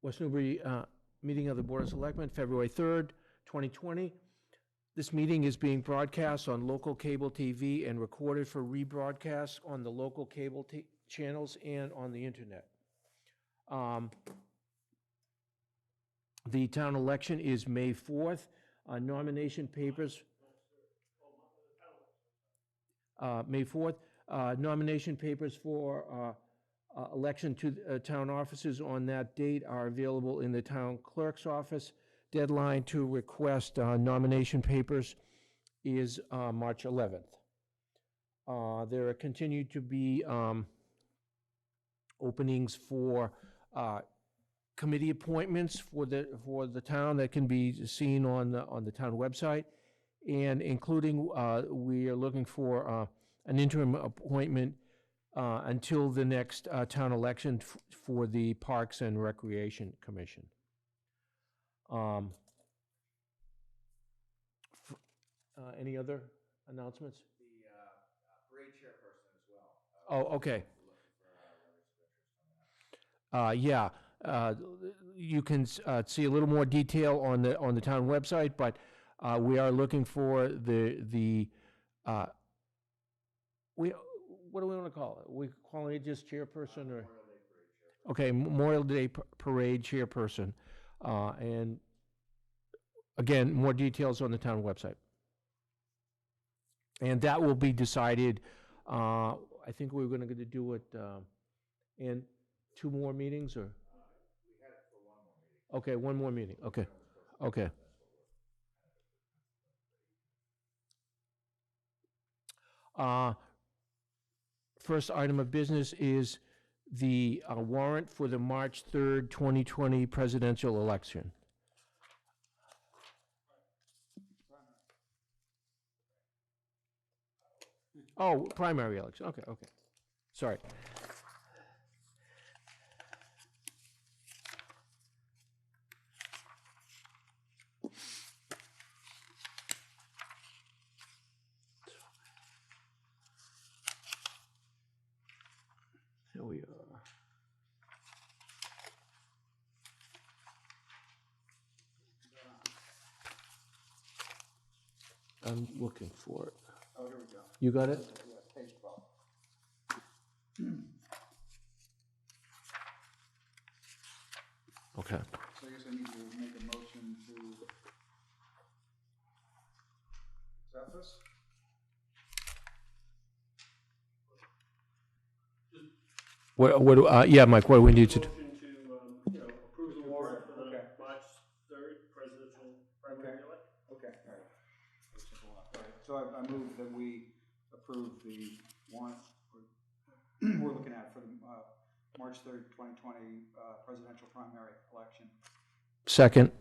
West Newbury meeting of the Board of Selectmen, February 3rd, 2020. This meeting is being broadcast on local cable TV and recorded for rebroadcast on the local cable channels and on the internet. The town election is May 4th. Nomination papers... May 4th. Nomination papers for election to town offices on that date are available in the town clerk's office. Deadline to request nomination papers is March 11th. There are continued to be openings for committee appointments for the town that can be seen on the town website, and including we are looking for an interim appointment until the next town election for the Parks and Recreation Commission. Any other announcements? The parade chairperson as well. Oh, okay. Yeah, you can see a little more detail on the town website, but we are looking for what do we want to call it? We calling it just chairperson or? Okay, Memorial Day Parade chairperson. And again, more details on the town website. And that will be decided, I think we're going to do it in 2 more meetings, or? We had it for 1 more meeting. Okay, 1 more meeting, okay, okay. First item of business is the warrant for the March 3rd, 2020 presidential election. Oh, primary election, okay, okay. Sorry. Here we are. I'm looking for it. Oh, here we go. You got it? Yeah, page 12. Okay. So I guess I need to make a motion to accept this? Yeah, Mike, what do we need to do? Motion to, approve the warrant for the March 3rd presidential primary election. Okay, all right. All right. So I move that we approve the warrant we're looking at for the March 3rd, 2020 presidential primary election. Second.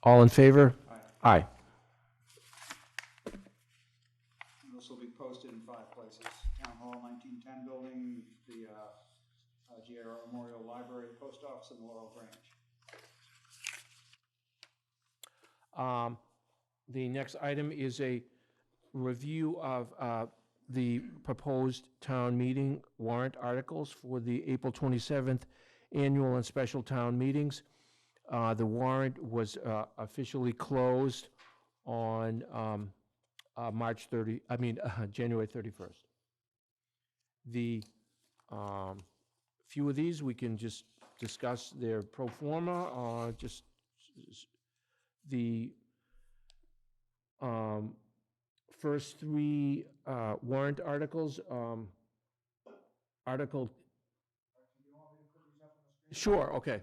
All in favor? Aye. Aye. This will be posted in 5 places: Town Hall, 1910 building, the GR Memorial Library, Post Office, and Laurel Branch. The next item is a review of the proposed town meeting warrant articles for the April 27th annual and special town meetings. The warrant was officially closed on January 31st. The few of these we can just discuss their pro forma, just the first 3 warrant articles. Article. Sure, okay.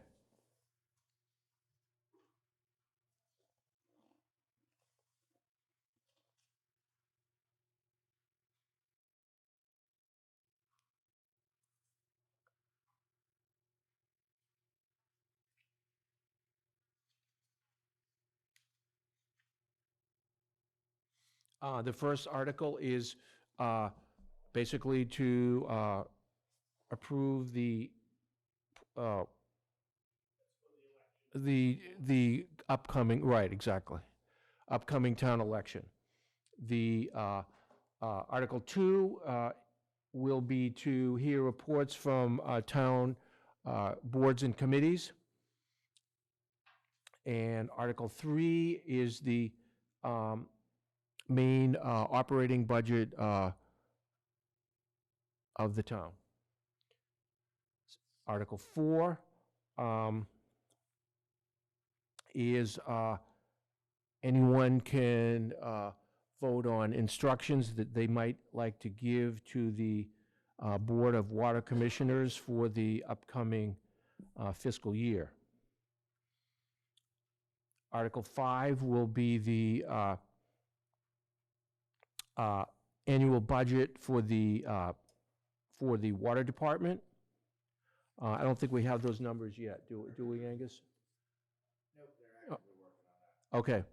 The first article is basically to approve the upcoming, right, exactly, upcoming town election. The Article 2 will be to hear reports from town boards and committees. And Article 3 is the main operating budget of the town. Article 4 is anyone can vote on instructions that they might like to give to the Board of Water Commissioners for the upcoming fiscal year. Article 5 will be the annual budget for the water department. I don't think we have those numbers yet, do we, Angus? Nope, they're actively working on that. Okay.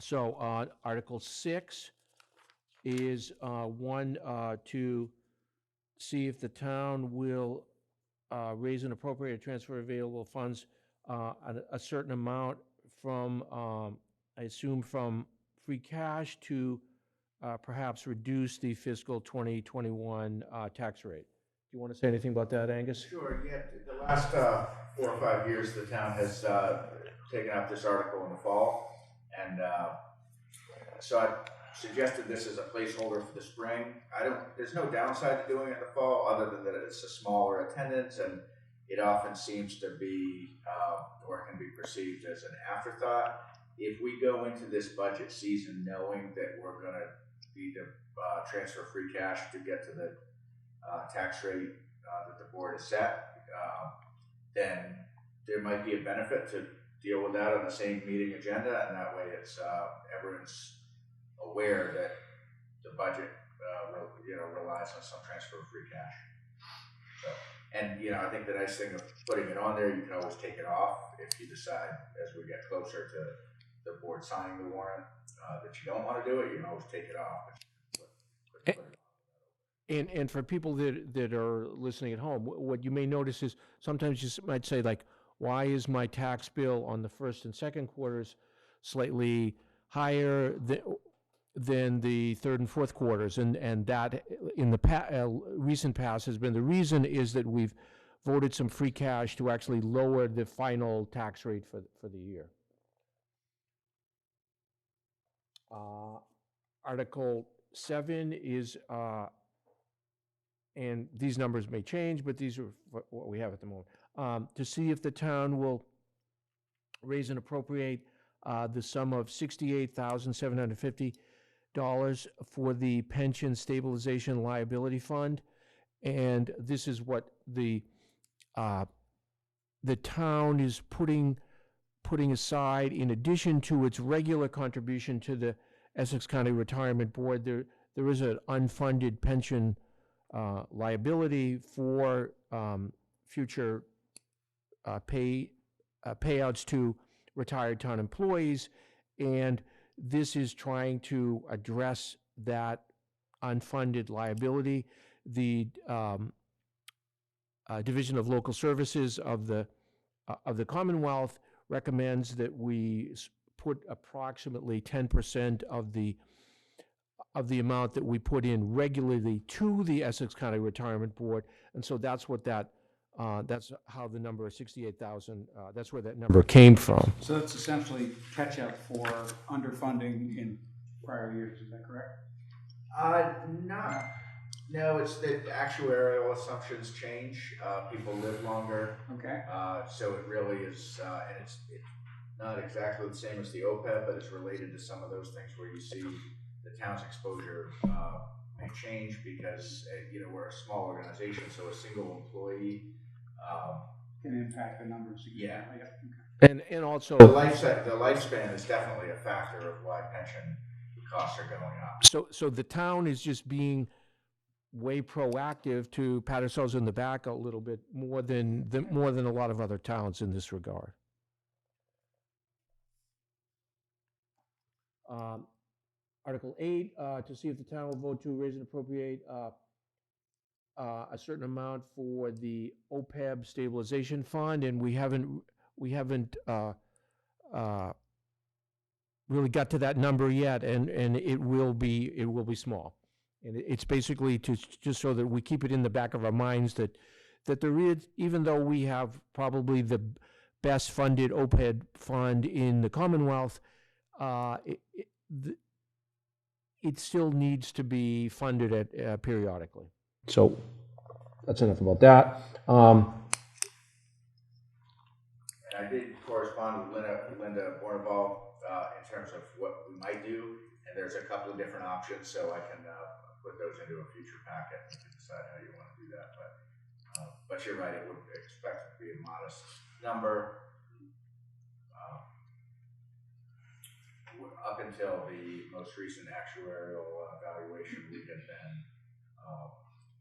So, Article 6 is one to see if the town will raise and appropriate transfer available funds, a certain amount from, I assume from free cash to perhaps reduce the fiscal 2021 tax rate. Do you want to say anything about that, Angus? Sure, yeah, the last 4 or 5 years, the town has taken up this article in the fall, and so I suggested this as a placeholder for the spring. There's no downside to doing it in the fall, other than that it's a smaller attendance, and it often seems to be, or can be perceived as an afterthought. If we go into this budget season knowing that we're gonna need to transfer free cash to get to the tax rate that the board has set, then there might be a benefit to deal with that on the same meeting agenda, and that way it's everyone's aware that the budget relies on some transfer of free cash. So, and I think the nice thing of putting it on there, you can always take it off if you decide as we get closer to the board signing the warrant that you don't want to do it. You can always take it off. Put it on. And for people that are listening at home, what you may notice is sometimes you might say, like, why is my tax bill on the first and second quarters slightly higher than the third and fourth quarters? And that in the recent past has been the reason is that we've voted some free cash to actually lower the final tax rate for the year. Article 7 is, and these numbers may change, but these are what we have at the moment, to see if the town will raise and appropriate the sum of $68,750 for the pension stabilization liability fund. And this is what the town is putting aside in addition to its regular contribution to the Essex County Retirement Board. There is an unfunded pension liability for future payouts to retired town employees, and this is trying to address that unfunded liability. The Division of Local Services of the Commonwealth recommends that we put approximately 10% of the amount that we put in regularly to the Essex County Retirement Board, and so that's what that's how the number of 68,000. That's where that number came from. So it's essentially catch-up for underfunding in prior years, is that correct? No, it's that actuarial assumptions change. People live longer. Okay. So it really is, and it's not exactly the same as the OPEB, but it's related to some of those things where you see the town's exposure may change because we're a small organization, so a single employee Can impact the numbers. Yeah. And also the lifespan is definitely a factor of why pension costs are going up. So the town is just being way proactive to pat ourselves in the back a little bit more than a lot of other towns in this regard. Article 8, to see if the town will vote to raise and appropriate a certain amount for the OPEB stabilization fund, and we haven't really got to that number yet, and it will be small, and it's basically just so that we keep it in the back of our minds that that there is, even though we have probably the best funded OPEB fund in the Commonwealth, it still needs to be funded periodically. So that's enough about that. And I did correspond with Linda Bornval in terms of what we might do, and there's a couple of different options, so I can put those into a future packet and you can decide how you want to do that. But you're right, it would expect it to be a modest number. Up until the most recent actuarial evaluation, we had been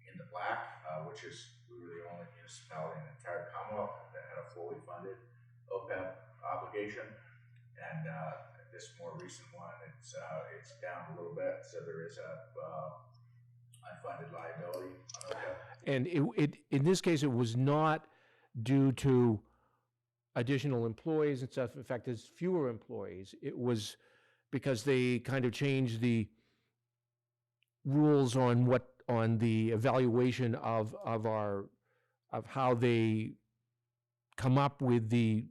in the black, which is we were the only municipality in the entire Commonwealth that had a fully funded OPEB obligation. And this more recent one, it's down a little bit, so there is a unfunded liability on OPEB. And it in this case, it was not due to additional employees and stuff. In fact, there's fewer employees. It was because they kind of changed the rules on the evaluation of how they come up with the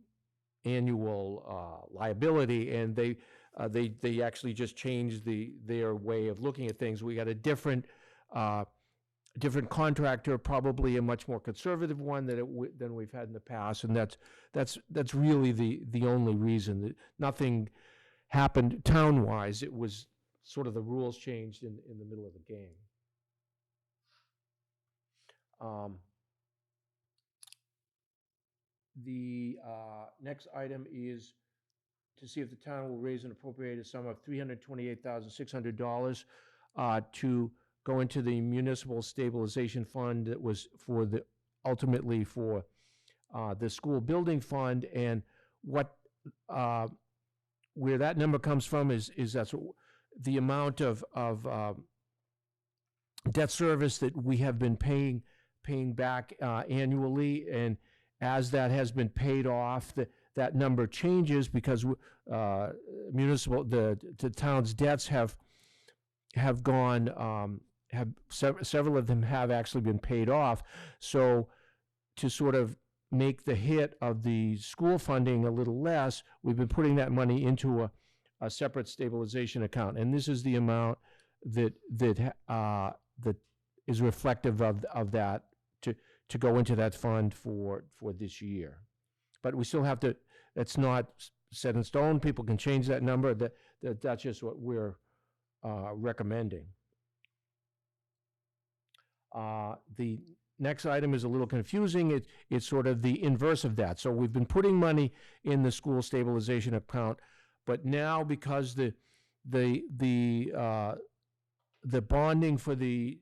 annual liability, and they actually just changed their way of looking at things. We got a different contractor, probably a much more conservative one than we've had in the past, and that's really the only reason. That nothing happened town-wise. It was sort of the rules changed in the middle of the game. The next item is to see if the town will raise and appropriate a sum of $328,600 to go into the municipal stabilization fund that was ultimately for the school building fund. And where that number comes from is that's the amount of debt service that we have been paying back annually, and as that has been paid off, that number changes because the town's debts have gone, several of them have actually been paid off. So to sort of make the hit of the school funding a little less, we've been putting that money into a separate stabilization account, and this is the amount that is reflective of that to go into that fund for this year. But we still have to. That's not set in stone. People can change that number. That's just what we're recommending. The next item is a little confusing. It's sort of the inverse of that. So we've been putting money in the school stabilization account, but now because the bonding for the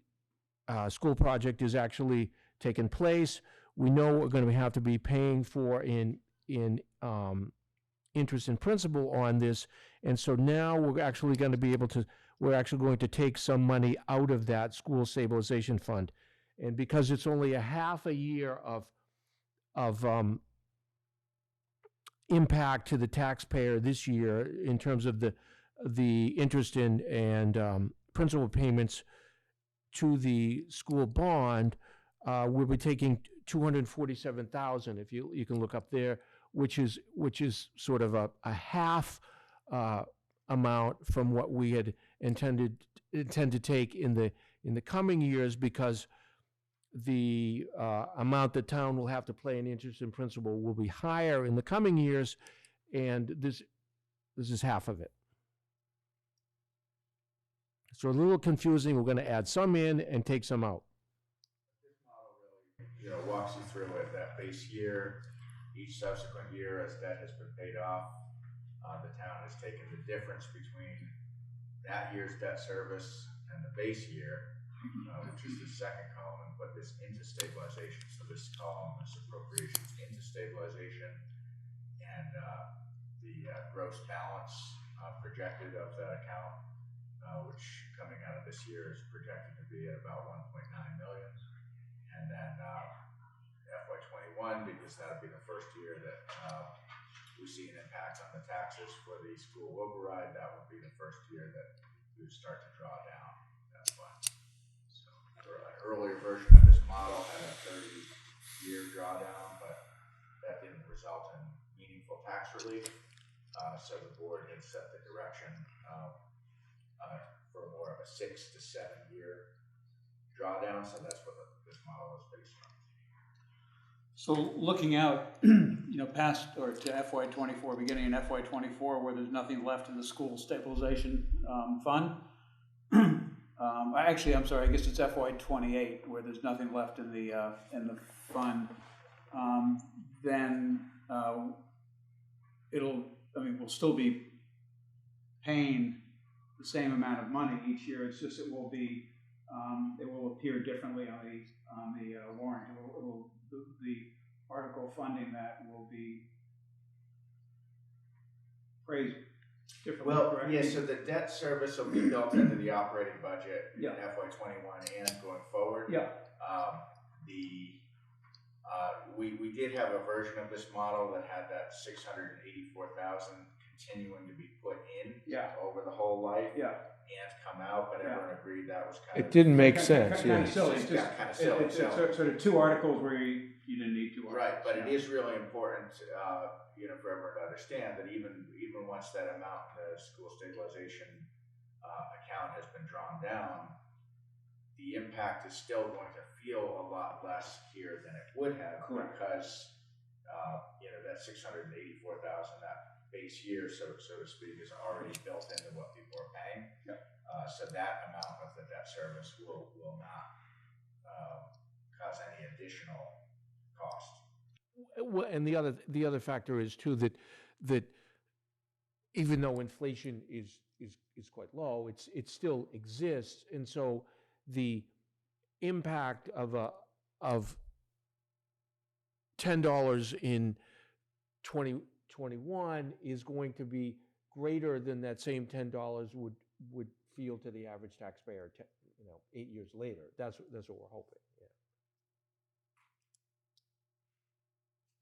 school project is actually taken place, we know we're going to have to be paying for in interest and principal on this, and so now we're actually going to take some money out of that school stabilization fund. And because it's only a half a year of impact to the taxpayer this year in terms of the interest and principal payments to the school bond, we'll be taking $247,000. If you can look up there, which is sort of a half amount from what we had intend to take in the coming years, because the amount the town will have to pay in interest and principal will be higher in the coming years, and this is half of it. So a little confusing. We're going to add some in and take some out. This model really, walks you through it. That base year, each subsequent year, as debt has been paid off, the town has taken the difference between that year's debt service and the base year, which is the second column, and put this into stabilization. So this column is appropriations into stabilization, and the gross balance projected of that account, which coming out of this year is projected to be at about $1.9 million. And then FY21, because that'll be the first year that we see an impact on the taxes for the school override, that will be the first year that we would start to draw down that fund. So for an earlier version of this model had a relief. So the board had set the direction for more of a 6 to 7 year drawdown. So that's what this model is based on. So looking out, past or to FY24, beginning in FY24, where there's nothing left in the school stabilization fund. Actually, I'm sorry. I guess it's FY28 where there's nothing left in the fund. Then we'll still be paying the same amount of money each year. It's just it will appear differently on the warrant. The article funding that will be phrased differently. Well, correct? yeah, so the debt service will be built into the operating budget in Yeah. FY21 and going forward. Yeah. We did have a version of this model that had that 684,000 continuing to be put in over the whole life and come out, but everyone agreed that was kind of... It didn't make sense, Kind yeah. of silly. It's kind of silly. It's sort of two articles where you didn't need two articles. Right, but it is really important, for everyone to understand that even once that amount in the school stabilization account has been drawn down, the impact is still going to feel a lot less here than it would have. Correct. Because that 684,000, that base year, so to speak, is already built into what people are paying. Yep. So that amount of the debt service will not cause any additional cost. Well, and the other factor is too that even though inflation is quite low, it still exists, and so the impact of $10 in 2021 is going to be greater than that same $10 would feel to the average taxpayer 8 years later. That's what we're hoping. Yeah.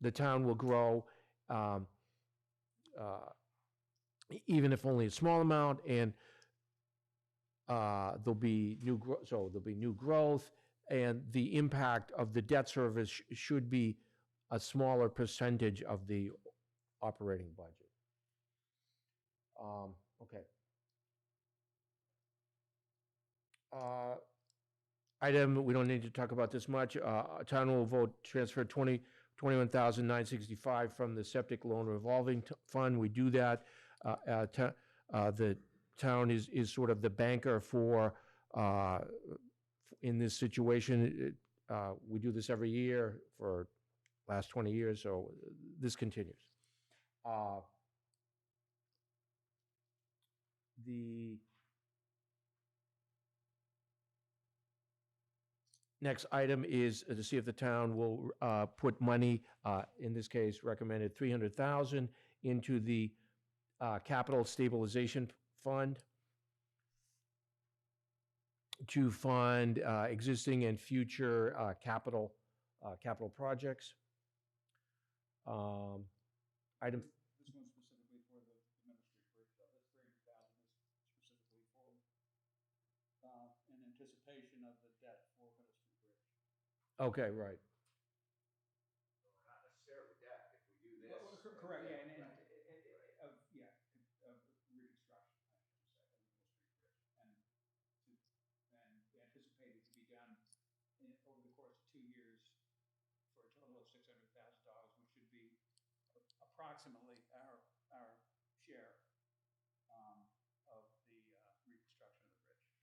The town will grow, even if only a small amount, and there'll be new growth, and the impact of the debt service should be a smaller percentage of the operating budget. Okay. Item, we don't need to talk about this much. Town will vote transfer 21,965 from the septic loan revolving fund. We do that. The town is sort of the banker for in this situation. We do this every year for last 20 years, so this continues. The next item is to see if the town will put money, in this case recommended $300,000, into the capital stabilization fund to fund existing and future capital projects. Item. This one's specifically for the Middle Street Bridge, though. This $300,000 is specifically for in anticipation of the debt for Middle Street Bridge. Okay, right. Not necessarily debt. If we do this, Correct. Yeah, right. of reconstruction, I should say, of the Middle Street Bridge, and anticipated to be done over the course of 2 years for a total of $600,000, which should be approximately our share of the reconstruction of the bridge.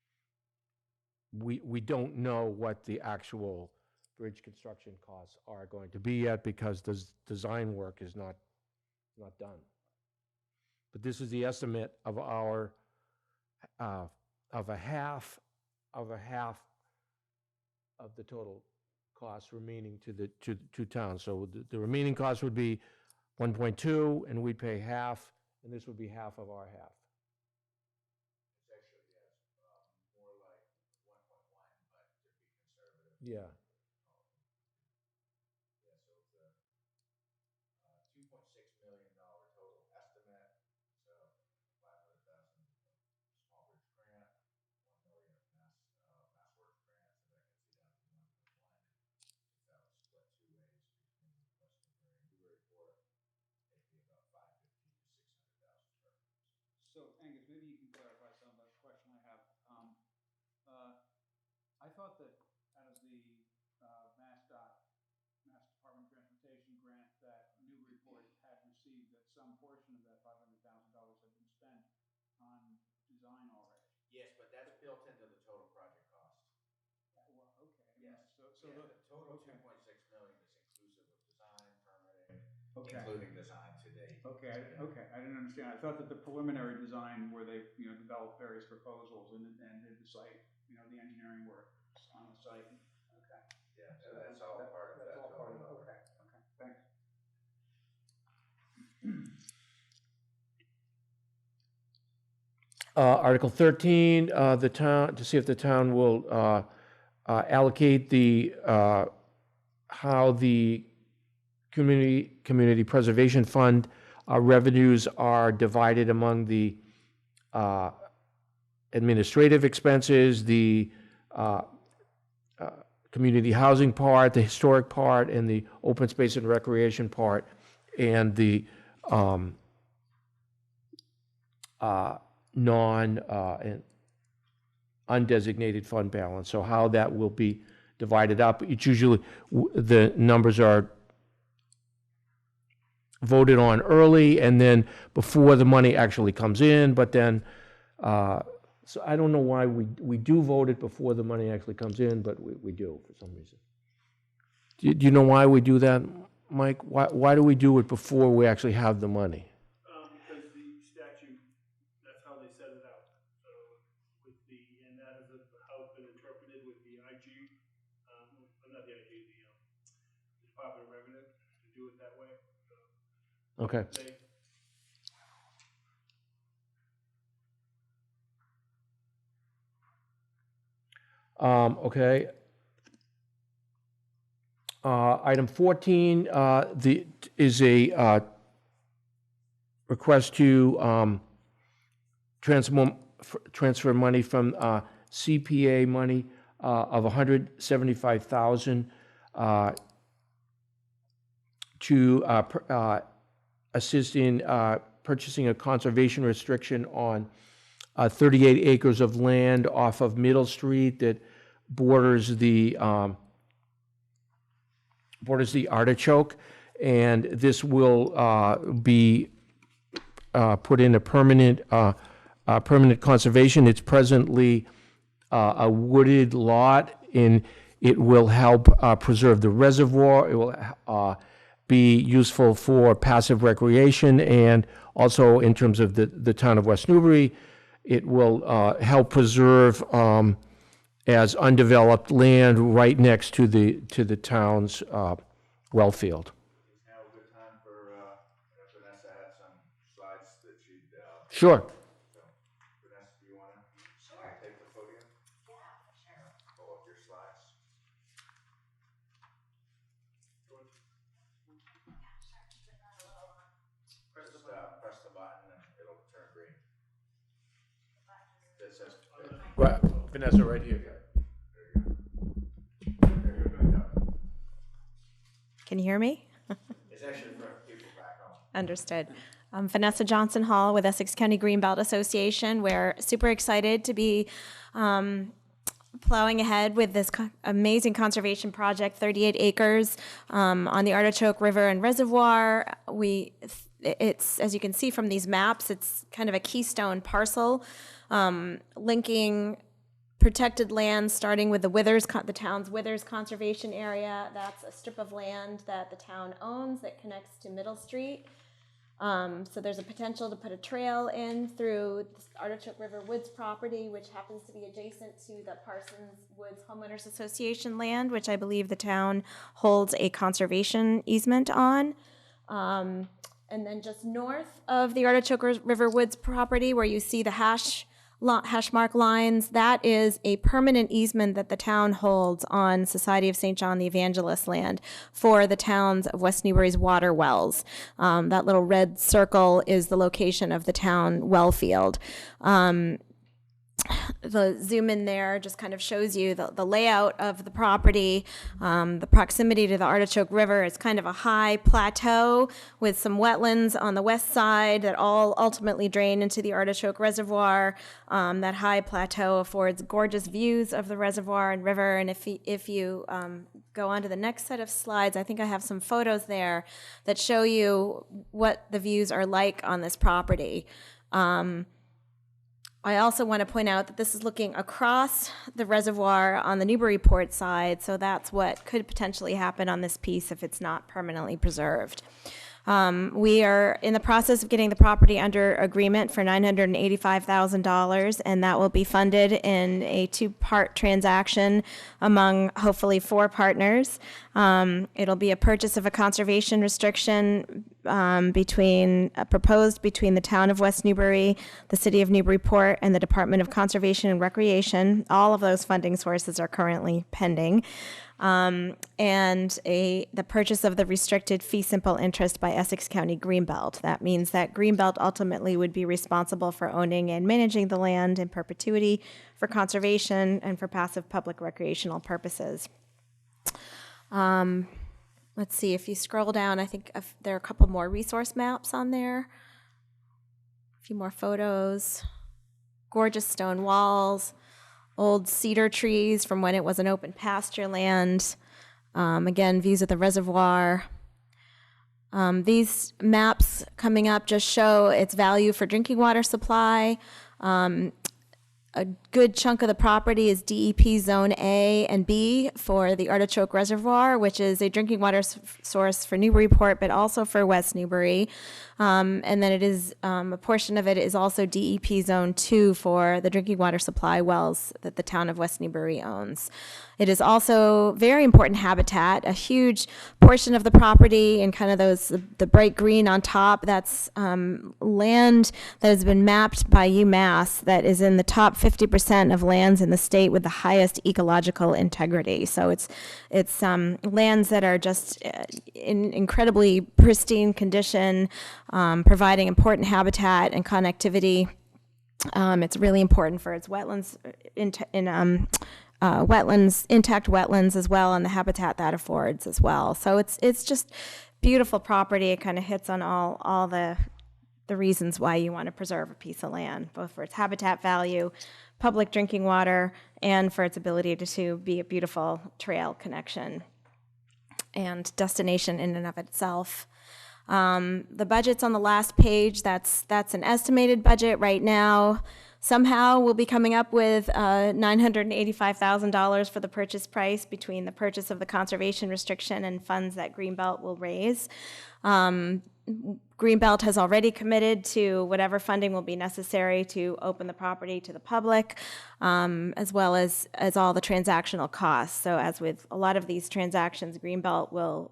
We don't know what the actual bridge construction costs are going to be yet because the design work is not done. But this is the estimate of our of a half of the total costs remaining to the two towns. So the remaining cost would be 1.2, and we'd pay half, and this would be half of our half. It's actually, more like 1.1, but to be conservative. Yeah. Yeah, so it's a $2.6 million total estimate. So 500,000 small bridge grant, 1 million of mass works grant, so that gets you down to 1.1. If that was split 2 ways between West Newbury and Newburyport, it'd be about 550,000 So Angus, maybe you can clarify some of the question I have. I thought that out of the Mass Department of Transportation grant that Newburyport had received, that some portion of that $500,000 had been spent on design already. Yes, but that's built into the total project cost. Well, okay. Yes. So Yeah, the, the total okay. 2.6 million is inclusive of design, permitting, Okay. including design to date. Okay, I didn't understand. I thought that the preliminary design where they, developed various proposals and did the site, the engineering work on the site. Okay. Yeah, So that's all part of that. That's all part of it. Okay, thanks. Article 13, the town, to see if the town will allocate the, how the Community Preservation Fund revenues are divided among the administrative expenses, the community housing part, the historic part, and the open space and recreation part, and the undesignated fund balance. So how that will be divided up. It's usually, the numbers are voted on early and then before the money actually comes in, but then, so I don't know why we do vote it before the money actually comes in, but we do for some reason. Do you know why we do that, Mike? Why do we do it before we actually have the money? Because the statute, that's how they set it out. So and that is how it's been interpreted with the IG, not the IG, the Department of Revenue, to do it that way. So Okay. Okay. Item 14 is a request to transfer money from CPA money of $175,000 to assist in purchasing a conservation restriction on 38 acres of land off of Middle Street that borders the Artichoke, and this will be put in a permanent conservation. It's presently a wooded lot, and it will help preserve the reservoir. It will be useful for passive recreation, and also in terms of the town of West Newbury, it will help preserve as undeveloped land right next to the town's well field. Is now a good time for, Vanessa had some slides that she'd, Sure. so, Vanessa, do you want to take the podium? Yeah, sure. Pull up your slides. Press the button and it'll turn green. That says, Right, Vanessa, right here. Can you hear me? it's actually for people back home. Understood. I'm Vanessa Johnson Hall with Essex County Greenbelt Association. We're super excited to be plowing ahead with this amazing conservation project, 38 acres on the Artichoke River and Reservoir. It's, as you can see from these maps, it's kind of a keystone parcel linking protected land, starting with the town's Withers Conservation Area. That's a strip of land that the town owns that connects to Middle Street. So there's a potential to put a trail in through the Artichoke River Woods property, which happens to be adjacent to the Parsons Woods Homeowners Association land, which I believe the town holds a conservation easement on. And then just north of the Artichoke River Woods property, where you see the hash mark lines, that is a permanent easement that the town holds on Society of St. John the Evangelist land for the towns of West Newbury's water wells. That little red circle is the location of the town well field. the zoom in there just kind of shows you the layout of the property, the proximity to the Artichoke River. It's kind of a high plateau with some wetlands on the west side that all ultimately drain into the Artichoke Reservoir. That high plateau affords gorgeous views of the reservoir and river. And if you go on to the next set of slides, I think I have some photos there that show you what the views are like on this property. I also want to point out that this is looking across the reservoir on the Newburyport side, so that's what could potentially happen on this piece if it's not permanently preserved. We are in the process of getting the property under agreement for $985,000, and that will be funded in a two-part transaction among hopefully 4 partners. It'll be a purchase of a conservation restriction proposed between the town of West Newbury, the city of Newburyport, and the Department of Conservation and Recreation. All of those funding sources are currently pending. And the purchase of the restricted fee simple interest by Essex County Greenbelt. That means that Greenbelt ultimately would be responsible for owning and managing the land in perpetuity for conservation and for passive public recreational purposes. Let's see, if you scroll down, I think there are a couple more resource maps on there, a few more photos, gorgeous stone walls, old cedar trees from when it was an open pasture land. Again, views of the reservoir. These maps coming up just show its value for drinking water supply. A good chunk of the property is DEP Zone A and B for the Artichoke Reservoir, which is a drinking water source for Newburyport, but also for West Newbury. And then it is a portion of it is also DEP Zone 2 for the drinking water supply wells that the town of West Newbury owns. It is also very important habitat. A huge portion of the property and kind of the bright green on top, that's land that has been mapped by UMass that is in the top 50% of lands in the state with the highest ecological integrity. So it's lands that are just in incredibly pristine condition, providing important habitat and connectivity. It's really important for its wetlands intact wetlands as well, and the habitat that affords as well. So it's just beautiful property. It kind of hits on all the reasons why you want to preserve a piece of land, both for its habitat value, public drinking water, and for its ability to be a beautiful trail connection and destination in and of itself. The budget's on the last page. That's an estimated budget right now. Somehow we'll be coming up with $985,000 for the purchase price between the purchase of the conservation restriction and funds that Greenbelt will raise. Greenbelt has already committed to whatever funding will be necessary to open the property to the public, as well as all the transactional costs. So as with a lot of these transactions, Greenbelt will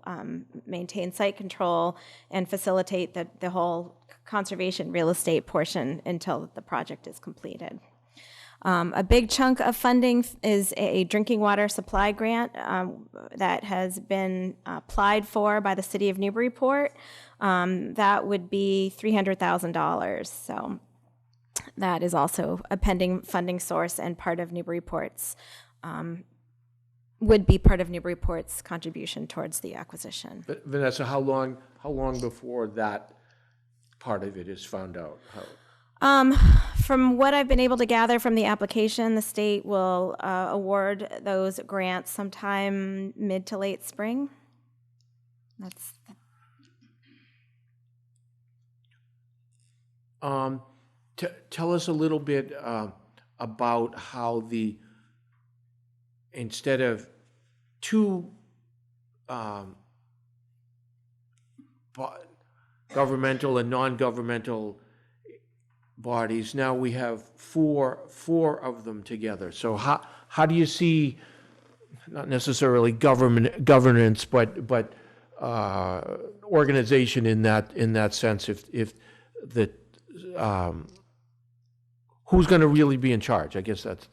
maintain site control and facilitate the whole conservation real estate portion until the project is completed. A big chunk of funding is a drinking water supply grant that has been applied for by the city of Newburyport. That would be $300,000. So that is also a pending funding source and part of Newburyport's, would be part of Newburyport's contribution towards the acquisition. But Vanessa, how long before that part of it is found out? From what I've been able to gather from the application, the state will award those grants sometime mid to late spring. Tell us a little bit about how instead of two governmental and non-governmental bodies, now we have four of them together. So how do you see, not necessarily governance, but organization in that sense? If the who's going to really be in charge? I guess that's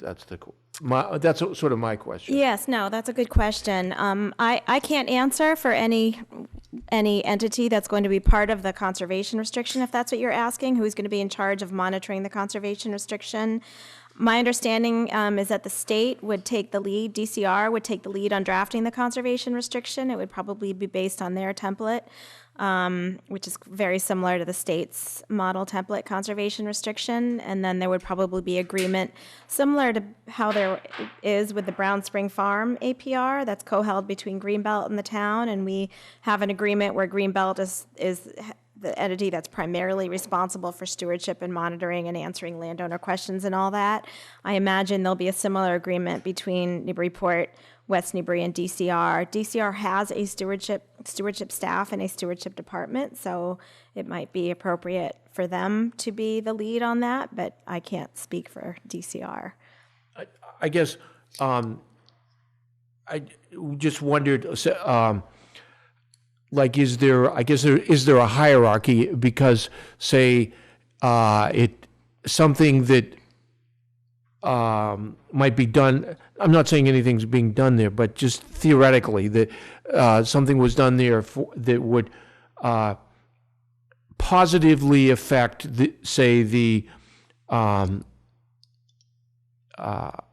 sort of my question. Yes, no, that's a good question. I can't answer for any entity that's going to be part of the conservation restriction, if that's what you're asking, who's going to be in charge of monitoring the conservation restriction. My understanding is that the state would take the lead, DCR would take the lead on drafting the conservation restriction. It would probably be based on their template, which is very similar to the state's model template conservation restriction. And then there would probably be agreement similar to how there is with the Brown Spring Farm APR that's co-held between Greenbelt and the town. And we have an agreement where Greenbelt is the entity that's primarily responsible for stewardship and monitoring and answering landowner questions and all that. I imagine there'll be a similar agreement between Newburyport, West Newbury, and DCR. DCR has a stewardship staff and a stewardship department, so it might be appropriate for them to be the lead on that, but I can't speak for DCR. I guess, I just wondered, like, is there a hierarchy? Because, say, something that might be done, I'm not saying anything's being done there, but just theoretically, that something was done there that would positively affect, the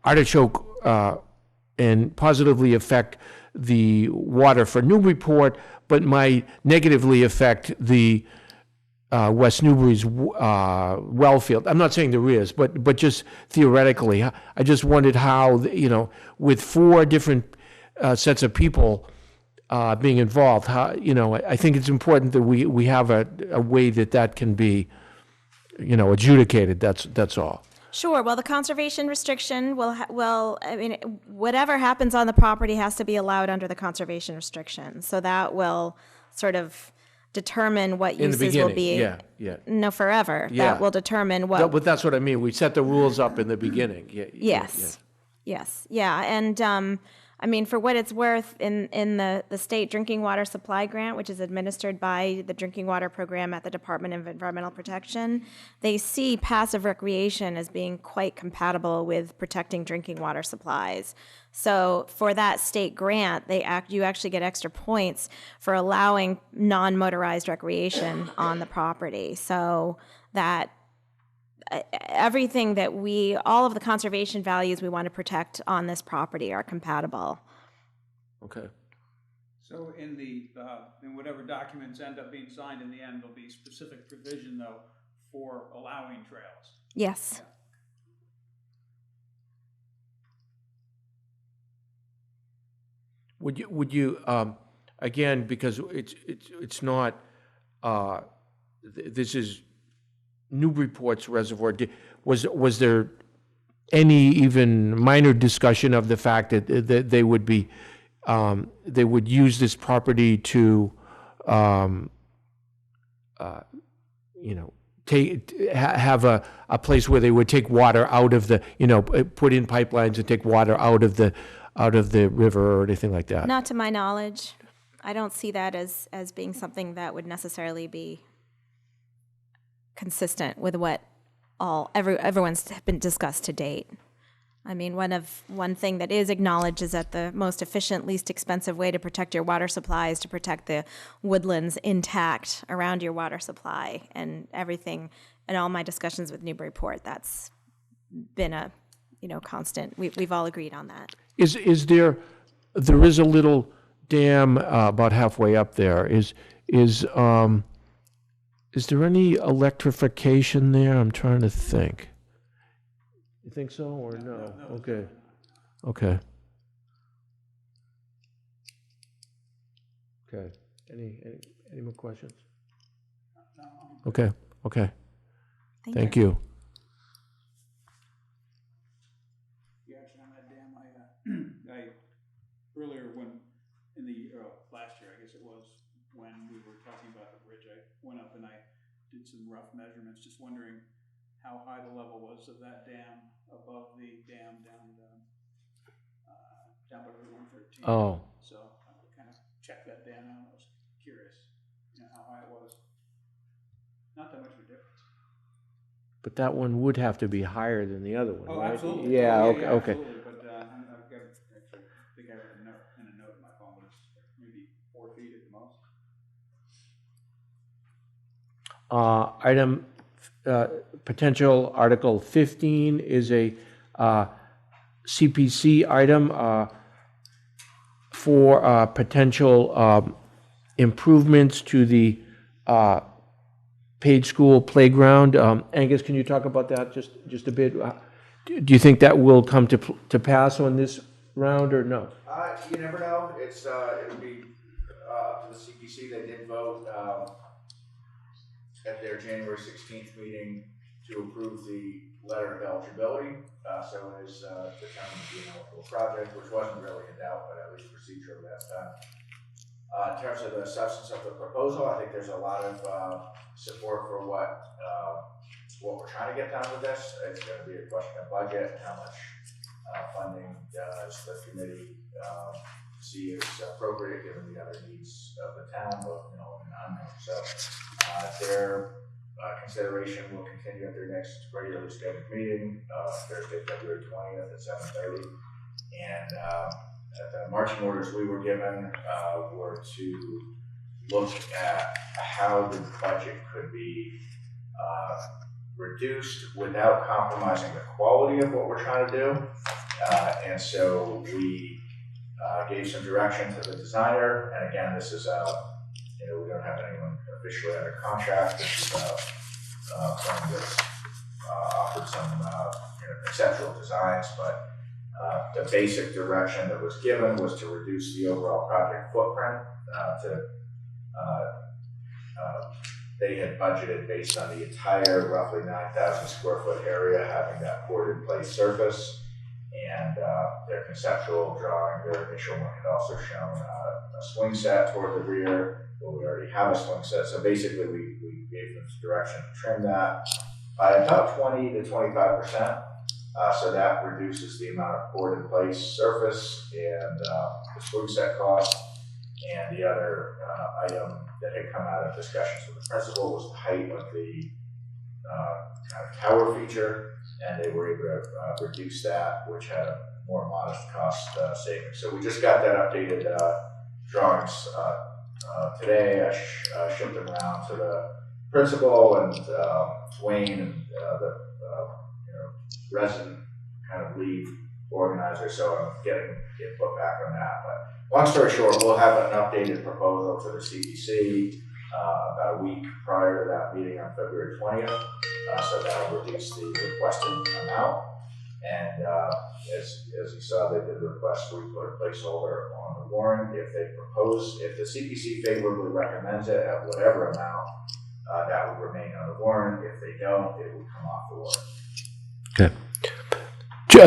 artichoke and positively affect the water for Newburyport, but might negatively affect the West Newbury's well field. I'm not saying there is, but just theoretically, I just wondered how, with 4 different sets of people being involved, how, I think it's important that we have a way that can be, adjudicated. That's all. Sure. Well, the conservation restriction whatever happens on the property has to be allowed under the conservation restriction. So that will sort of determine what In the uses will beginning, be. yeah. No, forever. Yeah. That will determine what. But that's what I mean. We set the rules up in the beginning. Yes. Yes. Yeah. And for what it's worth, in the state drinking water supply grant, which is administered by the drinking water program at the Department of Environmental Protection, they see passive recreation as being quite compatible with protecting drinking water supplies. So for that state grant, you actually get extra points for allowing non-motorized recreation on the property. So that everything that all of the conservation values we want to protect on this property are compatible. Okay. So in whatever documents end up being signed in the end, there'll be specific provision, though, for allowing trails. Yes. Would you again, because it's not this is Newburyport's reservoir. Was there any even minor discussion of the fact that they would be they would use this property to have a place where they would take water out of the put in pipelines and take water out of the river or anything like that? Not to my knowledge. I don't see that as being something that would necessarily be consistent with what everyone's been discussed to date. I mean, one thing that is acknowledged is that the most efficient, least expensive way to protect your water supply is to protect the woodlands intact around your water supply, and everything. In all my discussions with Newburyport, that's been a constant. We've all agreed on that. There is a little dam about halfway up there. Is there any electrification there? I'm trying to think. You think so or no? Okay. Okay. Okay. Any more questions? Okay. Okay. Thank you. Yeah, actually, on that dam, I earlier in the last year, I guess it was, when we were talking about the bridge, I went up and I did some rough measurements, just wondering how high the level was of that dam above the dam down by Route 113. Oh. So I kind of checked that dam out. I was curious, how high it was. Not that much of a difference. But that one would have to be higher than the other one, Oh, right? absolutely. Yeah, Oh, okay, okay. Absolutely. But I've got, actually, I think I have it in a note in my phone, but it's maybe 4 feet at the most. Potential Article 15 is a CPC item for potential improvements to the Page School playground. Angus, can you talk about that just a bit? Do you think that will come to pass on this round or no? You never know. It'll be up to the CPC. They did vote at their January 16th meeting to approve the letter of eligibility. So it is determined to be an eligible project, which wasn't really in doubt, but at least procedurally that's done. In terms of the substance of the proposal, I think there's a lot of support for what we're trying to get done with this. It's going to be a question of budget and how much funding does the committee see as appropriate given the other needs of the town, both known and unknown. So their consideration will continue at their next regularly scheduled meeting, Thursday, February 20th at 7:30. And the marching orders we were given were to look at how the budget could be reduced without compromising the quality of what we're trying to do. And so we gave some direction to the designer. And again, this is, we don't have anyone officially under contract. This is someone that's offered some conceptual designs, but the basic direction that was given was to reduce the overall project footprint. They had budgeted based on the entire roughly 9,000 square foot area having that poured in place surface, and their conceptual drawing, their initial one had also shown a swing set toward the rear. Well, we already have a swing set, so basically we gave them direction to trim that by about 20 to 25%. So that reduces the amount of poured in place surface and the swing set cost. And the other item that had come out of discussions with the principal was the height of the kind of tower feature, and they were able to reduce that, which had a more modest cost savings. So we just got that updated drawings today. I shipped them around to the principal and Wayne and the resident kind of lead organizer, so I'm getting input back on that. But long story short, we'll have an updated proposal to the CPC about a week prior to that meeting on February 20th, so that'll reduce the requested amount. And as you saw, they did request we put a placeholder on the warrant. If they propose, if the CPC favorably recommends it at whatever amount, that would remain on the warrant. If they don't, it would come off the warrant. Okay.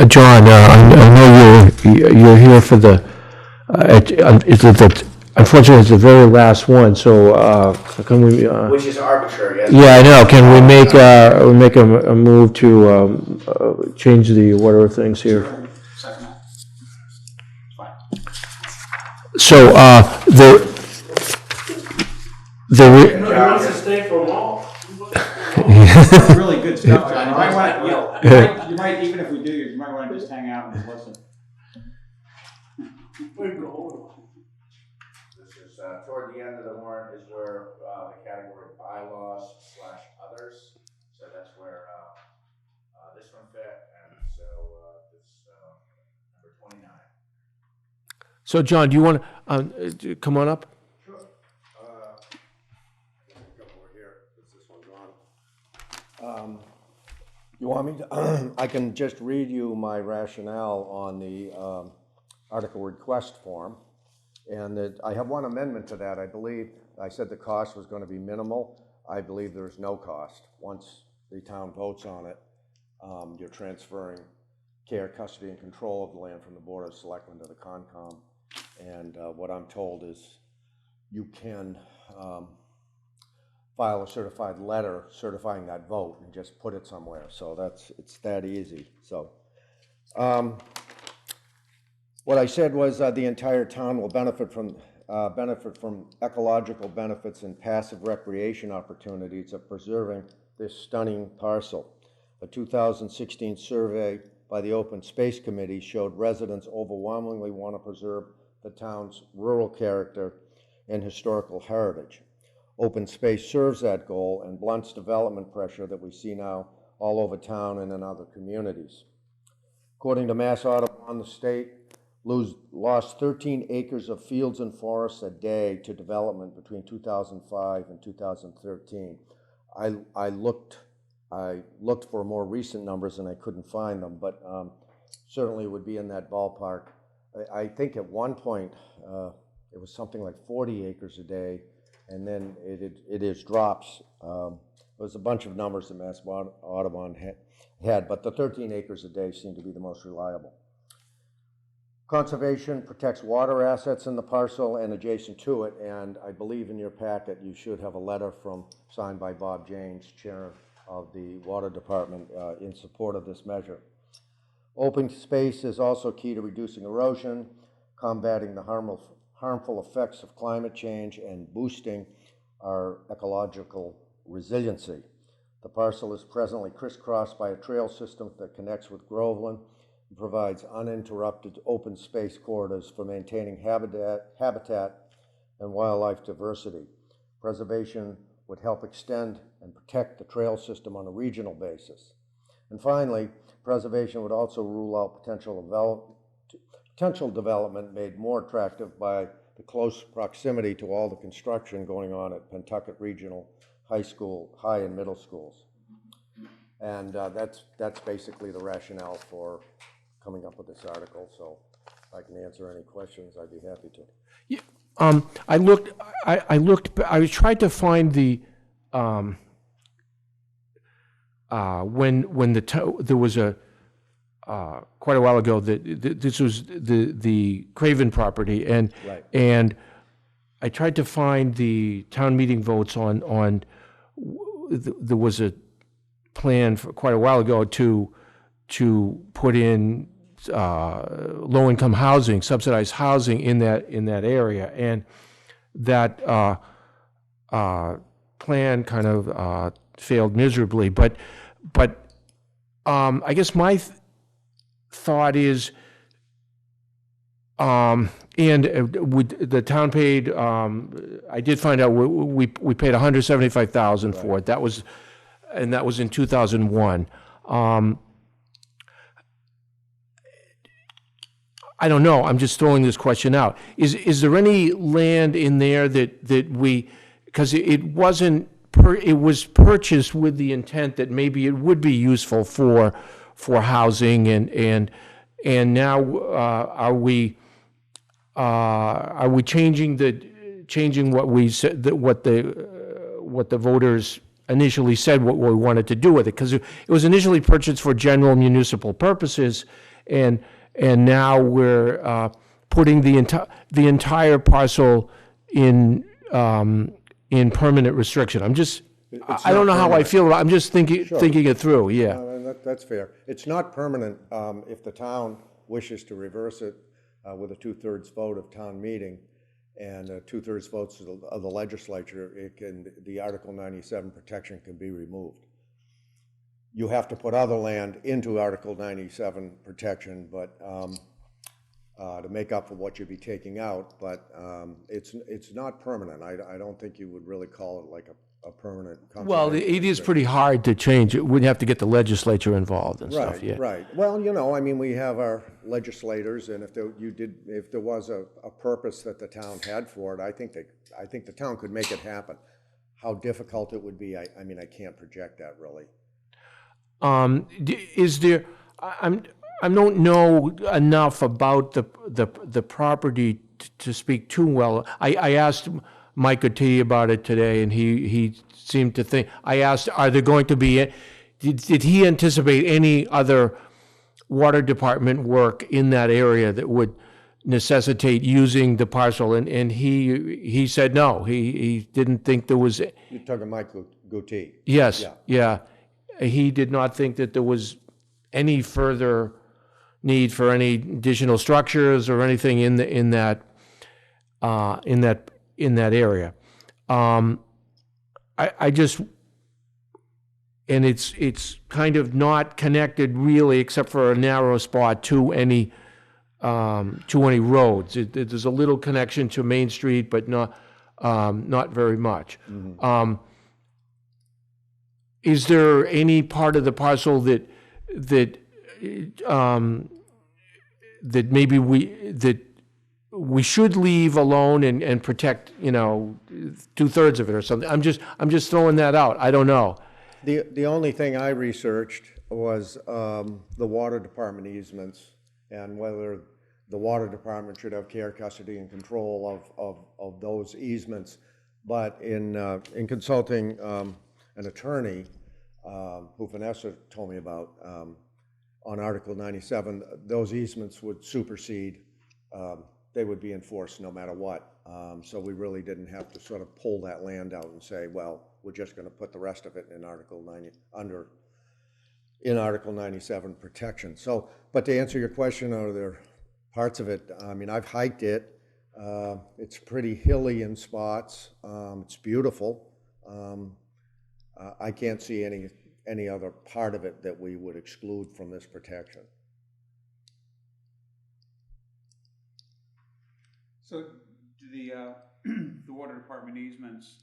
John, I know you're here for the, unfortunately, it's the very last one, so can we? Which is arbitrary. Yeah, I know. Can we make a move to change the order of things here? Second that. Fine. So He wants to stay for long. Really good stuff, John. You might, even if we do, you might want to just hang out and listen. This is toward the end of the warrant is where the category bylaws / others. So that's where this one fit, and so it's number 29. So John, do you want to come on up? Sure. I got a couple here. Is this one gone? You want me to? I can just read you my rationale on the article request form, and that I have one amendment to that. I believe I said the cost was going to be minimal. I believe there's no cost. Once the town votes on it, you're transferring care, custody, and control of the land from the Board of Selectmen to the Concom. And what I'm told is you can file a certified letter certifying that vote and just put it somewhere. So it's that easy. So what I said was the entire town will benefit from ecological benefits and passive recreation opportunities of preserving this stunning parcel. A 2016 survey by the Open Space Committee showed residents overwhelmingly want to preserve the town's rural character and historical heritage. Open space serves that goal and blunts development pressure that we see now all over town and in other communities. According to Mass Audubon, the state lost 13 acres of fields and forests a day to development between 2005 and 2013. I looked for more recent numbers and I couldn't find them, but certainly would be in that ballpark. I think at one point it was something like 40 acres a day, and then it is drops. There was a bunch of numbers that Mass Audubon had, but the 13 acres a day seemed to be the most reliable. Conservation protects water assets in the parcel and adjacent to it, and I believe in your packet you should have a letter signed by Bob James, Chair of the Water Department, in support of this measure. Open space is also key to reducing erosion, combating the harmful effects of climate change, and boosting our ecological resiliency. The parcel is presently crisscrossed by a trail system that connects with Groveland and provides uninterrupted open space corridors for maintaining habitat and wildlife diversity. Preservation would help extend and protect the trail system on a regional basis. And finally, preservation would also rule out potential development made more attractive by the close proximity to all the construction going on at Pentucket Regional high and middle schools. And that's basically the rationale for coming up with this article. So if I can answer any questions, I'd be happy to. Yeah, I tried to find the, when there was a, quite a while ago, that this was the Craven property, and Right. and I tried to find the town meeting votes on there was a plan for quite a while ago to put in low-income housing, subsidized housing in that area, and that plan kind of failed miserably. But I guess my thought is, and the town paid, I did find out we paid $175,000 for it. That was in 2001. I don't know. I'm just throwing this question out. Is there any land in there that we, because it wasn't, it was purchased with the intent that maybe it would be useful for housing, and now are we changing what we said, what the voters initially said what we wanted to do with it? Because it was initially purchased for general municipal purposes, and now we're putting the entire parcel in permanent restriction. I don't know how I feel. I'm just thinking it through. Yeah. That's fair. It's not permanent. If the town wishes to reverse it with a 2/3 vote of town meeting and 2/3 votes of the legislature, the Article 97 protection can be removed. You have to put other land into Article 97 protection, but to make up for what you'd be taking out. But it's not permanent. I don't think you would really call it like a permanent conservation. Well, it is pretty hard to change it. We'd have to get the legislature involved and stuff. Yeah. Right. Well, we have our legislators, and if there was a purpose that the town had for it, I think the town could make it happen. How difficult it would be, I can't project that really. Is there? I don't know enough about the property to speak too well. I asked Mike Otti about it today, and he seemed to think. I asked, are there going to be? Did he anticipate any other water department work in that area that would necessitate using the parcel? And he said no. He didn't think there was. You're talking Mike Otti. Yes. Yeah. He did not think that there was any further need for any additional structures or anything in that area. I just, and it's kind of not connected really, except for a narrow spot to any roads. There's a little connection to Main Street, but not very much. Mm-hmm. Is there any part of the parcel that that maybe we should leave alone and protect, 2/3 of it or something. I'm just throwing that out. I don't know. The only thing I researched was the water department easements and whether the water department should have care, custody, and control of those easements. But in consulting an attorney who Vanessa told me about on Article 97, those easements would supersede. They would be enforced no matter what. So we really didn't have to sort of pull that land out and say, well, we're just going to put the rest of it in Article 97 protection. So, but to answer your question, are there parts of it? I mean, I've hiked it. It's pretty hilly in spots. It's beautiful. I can't see any other part of it that we would exclude from this protection. So do the water department easements,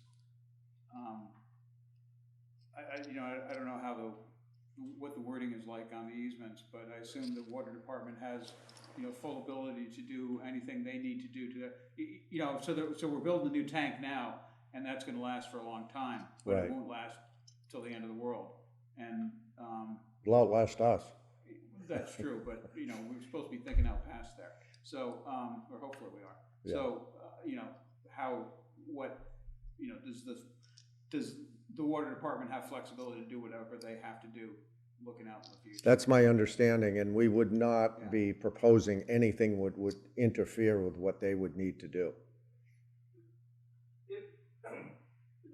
I don't know what the wording is like on the easements, but I assume the water department has, full ability to do anything they need to do to, so we're building a new tank now, and that's gonna last for a long time, but Right. it won't last till the end of the world. And, It'll outlast us. that's true, but, we're supposed to be thinking out past there. So, or hopefully we are. Yeah. So, does the water department have flexibility to do whatever they have to do looking out in the future? That's my understanding, and we would not Yeah. be proposing anything would interfere with what they would need to do.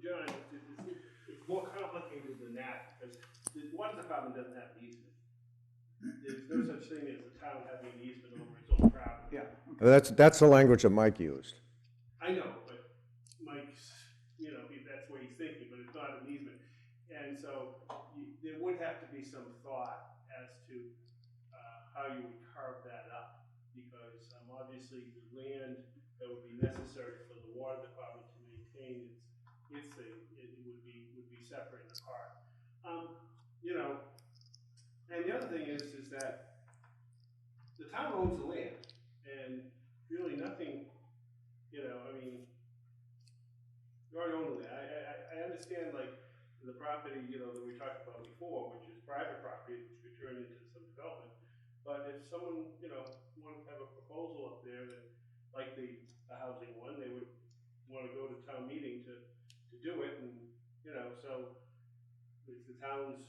John, it's more complicated than that, because the water department doesn't have an easement. There's no such thing as the town having an easement over its own property. Yeah. That's the language that Mike used. I know, but Mike's, that's what he's thinking, but it's not an easement. And so there would have to be some thought as to how you would carve that up, because obviously the land that would be necessary for the water department to maintain its thing, it would be separate and apart. And the other thing is that the town owns the land, and really nothing, you already own the land. I understand, like, the property, that we talked about before, which is private property, which could turn into some development. But if someone, wanted to have a proposal up there that, like the housing one, they would want to go to town meeting to do it, and, so if the town's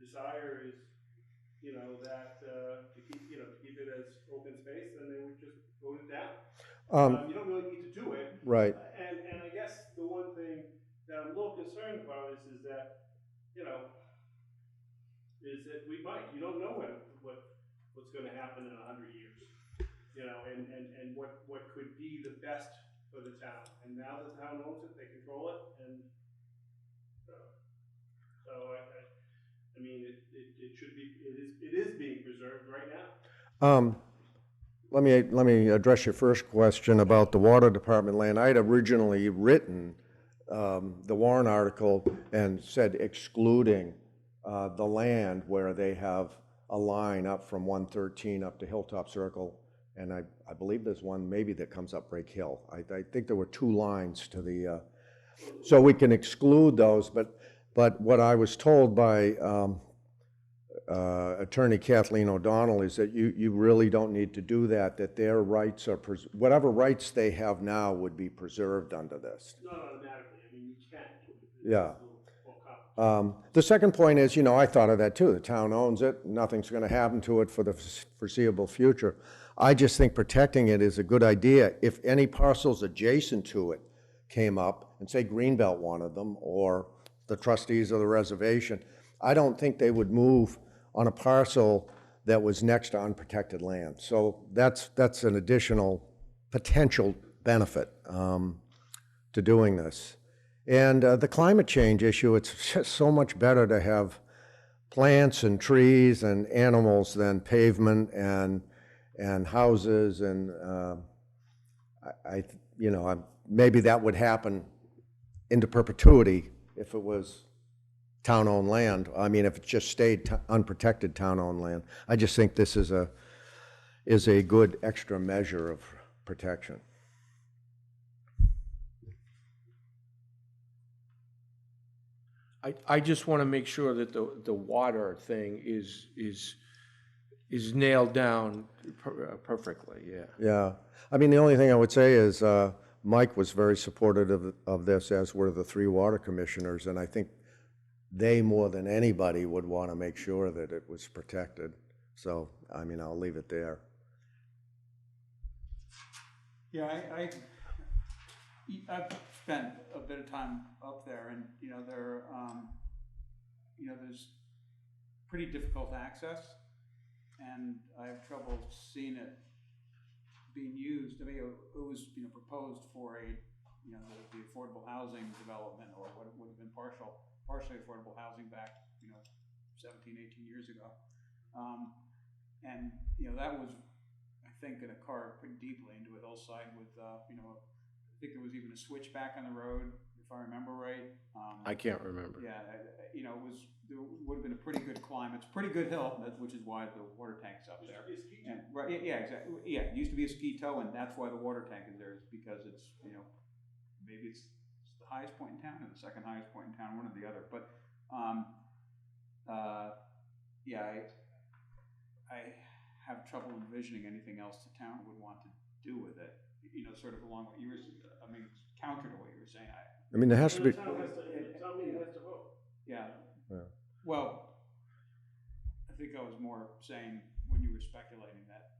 desire is, that, to keep it as open space, then they would just vote it down. You don't really need to do it. Right. And I guess the one thing that I'm a little concerned about is that, we might, you don't know what's gonna happen in 100 years. And what could be the best for the town. And now the town owns it, they control it, and so I mean, it should be, it is being preserved right now. Let me address your first question about the water department land. I had originally written the warrant article and said excluding the land where they have a line up from 113 up to Hilltop Circle, and I believe there's one maybe that comes up Break Hill. I think there were 2 lines to the, so we can exclude those, but what I was told by Attorney Kathleen O'Donnell is that you really don't need to do that, that their rights are, whatever rights they have now would be preserved under this. Not automatically, you can't. Yeah. The second point is, I thought of that too. The town owns it. Nothing's going to happen to it for the foreseeable future. I just think protecting it is a good idea. If any parcels adjacent to it came up, and say Greenbelt wanted them, or the trustees of the reservation, I don't think they would move on a parcel that was next to unprotected land. So that's an additional potential benefit to doing this. And the climate change issue, it's just so much better to have plants and trees and animals than pavement and houses, and maybe that would happen into perpetuity if it was town-owned land. I mean, if it just stayed unprotected town-owned land. I just think this is a good extra measure of protection. I just want to make sure that the water thing is nailed down perfectly, yeah. Yeah. I mean, the only thing I would say is Mike was very supportive of this, as were the 3 water commissioners, and I think they, more than anybody, would want to make sure that it was protected. So, I mean, I'll leave it there. Yeah, I've spent a bit of time up there, and there's pretty difficult access, and I have trouble seeing it being used. I mean, it was proposed for the affordable housing development, or what would have been partially affordable housing back 17, 18 years ago, and that was, I think, going to carve pretty deeply into a hillside with I think there was even a switchback on the road, if I remember right. I can't remember. Yeah, there would have been a pretty good climb. It's a pretty good hill, which is why the water tank's up there. And, right, yeah, exactly. Yeah, it used to be a ski toe, and that's why the water tank is there, is because it's maybe it's the highest point in town or the second highest point in town, one or the other. But yeah, I have trouble envisioning anything else the town would want to do with it. Sort of along what you were, I mean, counter to what you were saying. I mean, there has to be. The town has to vote. Yeah. Yeah. Well, I think I was more saying when you were speculating that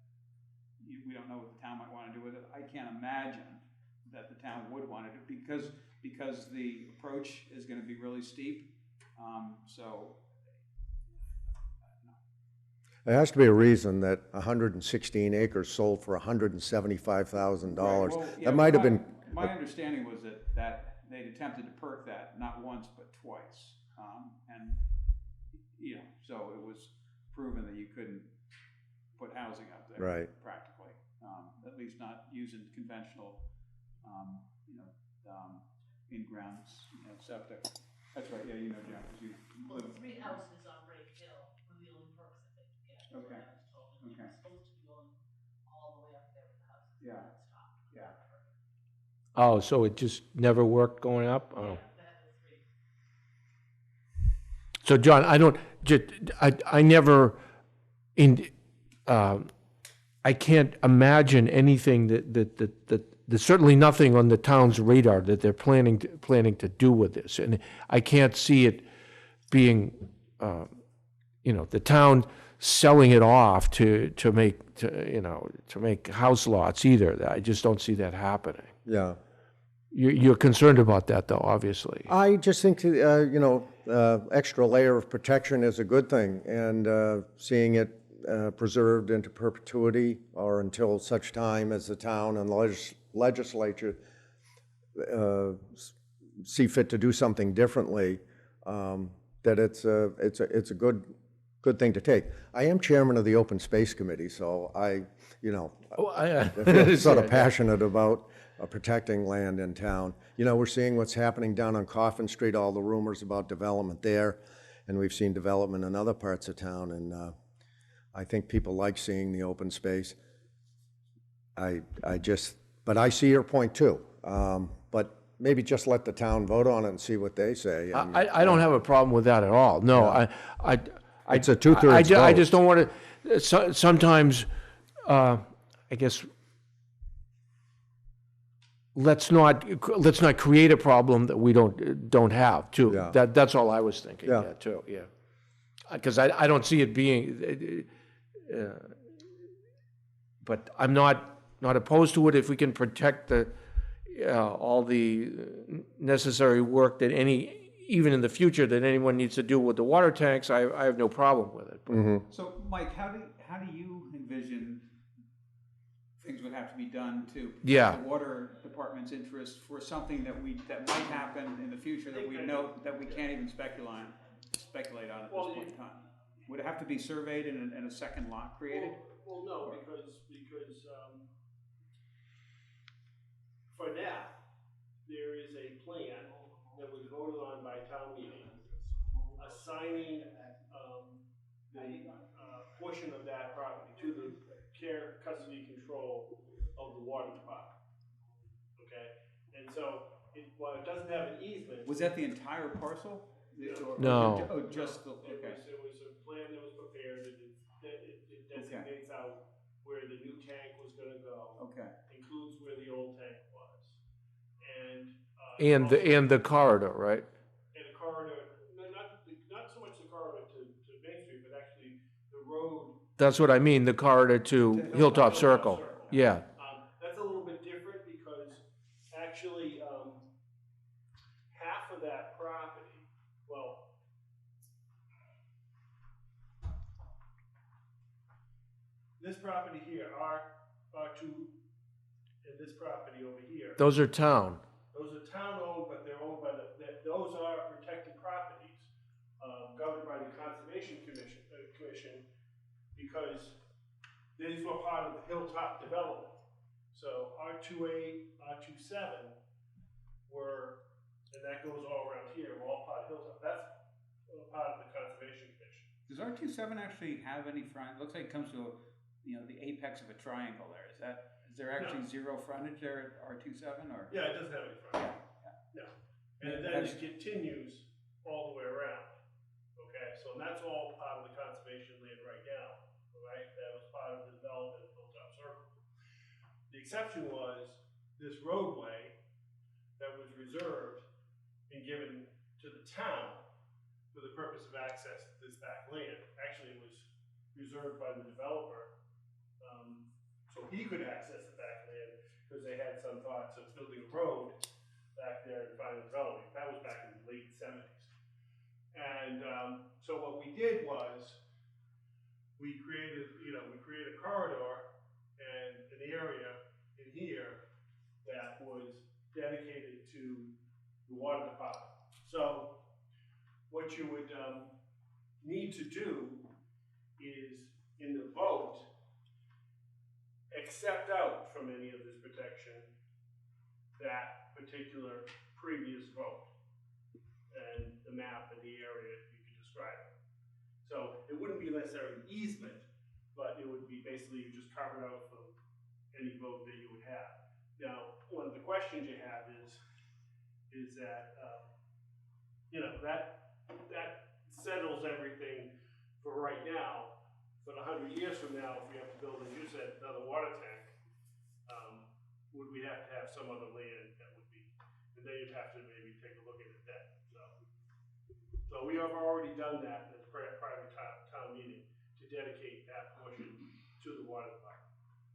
we don't know what the town might want to do with it. I can't imagine that the town would want to do, because the approach is going to be really steep. So. There has to be a reason that 116 acres sold for $175,000. Well, yeah, That might have been. My understanding was that they'd attempted to perk that not once but twice, and so it was proven that you couldn't put housing up there, Right. Practically, at least not using conventional, in-ground septic. That's right. Yeah, John, because you Well, live. 3 houses on Rake Hill were the only perks that they could get. is what Okay. I was told. And Okay. it was supposed to be going all the way up there with the houses. Yeah. And that stopped. Yeah. Oh, so it just never worked going up? Oh. That was 3. So, John, I never, I can't imagine anything that there's certainly nothing on the town's radar that they're planning to do with this. And I can't see it being, the town selling it off to make house lots either. I just don't see that happening. Yeah. You're concerned about that, though, obviously. I just think, extra layer of protection is a good thing, and seeing it preserved into perpetuity or until such time as the town and the legislature see fit to do something differently, that it's a good thing to take. I am chairman of the Open Space Committee, so I feel sort of passionate about protecting land in town. We're seeing what's happening down on Coffin Street, all the rumors about development there, and we've seen development in other parts of town, and I think people like seeing the open space. But I see your point too. But maybe just let the town vote on it and see what they say. I don't have a problem with that at all. No, It's a 2/3 vote. I just don't want to, sometimes, I guess, let's not create a problem that we don't have, too. Yeah. That's all I was thinking, Yeah. too, yeah. Because I don't see it being, but I'm not opposed to it if we can protect all the necessary work that even in the future, that anyone needs to do with the water tanks. I have no problem with it. Mm-hmm. So, Mike, how do you envision things would have to be done to Yeah. the water department's interest for something that might happen in the future that we know that we can't even speculate on at this point in time? Would it have to be surveyed and a second lot created? Well, no, because for now, there is a plan that was voted on by town meeting assigning, the, portion of that property to the care, custody, control of the water department. Okay, and so, while it doesn't have an easement. Was that the entire parcel? Or- No. Oh, just the, It okay. was a plan that was prepared, it designates out where the new tank was gonna go. Okay. Includes where the old tank was. And. And the corridor, right? And a corridor, not so much the corridor to Main Street, but actually the road. That's what I mean, the corridor to Hilltop Circle. Yeah. That's a little bit different because actually, half of that property, well, this property here, R2, and this property over here. Those are town. Those are town-owned, but they're owned by those are protected properties, governed by the Conservation Commission, because these were part of the Hilltop development. So R28, R27 were, and that goes all around here, we're all part of Hilltop. That's part of the Conservation Commission. Does R27 actually have any front? It looks like it comes to, the apex of a triangle there. Is there actually zero frontage there at R27 or? Yeah, it doesn't have any front. No. And then it continues all the way around. Okay, so that's all part of the conservation land right now, right? That was part of the development of Hilltop Circle. The exception was this roadway that was reserved and given to the town for the purpose of access to this back land. Actually, it was reserved by the developer, so he could access the back land because they had some thoughts of building a road back there in front of the development. That was back in the late 70s. And so what we did was we created a corridor and an area in here that was dedicated to the water department. So what you would need to do is in the vote, accept out from any of this protection that particular previous vote and the map and the area you can describe it. So it wouldn't be necessarily an easement, but it would be basically you just carve it out from any vote that you would have. Now, one of the questions you have is that that settles everything for right now. But 100 years from now, if we have to build, as you said, another water tank, would we have to have some other land that would be, and then you'd have to maybe take a look at it then. So we have already done that at a private town meeting to dedicate that portion to the water department.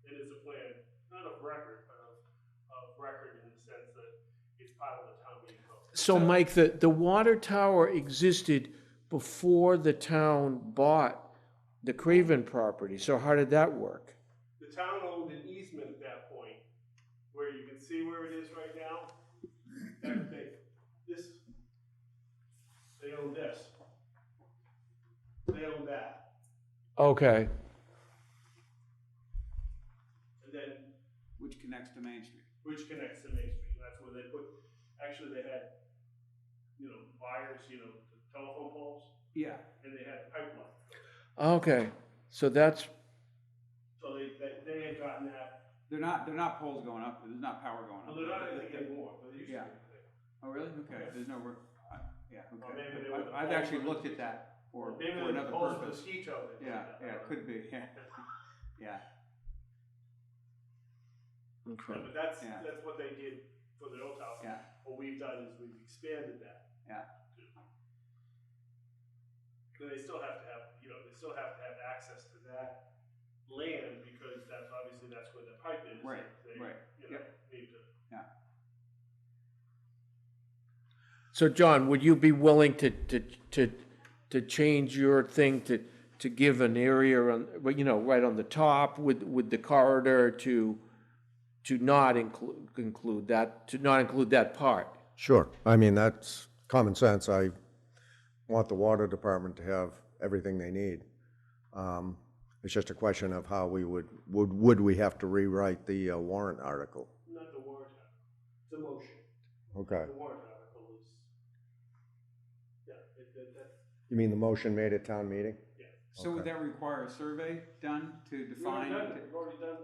It is a plan, not of record, but of record in the sense that it's part of the town meeting code. So Mike, the water tower existed before the town bought the Craven property, so how did that work? The town owned an easement at that point, where you can see where it is right now. They own this. They own that. Okay, And then, Which connects to Main Street. which connects to Main Street, that's where they had, wires, the telephone poles, Yeah. and they had pipeline. okay, so that's, So they had gotten that, They're not poles going up. There's not power going well, up. they're not anything anymore, but they used to Yeah. be. Oh, really? Okay. There's no work. Yeah. Or maybe Okay. they were the I've poles actually for looked the- at that for Maybe the another poles for the purpose. ski tow. they did Yeah. that. Yeah. It could be. Yeah. Yeah. okay. But that's Yeah. what they did for the old house. Yeah. What we've done is we've expanded that. Yeah. They still have to have access to that land because that's where the pipe is. Right, They, right. need to. So John, would you be willing to change your thing to give an area on, right on the top with the corridor to not include that part? Sure. I mean, that's common sense. I want the water department to have everything they need. It's just a question of how we would we have to rewrite the warrant article? Not the warrant article, the motion. Okay. The warrant article is, You mean the motion made at town meeting? So would that require a survey done to define? We've already done,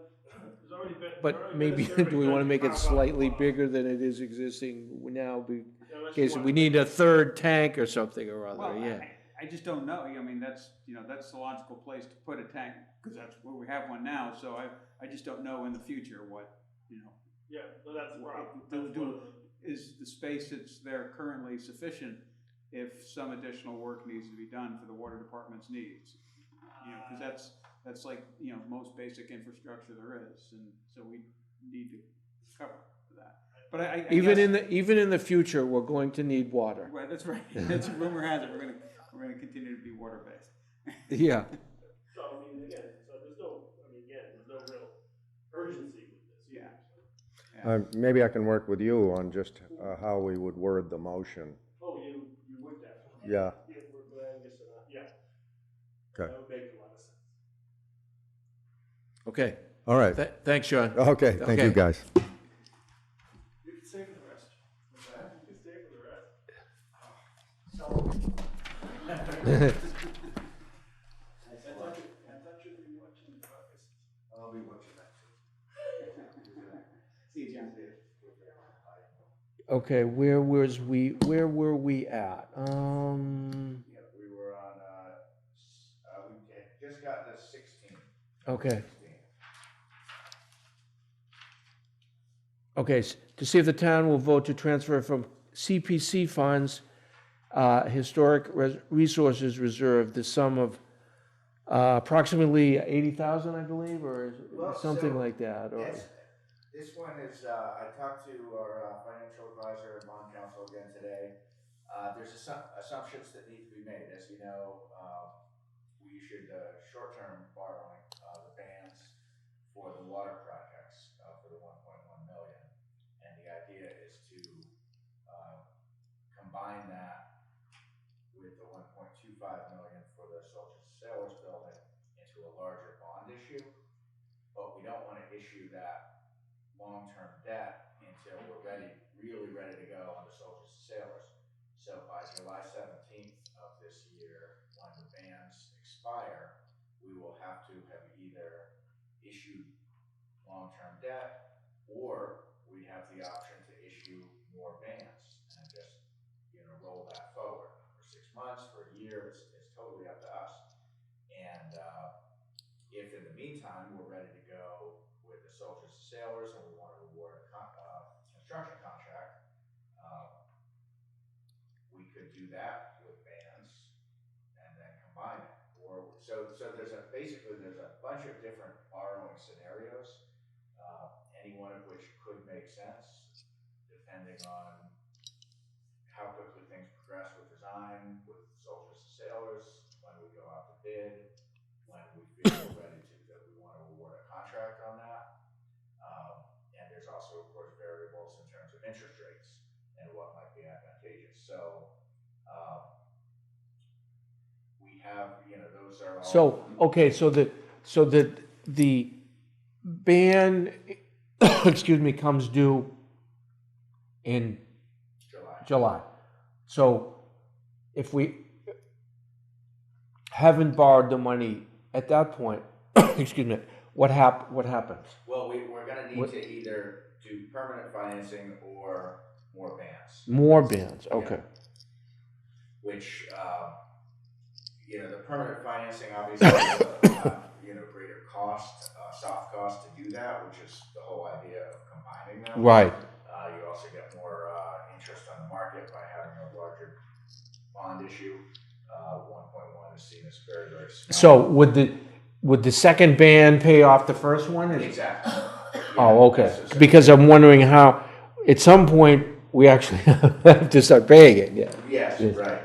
there's already been. But maybe, do we want to make it slightly bigger than it is existing now? In case we need a third tank or something or Well, other, yeah. I just don't know. I mean, that's, that's the logical place to put a tank, because that's where we have one now. So I just don't know in the future what, Yeah, so that's the problem. is the space that's there currently sufficient if some additional work needs to be done for the water department's needs? Because that's like, most basic infrastructure there is, and so we need to cover for that. But I Even in the future, we're going to need water. Right, that's right. That's rumor has it, we're gonna continue to be water-based. Yeah. So, I mean, again, there's no real urgency with this. Yeah. Maybe I can work with you on just how we would word the motion. Oh, you would definitely. Yeah. Yeah, we're glad to get yeah. Okay. That would make a lot of sense. Okay. All right. Thanks, Sean. Okay, thank you, Okay. guys. You can stay for the rest. You can stay for the rest. I thought you'd be watching the caucus. I'll be watching that too. See you, John. Okay, where were we at? Yeah, we were on, we had just got to 16. Okay. Okay, to see if the town will vote to transfer from CPC funds, Historic Resources Reserve, the sum of approximately 80,000, I believe, or something so like that, or? This one is, I talked to our financial advisor and bond counsel again today. There's assumptions that need to be made. As you know, we issued short-term borrowing, the bands for the water projects for the 1.1 million. And the idea is to combine that with the 1.25 million for the Soldiers Sailors building into a larger bond issue. But we don't want to issue that long-term debt until we're really ready to go on the Soldiers and Sailors. So by July 17th of this year, when the bans expire, we will have to have either issued long-term debt, or we have the option to issue more bans and just, roll that forward for 6 months, for a year. It's totally up to us. And if in the meantime we're ready to go with the Soldiers and Sailors and we want to award a construction contract, we could do that with bans and then combine it. Or so there's a bunch of different borrowing scenarios, any one of which could make sense depending on how quickly things progress with design, with Soldiers and Sailors, when we go out to bid, when we feel we're ready that we want to award a contract on that. And there's also, of course, variables in terms of interest rates and what might be advantageous. So we have, those are all. So, okay, so the ban, excuse me, comes due in July. So if we haven't borrowed the money at that point, excuse me, what happens? Well, we're going to need to either do permanent financing or more bans. More bans, okay. Which, the permanent financing obviously is greater cost, soft cost to do that, which is the whole idea of combining them. Right. You also get more interest on the market by having a larger bond issue. 1.1 is seen as very, very small. So would the second ban pay off the first one? Exactly. Oh, okay. Because I'm wondering how, at some point, we actually have to start paying it, yeah. Yes, right.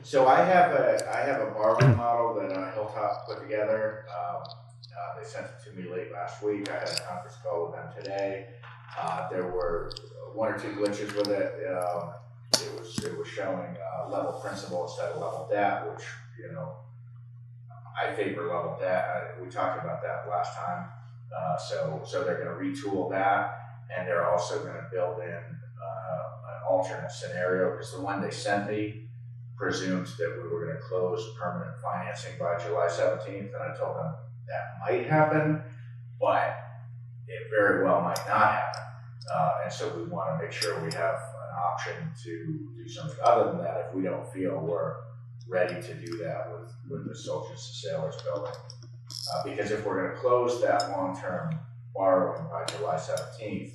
So I have a borrowing model that Hilltop put together. They sent it to me late last week. I had a conference call with them today. There were one or two glitches with it. It was showing level principal instead of level debt, which I favor level debt. We talked about that last time. So they're going to retool that, and they're also going to build in an alternate scenario, because the one they sent me presumed that we were gonna close permanent financing by July 17th, and I told them that might happen, but it very well might not happen. And so we wanna make sure we have an option to do something other than that if we don't feel we're ready to do that with the Soldiers and Sailors building. Because if we're gonna close that long-term borrowing by July 17th,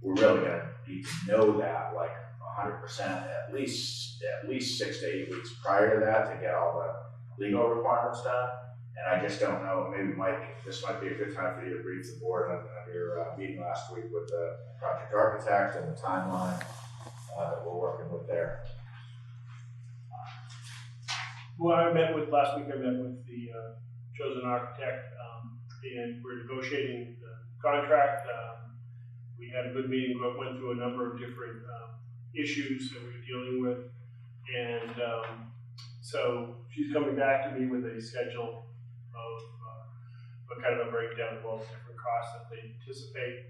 we're really gonna need to know that like 100% at least 6 to 8 weeks prior to that to get all the legal requirements done. And I just don't know, maybe Mike, this might be a good time for you to brief the board on your meeting last week with the project architect and the timeline that we're working with there. Well, last week I met with the chosen architect, and we're negotiating the contract. We had a good meeting, went through a number of different issues that we were dealing with, and so she's coming back to me with a schedule of a kind of a breakdown of all the different costs that they anticipate.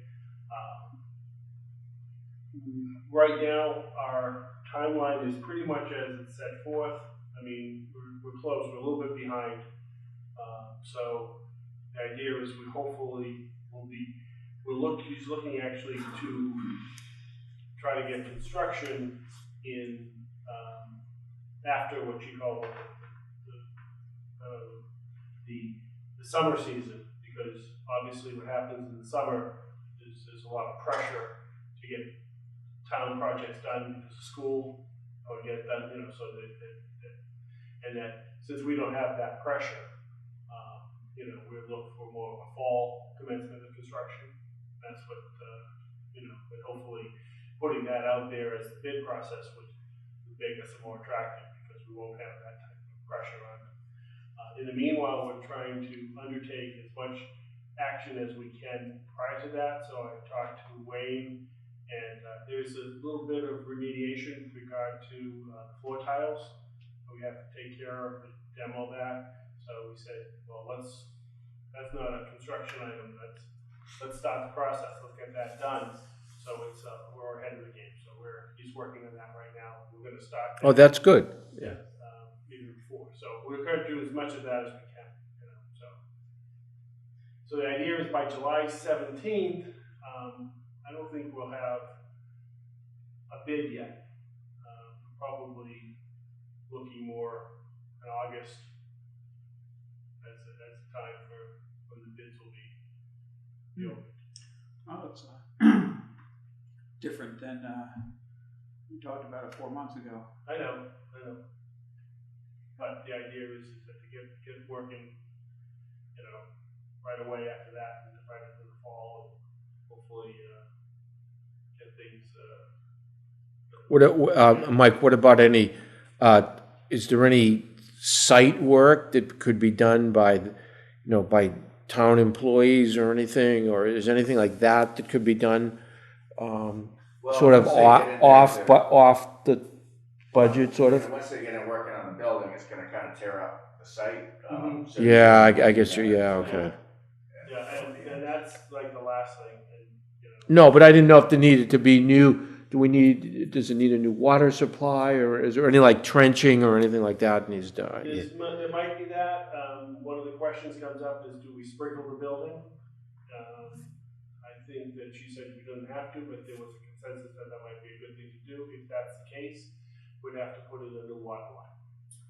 Right now, our timeline is pretty much as it's set forth. I mean, we're close, we're a little bit behind. So the idea is we hopefully will be, he's looking actually to try to get construction in after what you call the summer season, because obviously what happens in the summer is there's a lot of pressure to get town projects done because of school, or get it done, so and that since we don't have that pressure, we're looking for more of a fall commencement of construction. That's what, and hopefully putting that out there as the bid process would make us more attractive, because we won't have that type of pressure on it. In the meanwhile, we're trying to undertake as much action as we can prior to that. So I talked to Wayne, and there's a little bit of remediation with regard to floor tiles. We have to take care of and demo that. So we said, well, that's not a construction item. Let's start the process. Let's get that done. So we're ahead of the game. So he's working on that right now. We're going to start. Oh, that's good. Yeah. Even before. So we're going to do as much of that as we can. So the idea is by July 17th, I don't think we'll have a bid yet. Probably looking more in August as the time for when the bids will be open. Oh, it's different than we talked about it 4 months ago. I know. But the idea is that to get working, right away after that, and right into the fall, and hopefully get things. Mike, what about is there any site work that could be done by town employees or anything, or is anything like that could be done sort of off the budget, sort of? Once they get it working on the building, it's gonna kind of tear up the site. So Yeah, I guess okay. Yeah, and that's like the last thing. No, but I didn't know if there needed to be new. Does it need a new water supply, or is there any like trenching or anything like that needs done? There might be that. One of the questions comes up is, do we sprinkle the building? I think that she said we don't have to, but there was a consensus that might be a good thing to do. If that's the case, we'd have to put in a new water line,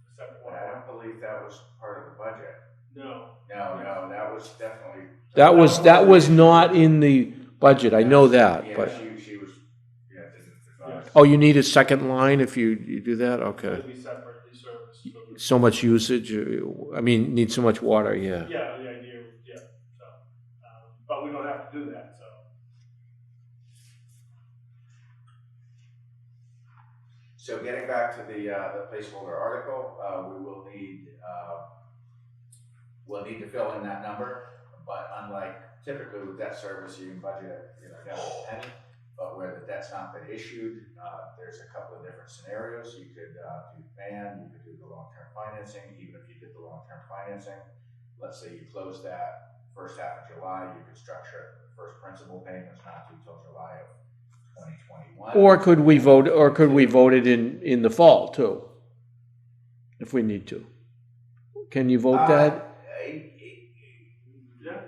a separate water I line. don't believe that was part of the budget. No, that was definitely. That was not in the budget. I know that, Yeah, but she was. oh, you need a second line if you do that. Okay. it'd be separately serviced. So much usage. I mean, need so much water. Yeah. Yeah, the idea, yeah. So, but we don't have to do that. So. So getting back to the placeholder article, we'll need to fill in that number, but unlike typically with debt service, you can budget down to a penny, but where the debt's not been issued, there's a couple of different scenarios. You could do ban, you could do the long-term financing. Even if you did the long-term financing, let's say you close that first half of July, you could structure the first principal payments not due till July of 2021. Or could we vote it in the fall too? if we need to. Can you vote that? Yeah.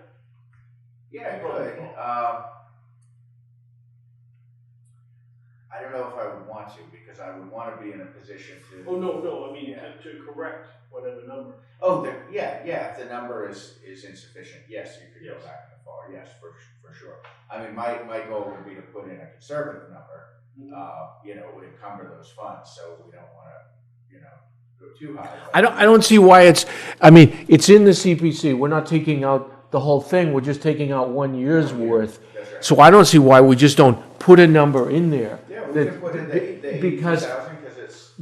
Yeah, I could. I don't know if I would want to, because I would want to be in a position to. Oh, no, I mean, Yeah. to correct whatever number. Oh, if the number is insufficient, yes, you could go Yes. back in the fall, yes, for sure. I mean, my goal would be to put in a conservative number, it would encumber those funds, so we don't wanna, go too high. I don't see why it's it's in the CPC. We're not taking out the whole thing. We're just taking out 1 year's worth. That's right. So I don't see why we just don't put a number in there. Yeah, we that- can put in the because 80,000,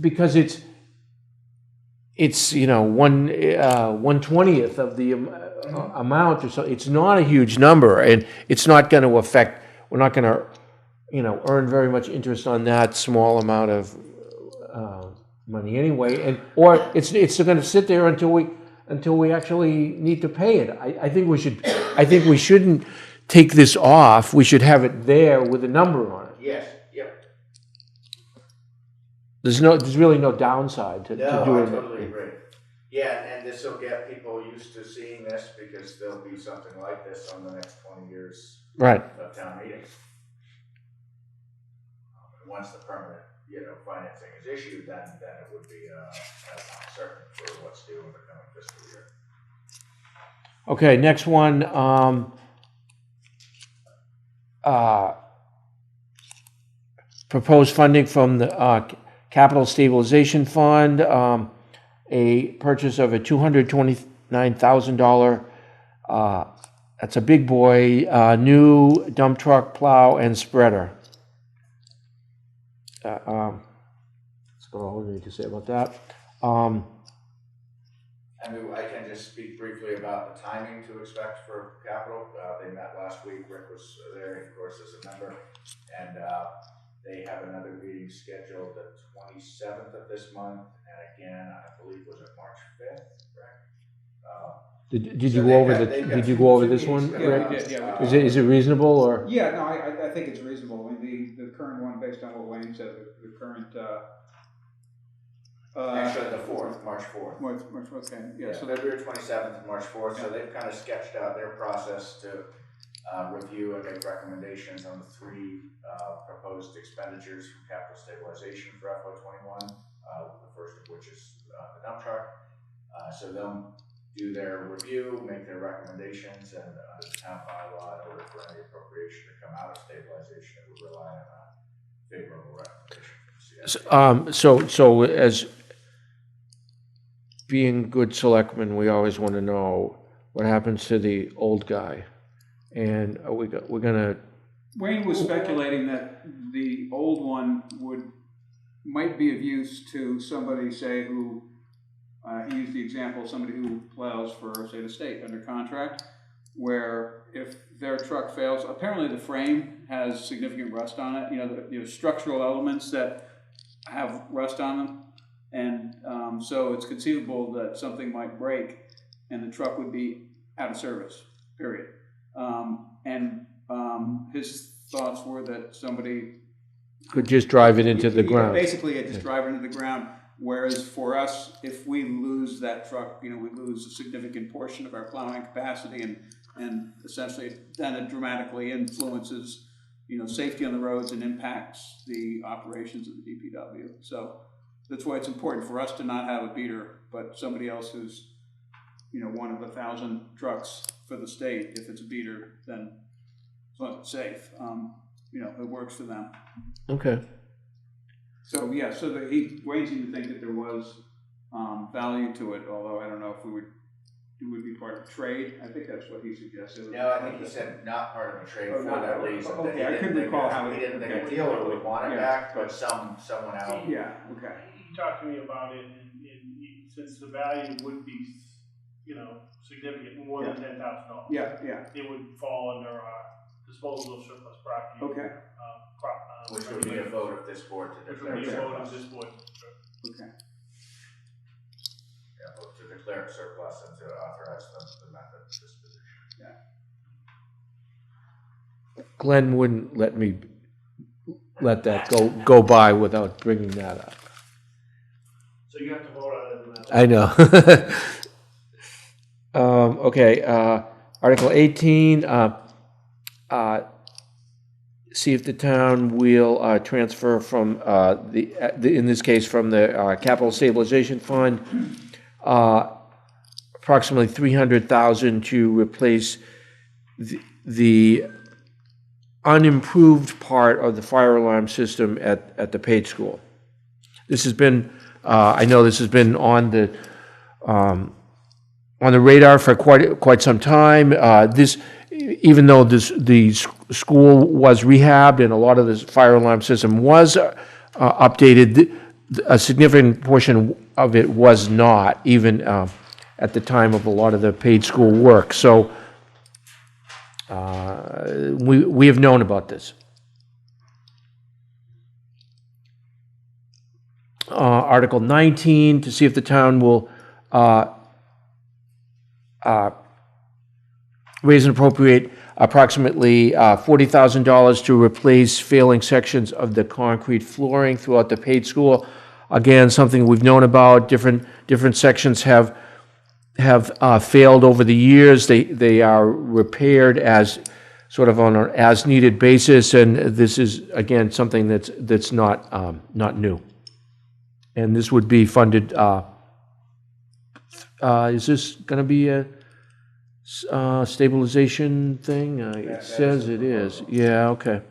because it's. it's 1/20th of the amount or so. It's not a huge number, and it's not going to affect. We're not going to earn very much interest on that small amount of money anyway, or it's going to sit there until we actually need to pay it. I think we shouldn't take this off. We should have it there with a number on it. Yes, yep. There's really no downside to No, I doing totally it. agree. Yeah, and this will get people used to seeing this, because there'll be something like this on the next 20 years Right. of town meetings. And once the permanent, financing is issued, then it would be certain for what's due in the coming fiscal year. Okay, next one. Proposed funding from the Capital Stabilization Fund, a purchase of a $229,000, that's a big boy, new dump truck, plow, and spreader. That's all I need to say about that. I can just speak briefly about the timing to expect for capital. They met last week. Rick was there, of course, as a member, and they have another meeting scheduled the 27th of this month, and again, I believe was it March 5th, correct? Did you go over this one, Yeah, Rick? we did, yeah. Is it reasonable, or? Yeah, no, I think it's reasonable. I mean, the current one, based on what Wayne said, the current, Actually, the 4th, March 4th. March, okay, yeah, so February 27th and March 4th, so they've kind of sketched out their process to review and make recommendations on the 3 proposed expenditures from capital stabilization for FY21, the first of which is the dump truck. So they'll do their review, make their recommendations, and under the town bylaw, in order for any appropriation to come out of stabilization, it would rely on a favorable recommendation from the CIP. So as being good selectmen, we always want to know what happens to the old guy. And we're gonna. Wayne was speculating that the old one might be of use to somebody, say, who, he used the example of somebody who plows for, say, the state under contract, where if their truck fails, apparently the frame has significant rust on it, the structural elements that have rust on them, and so it's conceivable that something might break and the truck would be out of service, period. His thoughts were that somebody Could just drive it into the ground. Basically, just drive it into the ground. Whereas for us, if we lose that truck, we lose a significant portion of our plowing capacity, and essentially then it dramatically influences, safety on the roads and impacts the operations of the DPW. So that's why it's important for us to not have a beater, but somebody else who's, one of 1,000 trucks for the state. If it's a beater, then as long as it's safe, it works for them. Okay. So yeah, Wayne seemed to think that there was value to it, although I don't know if it would be part of trade. I think that's what he suggested. No, I think he said not part of a trade for that reason. Okay, That I he couldn't didn't recall think how he he- didn't think okay. a dealer would want it Yeah. back, but someone else. Yeah, okay. He talked to me about it, and since the value would be, significant, more than $10,000. Yeah, It would fall under our disposal of surplus property. okay, Which would be a vote of this board to Which declare would be a vote of surplus. this board. okay. Yeah, vote to declare surplus and to authorize the method of disposition. Glenn wouldn't let me let that go by without bringing that up. So you have to vote on it no matter I know. Okay, Article 18, see if the town will transfer from in this case, from the capital stabilization fund, approximately 300,000 to replace the unimproved part of the fire alarm system at the Page School. This has been, I know this has been on the radar for quite some time. Even though the school was rehabbed and a lot of the fire alarm system was updated, a significant portion of it was not, even at the time of a lot of the Page School work. So we have known about this. Article 19, to see if the town will raise and appropriate approximately $40,000 to replace failing sections of the concrete flooring throughout the Page School. Again, something we've known about. Different sections have failed over the years. They are repaired as sort of on an as-needed basis, and this is again something that's not new. And this would be funded. Is this going to be a stabilization thing? It says it is. Yeah. Okay.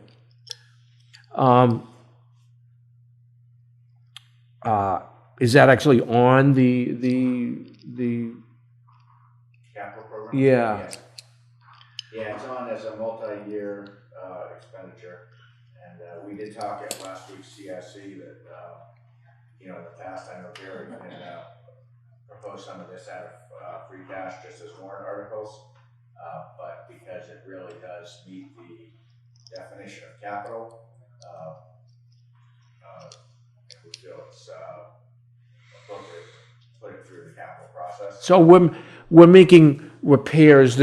Is that actually on the Capital program? Yeah. Yeah, it's on as a multi-year expenditure, and we did talk at last week's CIC that in the past I know Gary can propose some of this out of free cash just as warrant articles, but because it really does meet the definition of capital, we feel it's appropriate to put it through the capital process. So we're making repairs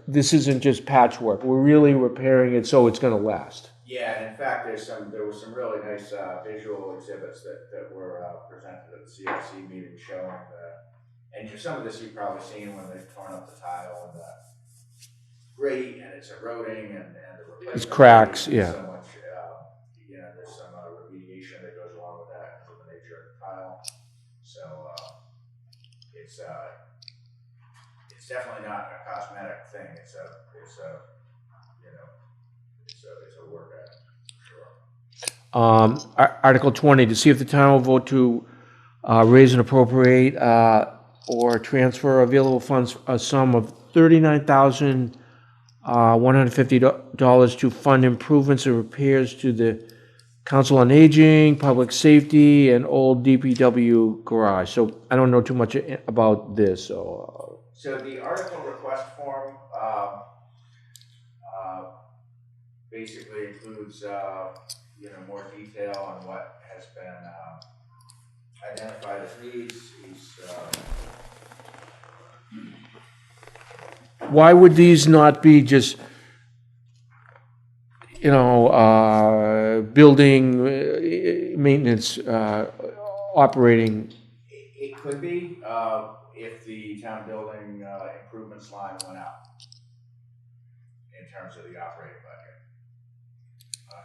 this isn't just patchwork. We're really repairing it so it's going to last. Yeah, and in fact, there was some really nice visual exhibits that were presented at the CIC meeting showing and some of this you've probably seen when they've torn up the tile and the grate and it's eroding and the replacement. It's cracks, yeah. So much, there's some remediation that goes along with that because of the nature of the tile. So it's definitely not a cosmetic thing. It's a work at sure. Article 20, to see if the town will vote to raise and appropriate or transfer available funds, a sum of $39,150 to fund improvements and repairs to the Council on Aging, Public Safety, and old DPW garage. So I don't know too much about this. So the article request form basically includes more detail on what has been identified as needs. Why would these not be just, building maintenance, operating? It could be if the town building improvements line went up in terms of the operating budget.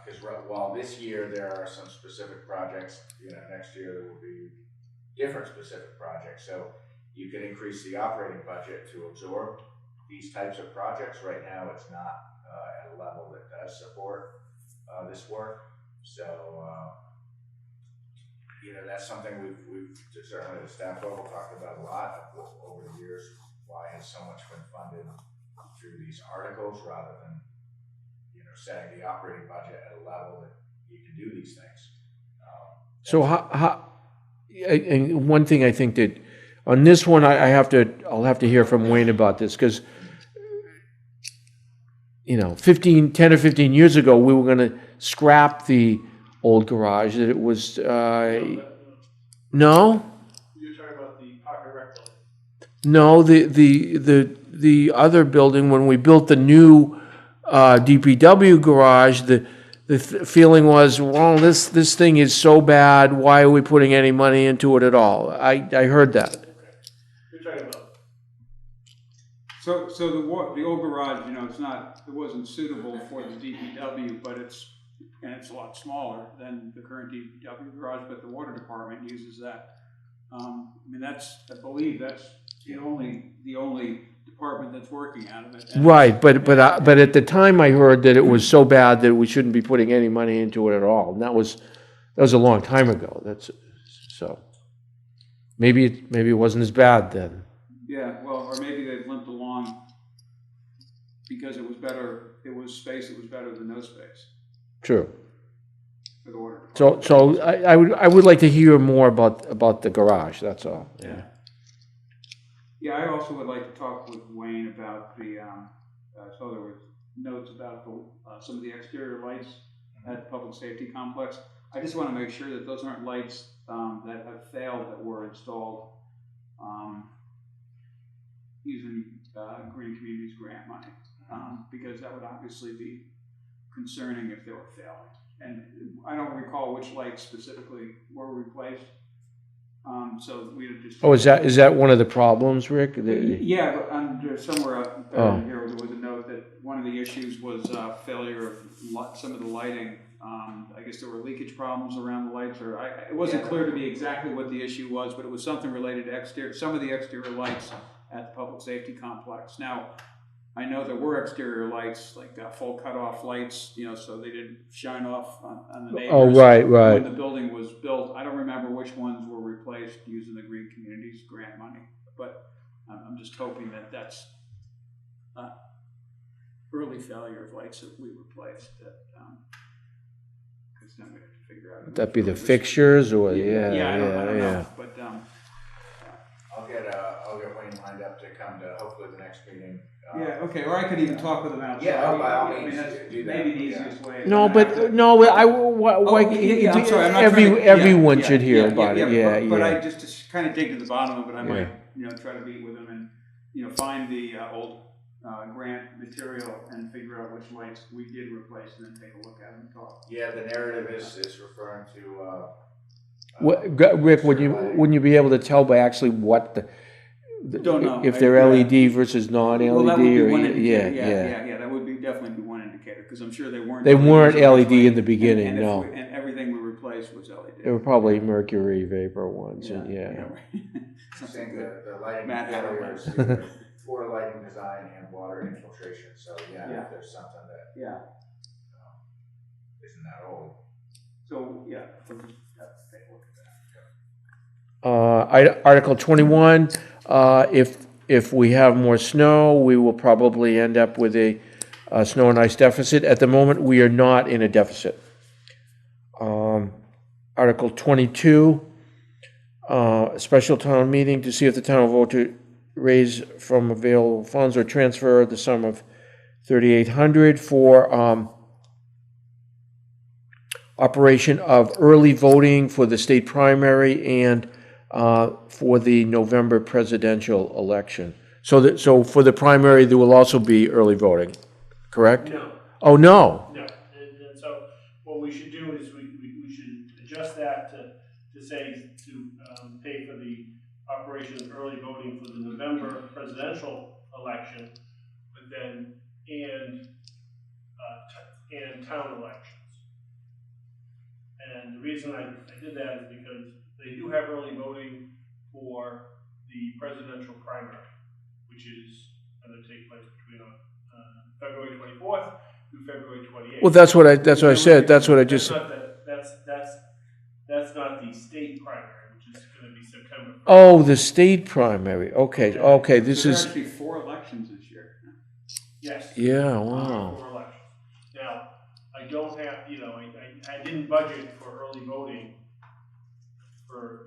Because while this year there are some specific projects, next year there will be different specific projects. So you can increase the operating budget to absorb these types of projects. Right now it's not at a level that does support this work. So, that's something we've certainly the staff level talked about a lot over the years. Why has so much been funded through these articles rather than setting the operating budget at a level that you can do these things. So and one thing I think that on this one I'll have to hear from Wayne about this, because 10 or 15 years ago we were going to scrap the old garage. That it was no. You're talking about the Park and Rec building. No, the other building, when we built the new DPW garage, the feeling was, well, this thing is so bad, why are we putting any money into it at all? I heard that. So the old garage, you know, it wasn't suitable for the DPW, but it's a lot smaller than the current DPW garage, but the water department uses that. I mean, I believe that's the only department that's working out of it. And Right, but at the time I heard that it was so bad that we shouldn't be putting any money into it at all. And that was a long time ago. So maybe it wasn't as bad then. Yeah, well, or maybe they've limped along because it was better than no space True. for the water department. So I would like to hear more about the garage, that's all. Yeah. Yeah, I also would like to talk with Wayne about so there was notes about some of the exterior lights at the public safety complex. I just want to make sure that those aren't lights that have failed that were installed using Green Communities grant money, because that would obviously be concerning if they were failing. And I don't recall which lights specifically were replaced. So we just. Oh, is that one of the problems, Rick? Yeah, but under somewhere up here there was a note that one of the issues was failure of some of the lighting. I guess there were leakage problems around the lights, or it wasn't clear to me exactly what the issue was, but it was something related to some of the exterior lights at the public safety complex. Now, I know there were exterior lights, like full cutoff lights, you know, so they didn't shine off on the neighbors. Oh, right. When the building was built, I don't remember which ones were replaced using the Green Communities grant money, but I'm just hoping that that's early failure of lights that we replaced. Because then we have to figure out. Would that be the fixtures or Yeah, I don't know, but I'll get Wayne lined up to come to hopefully the next meeting. yeah, okay, or I could even talk with them outside. Yeah, by all I mean, means, that's do that. maybe the easiest way. No, but I'm sorry, everyone should hear about it. Yeah, but yeah. I just to kind of dig to the bottom of it, I might try to meet with them and find the old grant material and figure out which lights we did replace, and then take a look at them and talk. Yeah, the narrative is referring to. Rick, wouldn't you be able to tell by actually what Don't know. if they're LED versus non-LED? Well, that would be one or indicator. Yeah. That would definitely be one indicator, because I'm sure they weren't. They weren't LED originally, in the beginning, and no. And everything we replaced was LED. They were probably mercury vapor ones. Right. I think the lighting Matt had failure is due for lighting design and water infiltration. So if there's something that isn't that old. So we'll just have to take a look at that. Article 21, if we have more snow, we will probably end up with a snow and ice deficit. At the moment, we are not in a deficit. Article 22, special town meeting to see if the town will vote to raise from available funds or transfer the sum of $3,800 for operation of early voting for the state primary and for the November presidential election. So for the primary, there will also be early voting, correct? No. Oh, no. No, and so what we should do is we should adjust that to say to pay for the operation of early voting for the November presidential election, but then and town elections. And the reason I did that is because they do have early voting for the presidential primary, which is going to take place between February 24th through February 28th. Well, that's what I said. That's what I just said. That's not the state primary, which is going to be September 1st. Oh, the state primary. Okay. This There's is. actually 4 elections this year. Yes. Yeah. Wow. 4 elections. Now, I don't have, I didn't budget for early voting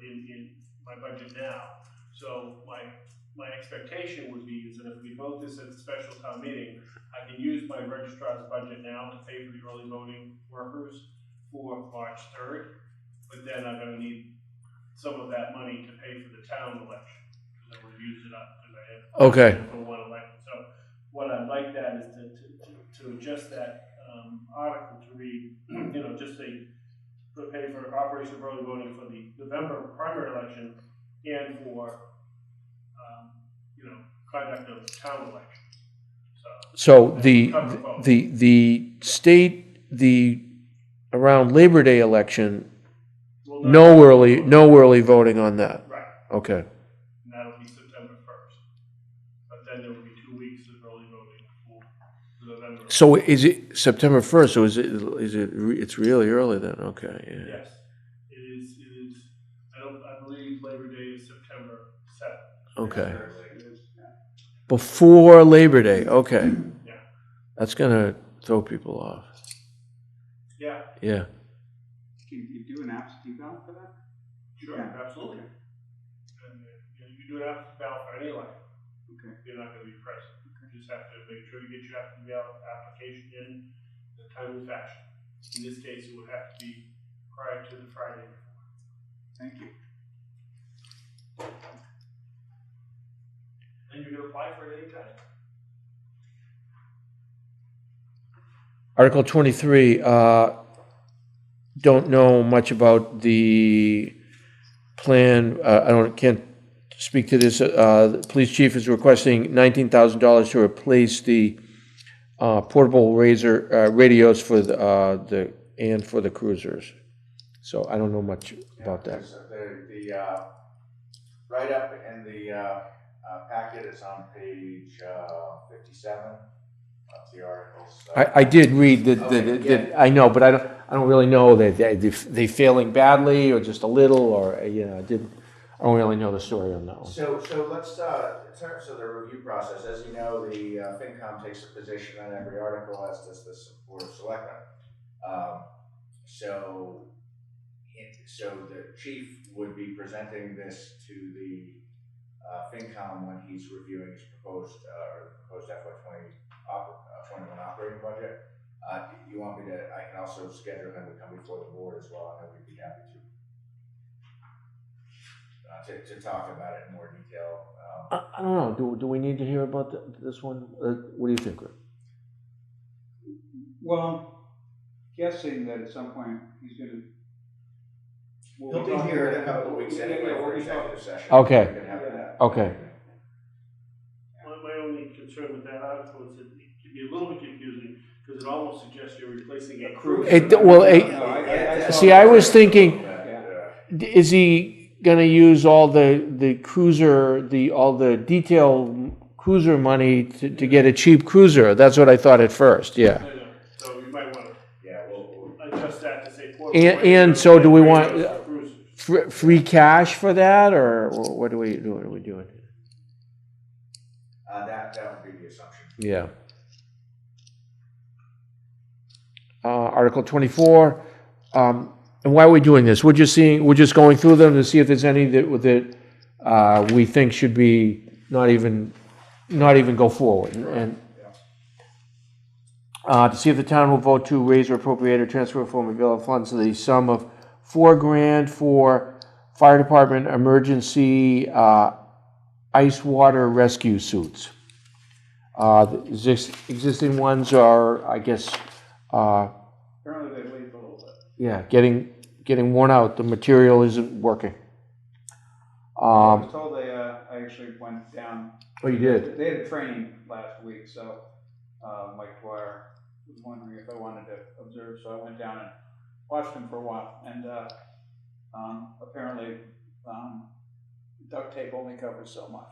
in my budget now. So my expectation would be is that if we vote this at the special town meeting, I can use my registrar's budget now to pay for the early voting workers for March 3rd, but then I'm going to need some of that money to pay for the town election, because I would have used it up because I had for one election. So what I'd like that is to adjust that article to read, just to pay for operation of early voting for the November primary election and for, conduct of the town election. So Cover both. the state, around Labor Day election, Will not- no early voting on that. Right, Okay. and that'll be September 1st. But then there will be 2 weeks of early voting for November. So is it September 1st, so it's really early then? Okay, yeah. Yes, it is, I believe Labor Day is September 7th. Okay. It is, yeah. Before Labor Day, okay. Yeah. That's gonna throw people off. Yeah, Yeah. Can you do an absentee ballot for that? sure, Yeah. absolutely. And you can do an absentee ballot for any election. Okay. You're not gonna be present. You just have to make sure you get your absentee ballot application in a timely fashion. In this case, it would have to be prior to the Friday before. Thank you. And you can apply for it anytime. Article 23, don't know much about the plan. Can't speak to this. The police chief is requesting $19,000 to replace the portable radios for the cruisers. So I don't know much about that. The write-up in the packet is on page 57 of the articles. I did read that, Okay, I know, but I don't really know that they failing badly or just a little, or, I don't really know the story on that one. So let's, in terms of the review process, as you know, the FinCom takes a position on every article, as does the Board of Selectmen. So the chief would be presenting this to the FinCom when he's reviewing his proposed FY21 operating budget. You want me to, I can also schedule him to come before the board as well, and we'd be happy to talk about it in more detail. I don't know, do we need to hear about this one? What do you think, Rick? Well, guessing that at some point he's gonna. He'll be here in a couple of weeks anyway for executive session. Okay. We can have that. Okay. My only concern with that article is that it can be a little bit confusing, because it almost suggests you're replacing a cruiser. See, I was thinking, Yeah. is he gonna use all the cruiser, all the detail cruiser money to get a cheap cruiser? That's what I thought at first, yeah. So you might want to Yeah, we'll adjust that to say. And so do we want Cruisers. free cash for that, or what are we doing? that would be the assumption. Yeah. Article 24, and why are we doing this? We're just going through them to see if there's any that we think should be not even go forward. And to see if the town will vote to raise or appropriate or transfer from available funds the sum of $4,000 for fire department emergency ice water rescue suits. The existing ones are, I guess, Apparently they leaked a little bit. yeah, getting worn out. The material isn't working. I was told I actually went down. Oh, you did? They had a training last week, so Mike Dwyer was wondering if I wanted to observe, so I went down and watched him for a while. And apparently, duct tape only covers so much.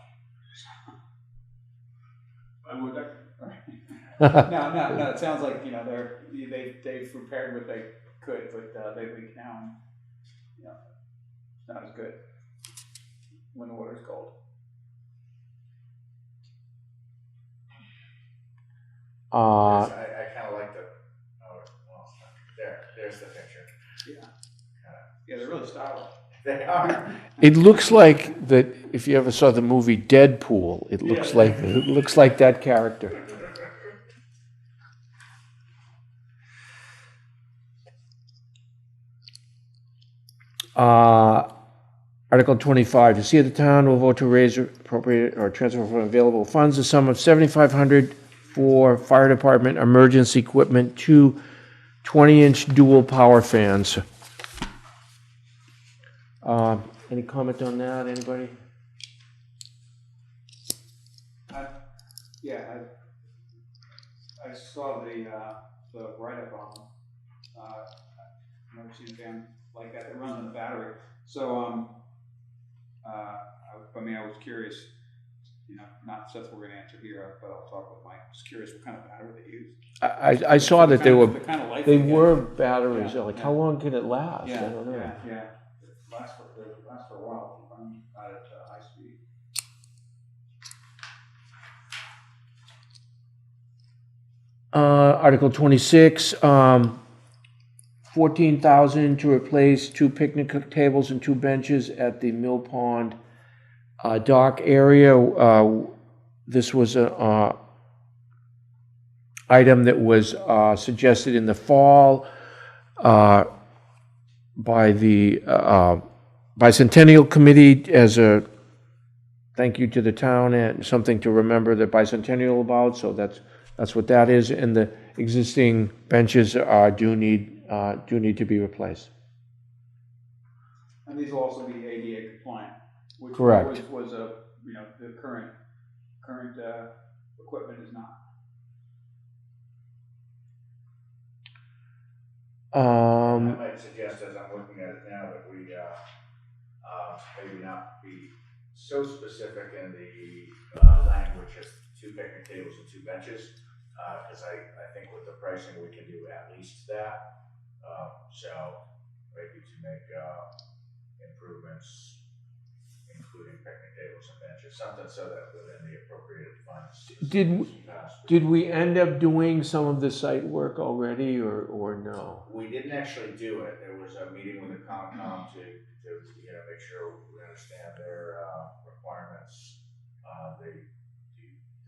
I would. No. It sounds like they've prepared what they could, but they leak now, and it's not as good when the water's cold. I kind of like there's the picture. Yeah, they're really stylish. They are. It looks like that. If you ever saw the movie Deadpool, it looks like that character. Article 25, to see if the town will vote to raise, appropriate, or transfer from available funds the sum of $7,500 for fire department emergency equipment, 2 20-inch dual power fans. Any comment on that, anybody? Yeah, I saw the write-up on them. I've never seen a fan like that that runs on a battery. So, I mean, I was curious, you know, not stuff we're gonna answer here, but I'll talk with Mike. Just curious what kind of battery they use. I saw that they were, The kind of life they get. were batteries, Yeah, like, yeah. how long can it last? I Yeah, don't know. yeah. It lasts for a while if you run at high speed. Article 26, 14,000 to replace 2 picnic tables and 2 benches at the Mill Pond dock area. This was a item that was suggested in the fall by the Bicentennial Committee as a thank you to the town and something to remember the bicentennial about. So that's what that is. And the existing benches do need to be replaced. And these will also be ADA compliant, which Correct. was a, you know, the current equipment is not. I might suggest, as I'm looking at it now, that we maybe not be so specific in the language as 2 picnic tables and 2 benches, because I think with the pricing we can do at least that. So maybe to make improvements, including picnic tables and benches, something so that within the appropriated funds. Did we end up doing some of the site work already, or no? We didn't actually do it. There was a meeting with the Concom to you know, make sure we understand their requirements.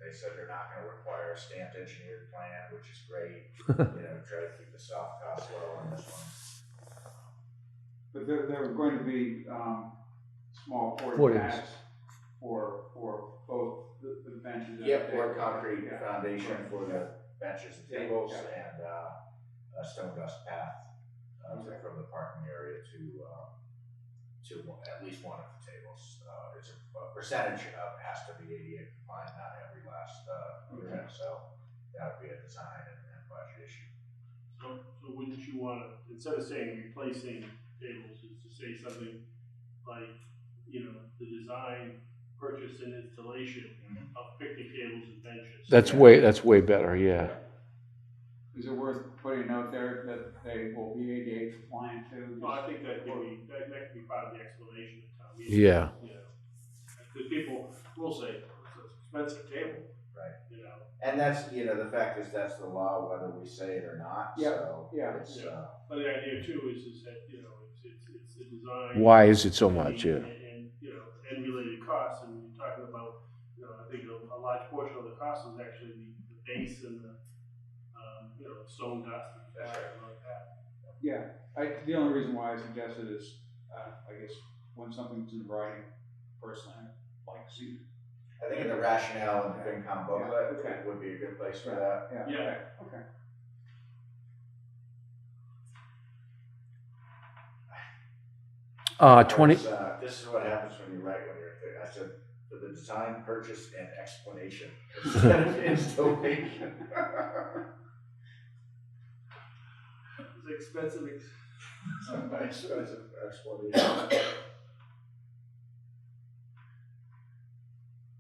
They said they're not going to require a stamped engineered plan, which is great. You know, try to keep the soft costs low on this one. But there were going to be small Footings. poured pads for both the benches and Yep, the poured tables. concrete Yeah. foundation for the benches and tables, Yeah. and a stone dust path from the parking area to at least one of the tables. It's a percentage of has to be ADA compliant, not every last unit, so that would be a design and budget issue. So wouldn't you wanna, instead of saying replacing tables, is to say something like, you know, the design, purchase and installation of picnic tables and benches? That's way better, yeah. Is it worth putting a note there that they will be ADA compliant too? Well, I think that could be part of the explanation of town meeting. Yeah. You know, because people will say, it's an expensive table. Right. You know. And that's, you know, the fact is that's the law, whether we say it or not. Yeah, So yeah. it's, But the idea too is that, you know, it's the design. Why is it so much? Yeah. And you know, and related costs, and you're talking about, you know, I think a large portion of the cost is actually the base and the, you know, stone dust and stuff like that. Yeah, the only reason why I suggested is, I guess, when something's in writing, personally, I'd like to see. I think in the rationale in the FinCom booklet okay. it would be a good place for that. Yeah. Okay. This is what happens when you write when you're. I said for the design, purchase, and explanation installation. It's expensive. Expensive explanation.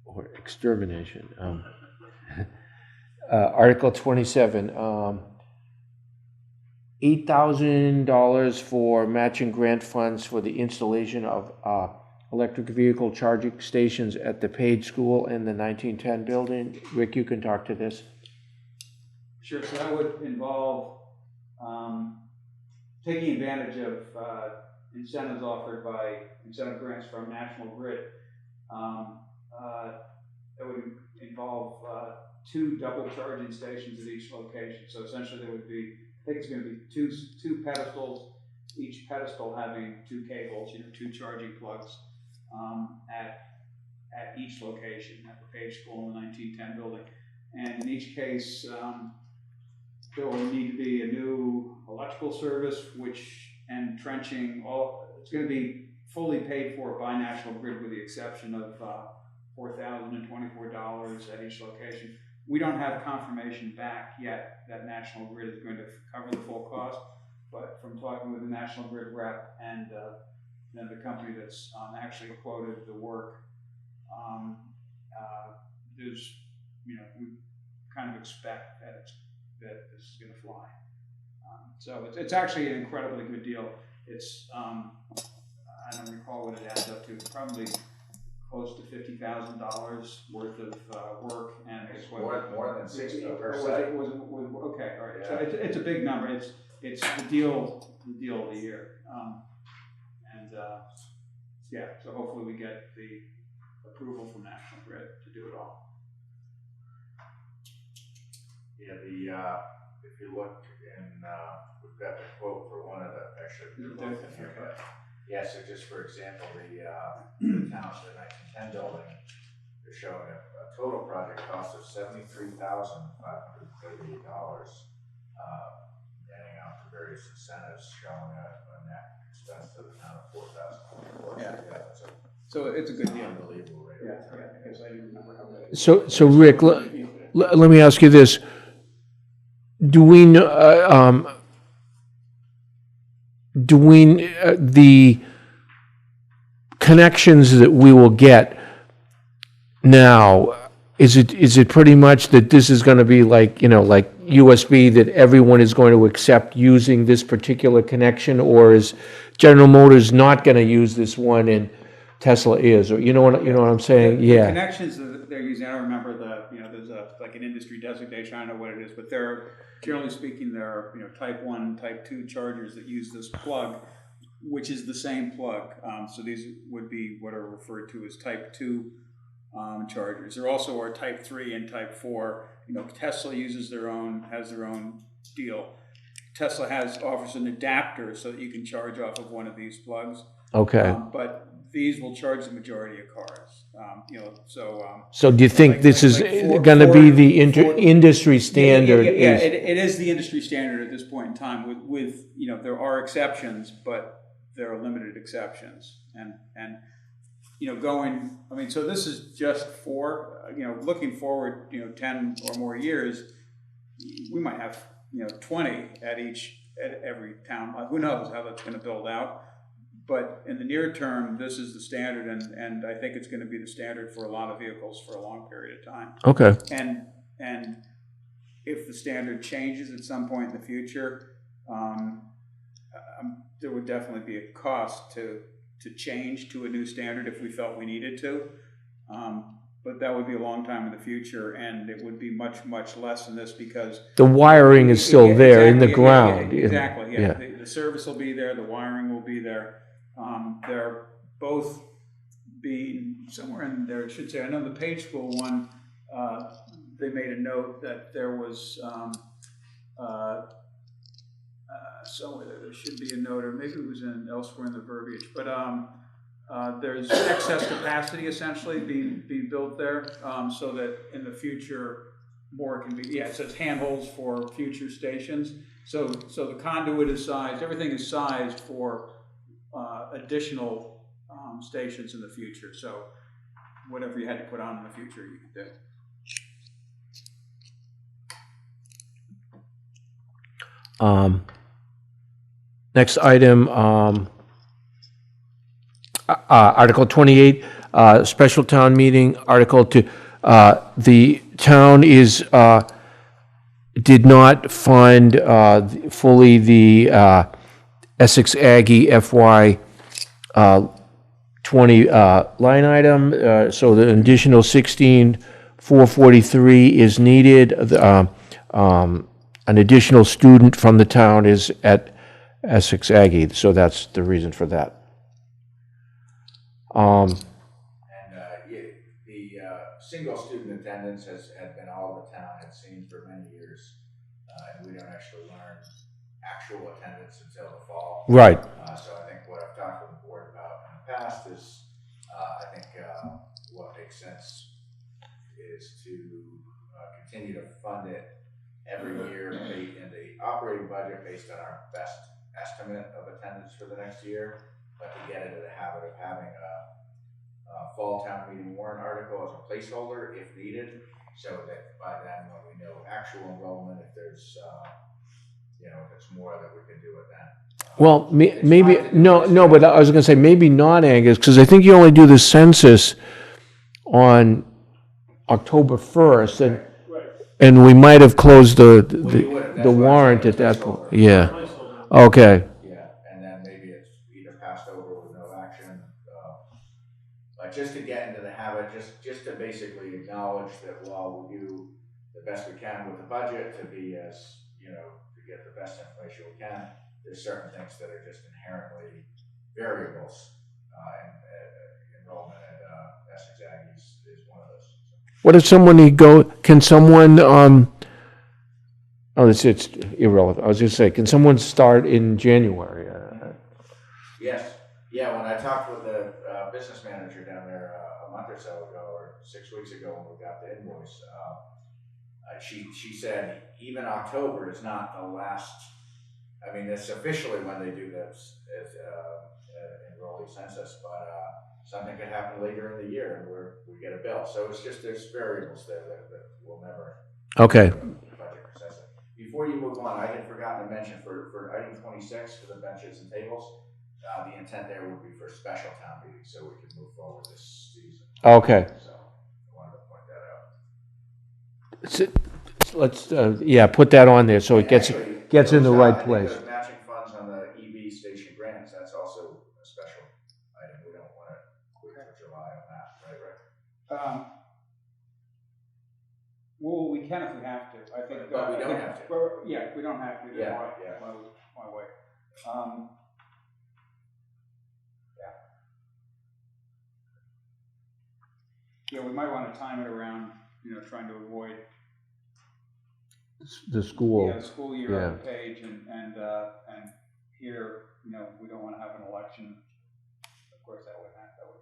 Or extermination. Article 27, $8,000 for matching grant funds for the installation of electric vehicle charging stations at the Page School in the 1910 building. Rick, you can talk to this. Sure, so that would involve taking advantage of incentives offered by incentive grants from National Grid. That would involve 2 double charging stations at each location. So essentially there would be, I think it's going to be two pedestals, each pedestal having 2 cables, 2 charging plugs at each location at the Page School in the 1910 building. And in each case, there will need to be a new electrical service, and trenching. It's going to be fully paid for by National Grid, with the exception of $4,024 at each location We don't have confirmation back yet that National Grid is going to cover the full cost, but from talking with the National Grid rep and then the company that's actually quoted the work, there's, we kind of expect that this is going to fly. So it's actually an incredibly good deal. It's I don't recall what it adds up to, probably close to $50,000 worth of work, and It's more than 60 per site. okay, all right. So it's a big number. It's the deal of the year, yeah. So hopefully we get the approval from National Grid to do it all. Yeah, if you look in, we've got the quote for one of the, actually, they're both in here, but yeah, so just for example, the town, the 1910 building, they're showing a total project cost of $73,538, netting out the various incentives, showing a net expense to the town of $4,000. Yeah. So it's a good deal. Unbelievable rate. Yeah, because I didn't remember how that. So Rick, let me ask you this. Do we know, the connections that we will get now, is it pretty much that this is going to be like, like USB, that everyone is going to accept using this particular connection, or is General Motors not going to use this one and Tesla is, or you know what I'm saying? The Yeah. connections that they're using, I don't remember there's like an industry designation, I don't know what it is, but generally speaking, there are, type 1, type 2 chargers that use this plug, which is the same plug. So these would be what are referred to as type 2 chargers. There also are type 3 and type 4. Tesla has their own deal. Tesla offers an adapter so that you can charge off of one of these plugs. Okay. But these will charge the majority of cars. So do you think this is going to be the industry standard? Yeah, it is the industry standard at this point in time. With there are exceptions, but there are limited exceptions. And so this is just for looking forward 10 or more years, we might have 20 at every town. Who knows how that's going to build out? But in the near term, this is the standard, and I think it's going to be the standard for a lot of vehicles for a long period of time. Okay. And if the standard changes at some point in the future, there would definitely be a cost to change to a new standard if we felt we needed to. But that would be a long time in the future, and it would be much, much less than this because the wiring is still there in the ground. Exactly. Yeah. The service will be there. The wiring will be there. They're both being somewhere in there. I should say. I know the Page School one. They made a note that there was somewhere there should be a note, or maybe it was elsewhere in the verbiage. But there's excess capacity essentially being built there, so that in the future more can be. Yeah, it says handholds for future stations. So the conduit is sized. Everything is sized for additional stations in the future. So whatever you had to put on in the future, you could do. Next item, Article 28, special town meeting, Article 2. The town did not fund fully the Essex Aggie FY 20 line item, so the additional 16,443 is needed. An additional student from the town is at Essex Aggie, so that's the reason for that. The single student attendance had been all the town had seen for many years, and we don't actually learn actual attendance until the fall. Right. So I think what I've talked with the board about in the past is, I think what makes sense is to continue to fund it every year in the operating budget based on our best estimate of attendance for the next year, but to get into the habit of having a fall town meeting warrant article as a placeholder if needed, so that by then, when we know actual enrollment, if there's, if it's more, that we can do it then. Well, It's maybe, fine to do no, this no, way. but I was gonna say, maybe not, Angus, because I think you only do the census on October 1st, Right. and we might have closed Well, you would've, that's the why I'm warrant saying at that point. placeholder. Yeah, Placeholder. okay, Yeah, and then maybe it's either passed over with no action, but just to get into the habit, just to basically acknowledge that while we do the best we can with the budget to be as, to get the best information we can, there's certain things that are just inherently variables, and enrollment at Essex Aggies is one of those. what if can someone, it's irrelevant, I was just saying, can someone start in January? Yes, yeah, when I talked with the business manager down there a month or so ago, or 6 weeks ago when we got the invoice, she said even October is not the last, I mean, it's officially when they do this enrollee census, but something could happen later in the year and we get a bill. So it's just, there's variables there that we'll never. Okay. Budget process. Before you move on, I had forgotten to mention for item 26 for the benches and tables, the intent there would be for special town meetings, so we can move forward this season. Okay. So I wanted to point that out. Let's, put that on there so it gets in the right I think place. those matching funds on the EV station grants, that's also a special item. We don't want to wait for July on that, right? Well, we can if we have to. I think. But we don't have to. Yeah, if we don't have to. Then Yeah, why? yeah. Why wait? Yeah, we might want to time it around, trying to avoid The school. the school year on the page, and here, we don't want to have an election. Of course, that would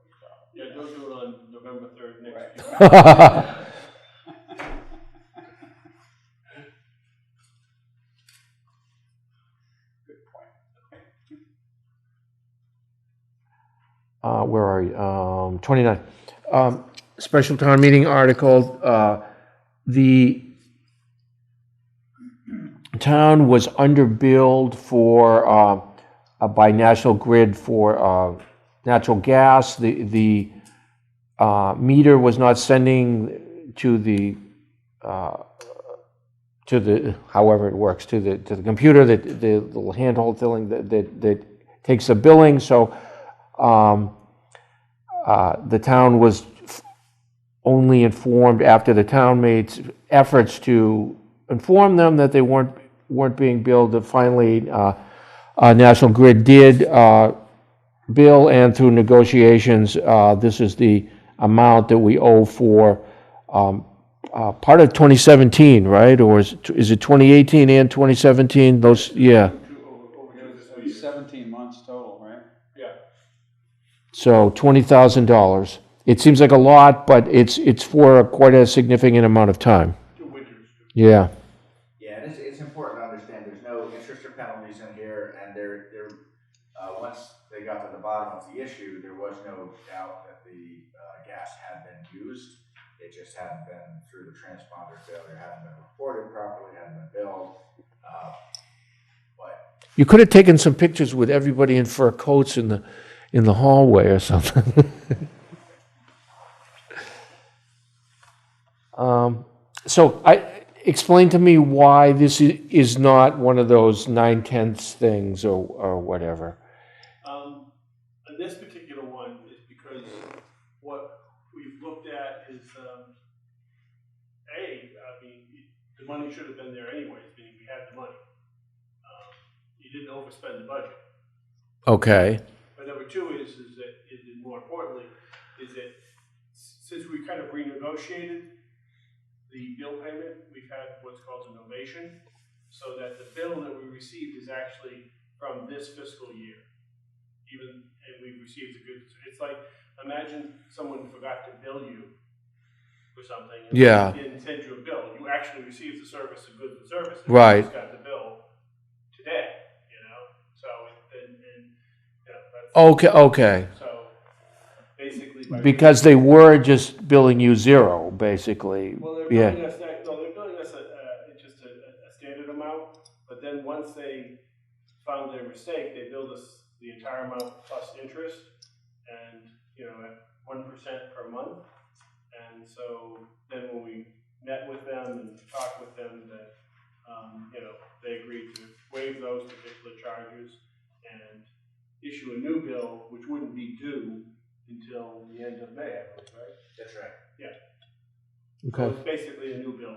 be a problem. Yeah, don't do it on November 3rd next year. Good point. Where are you? 29. Special town meeting article, the town was underbilled by National Grid for natural gas. The meter was not sending to the however it works, to the computer, the little handheld thing that takes the billing. So the town was only informed after the town made efforts to inform them that they weren't being billed. That finally, National Grid did bill, and through negotiations, this is the amount that we owe for part of 2017, right? Or is it 2018 and 2017? Those, yeah. It was 17 months total, right? Yeah. So $20,000. It seems like a lot, but it's for quite a significant amount of time. 2 winters. Yeah. Yeah, and it's important to understand there's no interest or penalties in here, and once they got to the bottom of the issue, there was no doubt that the gas had been used. It just hadn't been through the transponder failure, hadn't been reported properly, hadn't been billed. You could have taken some pictures with everybody in fur coats in the hallway or something. So explain to me why this is not one of those 9/10 things or whatever. This particular one is because what we've looked at is, the money should have been there anyways, meaning we had the money. You didn't overspend the budget. Okay. But number two is more importantly, is that since we kind of renegotiated the bill payment, we've had what's called a novation, so that the bill that we received is actually from this fiscal year. And we received a good, it's like, imagine someone forgot to bill you for something. And Yeah. didn't send you a bill. You actually received the service, a goods and services. Right. You just got the bill today, so, that's. Okay. So, basically, because they were just billing you zero, basically. Well, they're Yeah, billing us that, no, they're billing us just a standard amount, but then once they found their mistake, they billed us the entire amount plus interest, and, you know, at 1% per month. And so then when we met with them and talked with them, that, you know, they agreed to waive those particular charges and issue a new bill, which wouldn't be due until the end of May, I believe, right? That's right. Yeah. okay. So it's basically a new bill.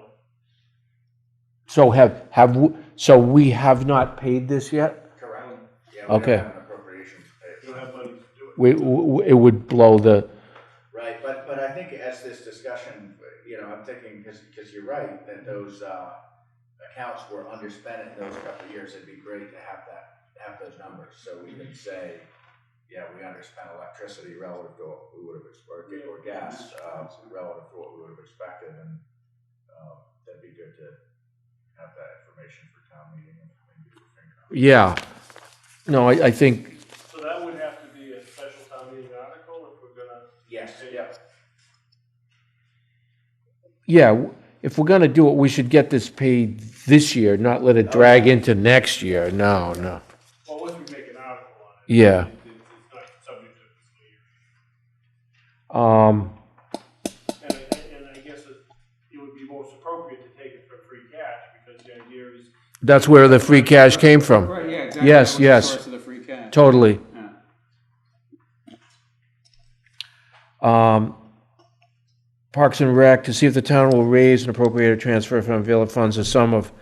So so we have not paid this yet? Correct. Yeah, Okay. we don't have an appropriations to pay. You don't have money to do it. It would blow the, Right, but I think as this discussion, you know, I'm thinking, because you're right, that those accounts were underspent in those couple of years, it'd be great to have those numbers, so we can say, yeah, we underspent electricity relative to what we would have expected, or gas, relative to what we would have expected, and that'd be good to have that information for town meeting and maybe we think. yeah. No, I think, So that would have to be a special town meeting article if we're gonna. Yes, say- yeah. yeah, if we're gonna do it, we should get this paid this year, not let it drag into next year. No. Well, once we make an article on it. Yeah. It's not subject to fiscal year. And I guess it would be most appropriate to take it from free cash, because the idea is. That's where the free cash came from. Right, yeah, exactly. Yes, That was the yes. source of the free cash. Totally. Yeah. Parks and Rec, to see if the town will raise and appropriate a transfer from available funds a sum of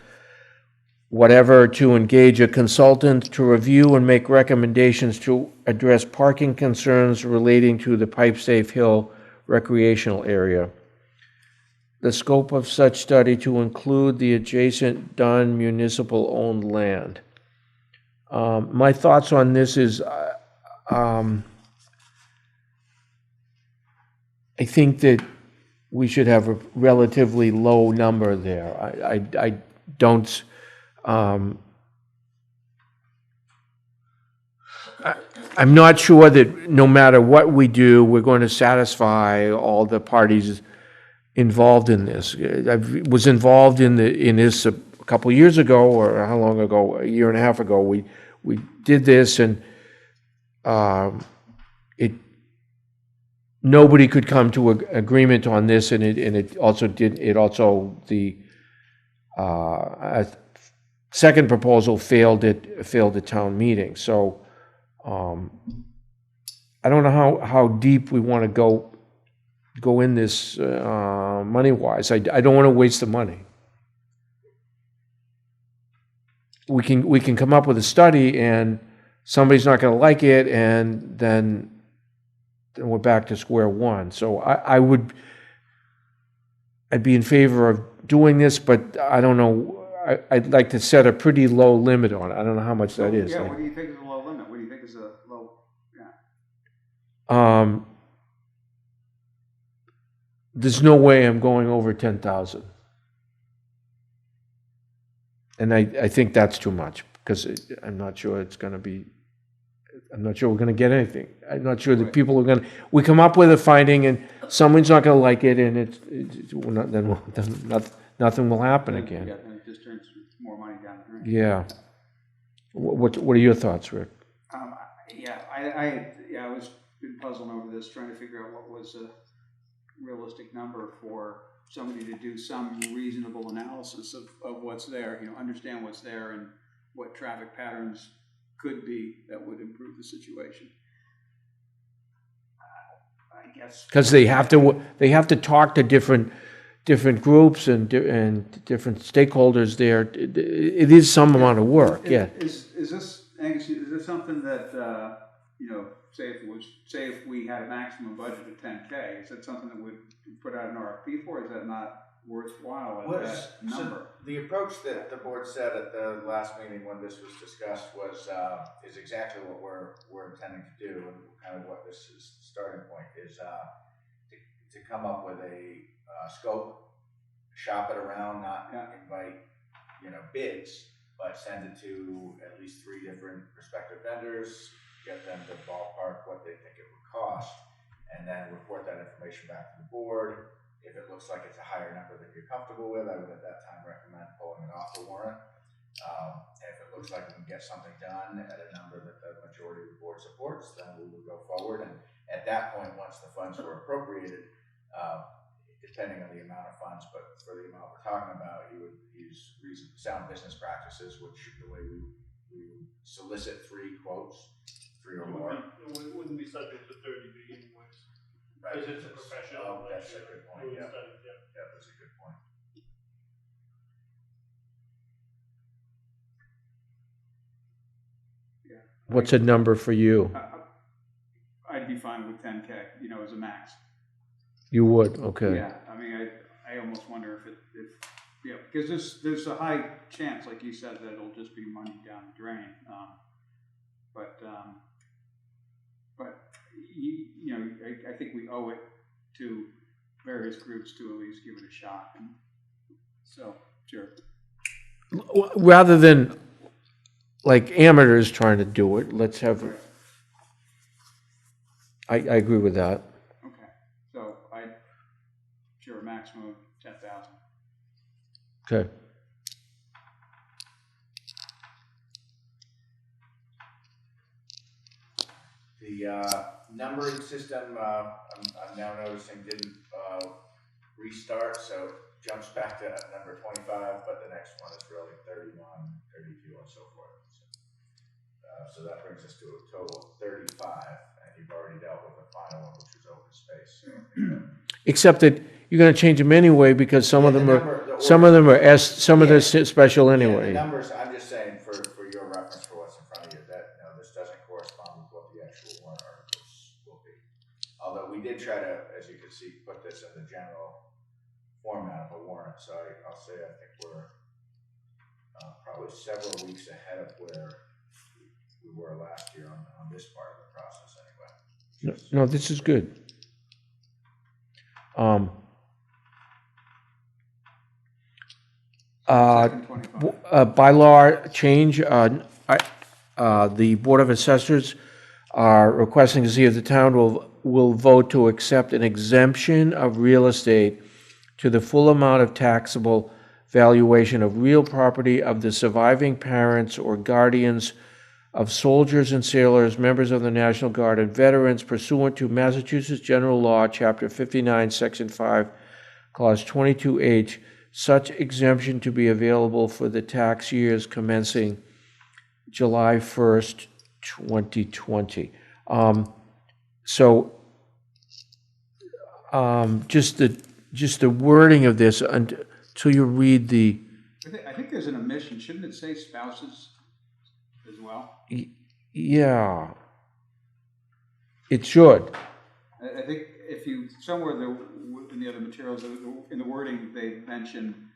whatever to engage a consultant to review and make recommendations to address parking concerns relating to the Pipe Safe Hill recreational area. The scope of such study to include the adjacent Dunn municipal-owned land. My thoughts on this is, I think that we should have a relatively low number there. I don't, I'm not sure that no matter what we do, we're going to satisfy all the parties involved in this. I was involved in this a couple years ago, or how long ago? A year and a half ago. We did this, and nobody could come to an agreement on this, and it also the second proposal failed at town meeting. So I don't know how deep we want to go in this money wise. I don't want to waste the money. We can come up with a study, and somebody's not going to like it, and then we're back to square one. So I'd be in favor of doing this, but I don't know. I'd like to set a pretty low limit on it. I don't know how much that is. Yeah, what do you think is a low limit? What do you think is a low, yeah? There's no way I'm going over 10,000. And I think that's too much, because I'm not sure we're going to get anything. I'm not sure that people are going to, we come up with a finding and someone's not going to like it, and nothing will happen again. Yeah, and it just turns more money down the drain. Yeah. What are your thoughts, Rick? I was been puzzling over this, trying to figure out what was a realistic number for somebody to do some reasonable analysis of what's there, understand what's there and what traffic patterns could be that would improve the situation. I guess Because they have to talk to different groups and different stakeholders there. It is some amount of work, yeah. Is this, Angus, is this something that, say if we had a maximum budget of 10K, is that something that would put out an RFP for? Is that not worthwhile at that number? So the approach that the board said at the last meeting when this was discussed is exactly what we're intending to do, and kind of what this is starting point is to come up with a scope, shop it around, not invite bids, but send it to at least 3 different prospective vendors, get them to ballpark what they think it would cost, and then report that information back to the board. If it looks like it's a higher number than you're comfortable with, I would at that time recommend pulling it off the warrant. If it looks like we can get something done at a number that the majority of the board supports, then we will go forward. And at that point, once the funds were appropriated, depending on the amount of funds, but for the amount we're talking about, you would use sound business practices, which the way we solicit 3 quotes, 3 or more. It wouldn't be subject to 30B anyways. Right. Because it's a professional. That's a good point, yeah. Studies, yeah. Yeah, that's a good point. What's a number for you? I'd be fine with 10K, as a max. You would, okay. Yeah, I mean, I almost wonder because there's a high chance, like you said, that it'll just be money down the drain. I think we owe it to various groups to at least give it a shot. And so, sure. Rather than like amateurs trying to do it, let's have, I agree with that. Okay, so sure, maximum of 10,000. Okay. The numbering system, I'm now noticing didn't restart, so it jumps back to number 25, but the next one is really 31, 32, and so forth. So that brings us to a total of 35, and you've already dealt with the final one, which was open space. Except that you're going to change them anyway because some of them are special anyway. The numbers, I'm just saying for your reference for what's in front of you, that this doesn't correspond with what the actual warrant articles will be. Although we did try to, as you can see, put this in the general format of a warrant. So I'll say I think we're probably several weeks ahead of where we were last year on this part of the process anyway. No, this is good. Bylaw change, the Board of Assessors are requesting to see if the town will vote to accept an exemption of real estate to the full amount of taxable valuation of real property of the surviving parents or guardians of soldiers and sailors, members of the National Guard, and veterans pursuant to Massachusetts General Law, Chapter 59, Section 5, Clause 22H, such exemption to be available for the tax years commencing July 1st, 2020. Just the wording of this until you read the. I think there's an omission. Shouldn't it say spouses as well? Yeah, it should. I think if you somewhere in the other materials in the wording they mention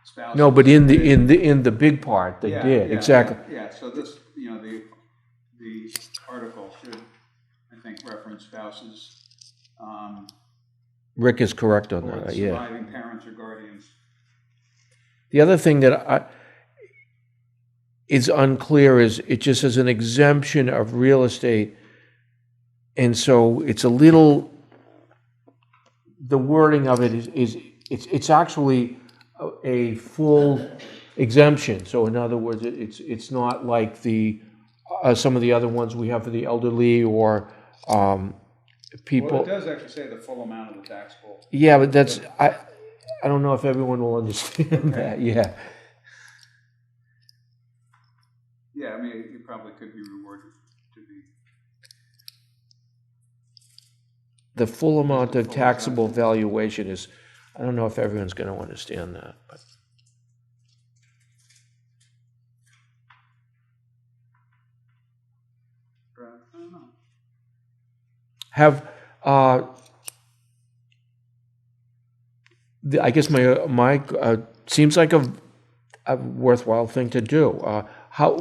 spouses. No, but in the big part they did. Yeah, exactly. Yeah. So this the article should I think reference spouses. Rick is correct on Or that. surviving parents or guardians. The other thing that is unclear is it just says an exemption of real estate, and so it's a little. The wording of it is it's actually a full exemption. So in other words, it's not like the some of the other ones we have for the elderly or people. Well, it does actually say the full amount of the taxable. Yeah, but that's I don't know if everyone will understand that. Yeah. Yeah, I mean, it probably could be reworded to be. The full amount of taxable valuation is, I don't know if everyone's going to understand that. But. I don't know. Have, I guess my seems like a worthwhile thing to do. How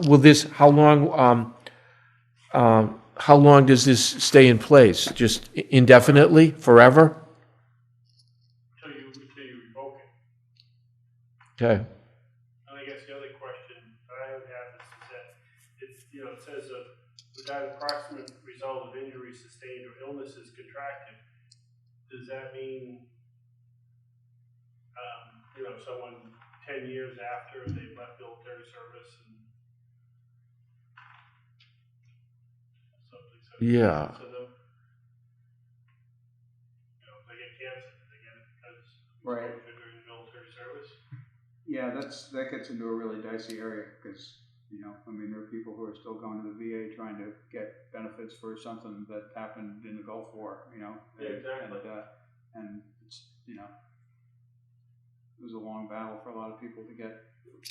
long does this stay in place? Just indefinitely, forever? Until you revoke it. Okay. And I guess the other question I would have is that it says the that approximate result of injury sustained or illnesses contracted, does that mean, someone 10 years after they left military service and something? Yeah. So the, if they get cancer, they get it because Right. they're doing military service. Yeah, that gets into a really dicey area, because, I mean, there are people who are still going to the VA trying to get benefits for something that happened in the Gulf War, Yeah, exactly. And it's, it was a long battle for a lot of people to get.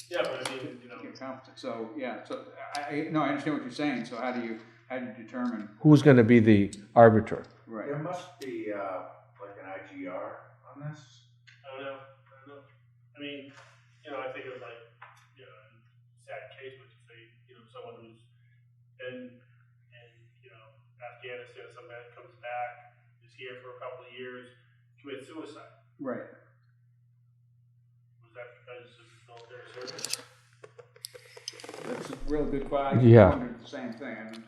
Yeah, but I mean, Get competent. So, yeah, so I understand what you're saying. So how do you determine? Who's going to be the arbiter? Right. There must be, like an IGR on this. I don't know. I mean, I think of like, sad case, but you say, someone who's been in, Afghanistan, some man comes back, is here for a couple of years, commits suicide. Right. Was that because of military service? That's a real good question. Yeah. I wondered the same thing. I mean,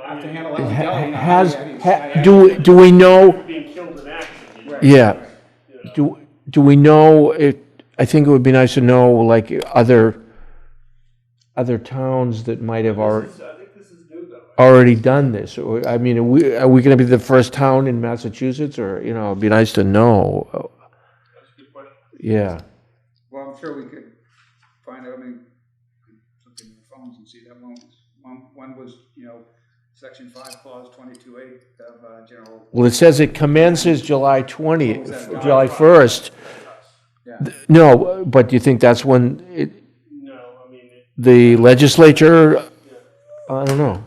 I have to mean, handle that. Do we know? being killed in action. Right. Yeah. Right. Do we know it? I think it would be nice to know, like, other towns that might have I think this is new though. already done this. Or, I mean, are we going to be the first town in Massachusetts, or it'd be nice to know. That's a good question. Yeah. Well, I'm sure we could find out. I mean, look in your phones and see that one was, Section 5, Clause 22A of General. Well, it says it commences July 20th, Oh, is that July 1st. Yeah. No, but do you think that's when No, I mean, the legislature? I don't know.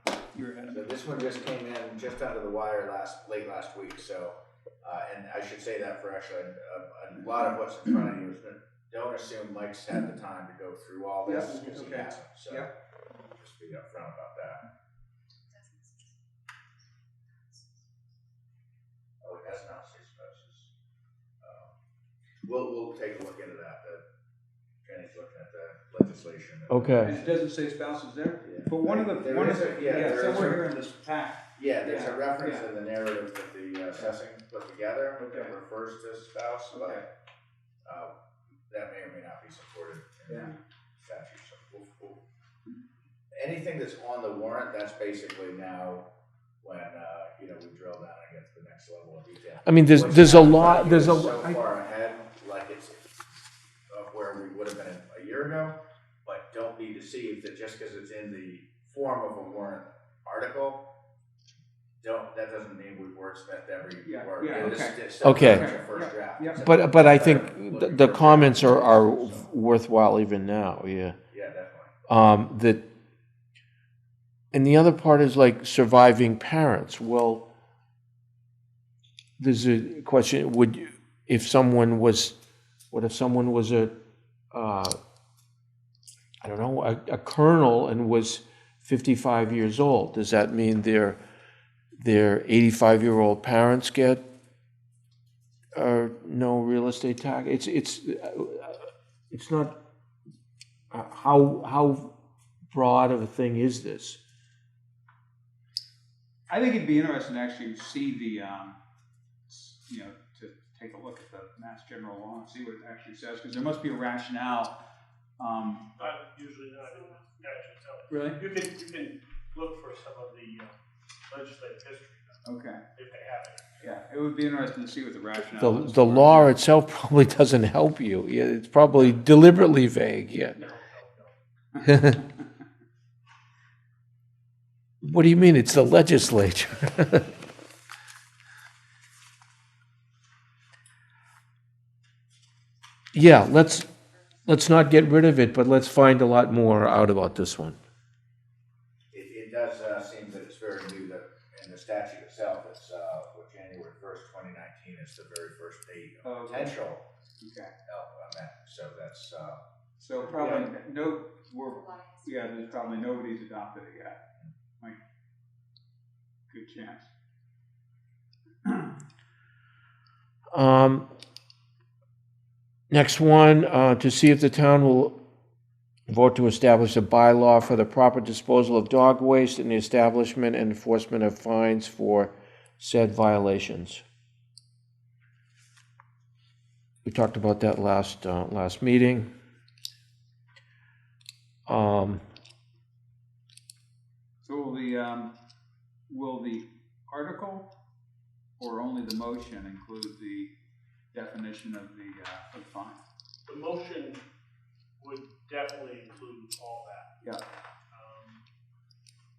So this one just came in just under the wire late last week, so, and I should say that for actually a lot of what's in front of you is that don't assume Mike's had the time to go through all this, Yeah, because he okay. hasn't, so Yeah. just be upfront about that. Oh, it has not six spouses. We'll take a look into that, Jenny's looking at the legislation. Okay. And it doesn't say spouses there? Yeah. But one of the, There is somewhere a- here in this pack. Yeah, there's a Yeah, reference yeah. in the narrative that the assessing put together that Okay. refers to spouse, Okay. but that may or may not be supported in Yeah. the statute. So anything that's on the warrant, that's basically now when we drill down and get to the next level of detail. I mean, there's a lot. There's so a. far ahead, like it's of where we would have been a year ago, but don't be deceived that just because it's in the form of a warrant article, that doesn't mean we've wordsmithed every Yeah, word. yeah, It's okay. still Okay. a first draft. Yeah. But I think the comments are worthwhile even now. Yeah. Yeah, definitely. That. And the other part is like surviving parents. Well, there's a question: if someone was a I don't know, a colonel and was 55 years old, does that mean their 85-year-old parents get no real estate tax? It's not. How broad of a thing is this? I think it'd be interesting to actually see the, to take a look at the Mass General Law and see what it actually says, because there must be a rationale. Usually not in the statute itself. Really? You can look for some of the legislative history, Okay. if they have it. Yeah, it would be interesting to see what the rationale is. The law itself probably doesn't help you. Yeah, it's probably deliberately vague. Yeah. No. What do you mean? It's the legislature. Yeah, let's not get rid of it, but let's find a lot more out about this one. It does seem that it's very new that in the statute itself, it's January 1st, 2019 is the very first date of Okay. potential Okay. amendment. So that's So probably there's probably nobody's adopted it yet. Like, good chance. Next one, to see if the town will Vote to establish a bylaw for the proper disposal of dog waste and the establishment and enforcement of fines for said violations. We talked about that last meeting. So will the article or only the motion include the definition of the fine? The motion would definitely include all that. Yeah.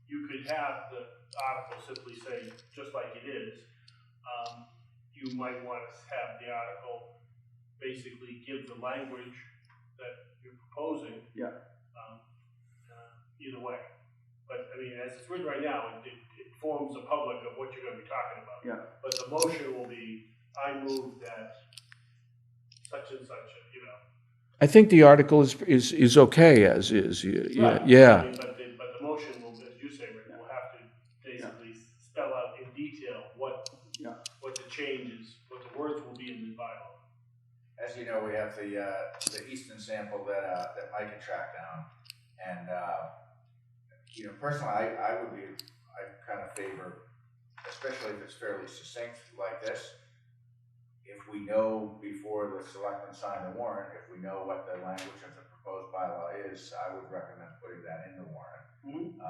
You could have the article simply say, just like it is. You might want to have the article basically give the language that you're proposing. Yeah. Either way. But, I mean, as it's written right now, it forms a public of what you're gonna be talking about. Yeah. But the motion will be, I move that such and such, you know. I think the article is okay as is. Yeah, Right. yeah. I mean, but the motion will, as you say, Rick, will have to basically spell out in detail what the changes, what the words will be in the bylaw. As you know, we have the Easton sample that Mike had tracked down, and personally, I kind of favor, especially if it's fairly succinct like this. If we know before the selectmen sign the warrant, if we know what the language of the proposed bylaw is, I would recommend putting that in the warrant. Mm-hmm.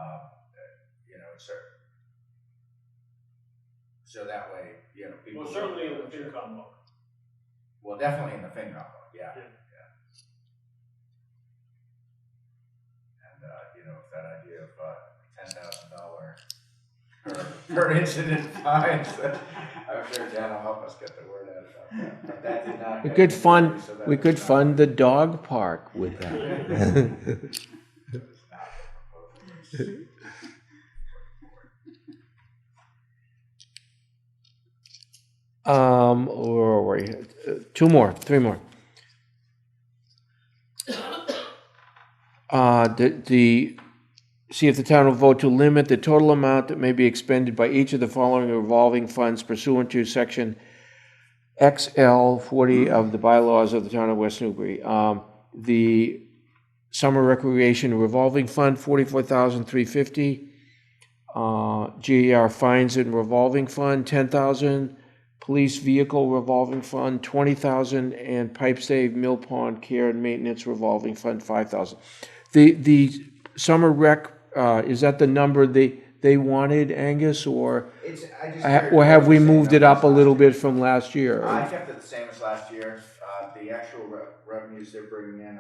So that way, people. Well, certainly in the FinCom book. Well, definitely in the FinCom book, yeah. Yeah. And, if that idea of $10,000 per incident fines, I'm sure Dan will help us get the word out about that. But that did not. We get could any fund, money, so that we was could not- fund the dog park with that. that was not the proposal. Where are we? Three more. See if the town will vote to limit the total amount that may be expended by each of the following revolving funds pursuant to section XL 40 of the bylaws of the town of West Newbury. The summer recreation revolving fund, $44,350. GER fines and revolving fund, $10,000. Police vehicle revolving fund, $20,000, and pipe save mill pond care and maintenance revolving fund, $5,000. The summer rec, is that the number they wanted, Angus, or have we moved it up a little bit from last year? I kept it the same as last year. The actual revenues they're bringing in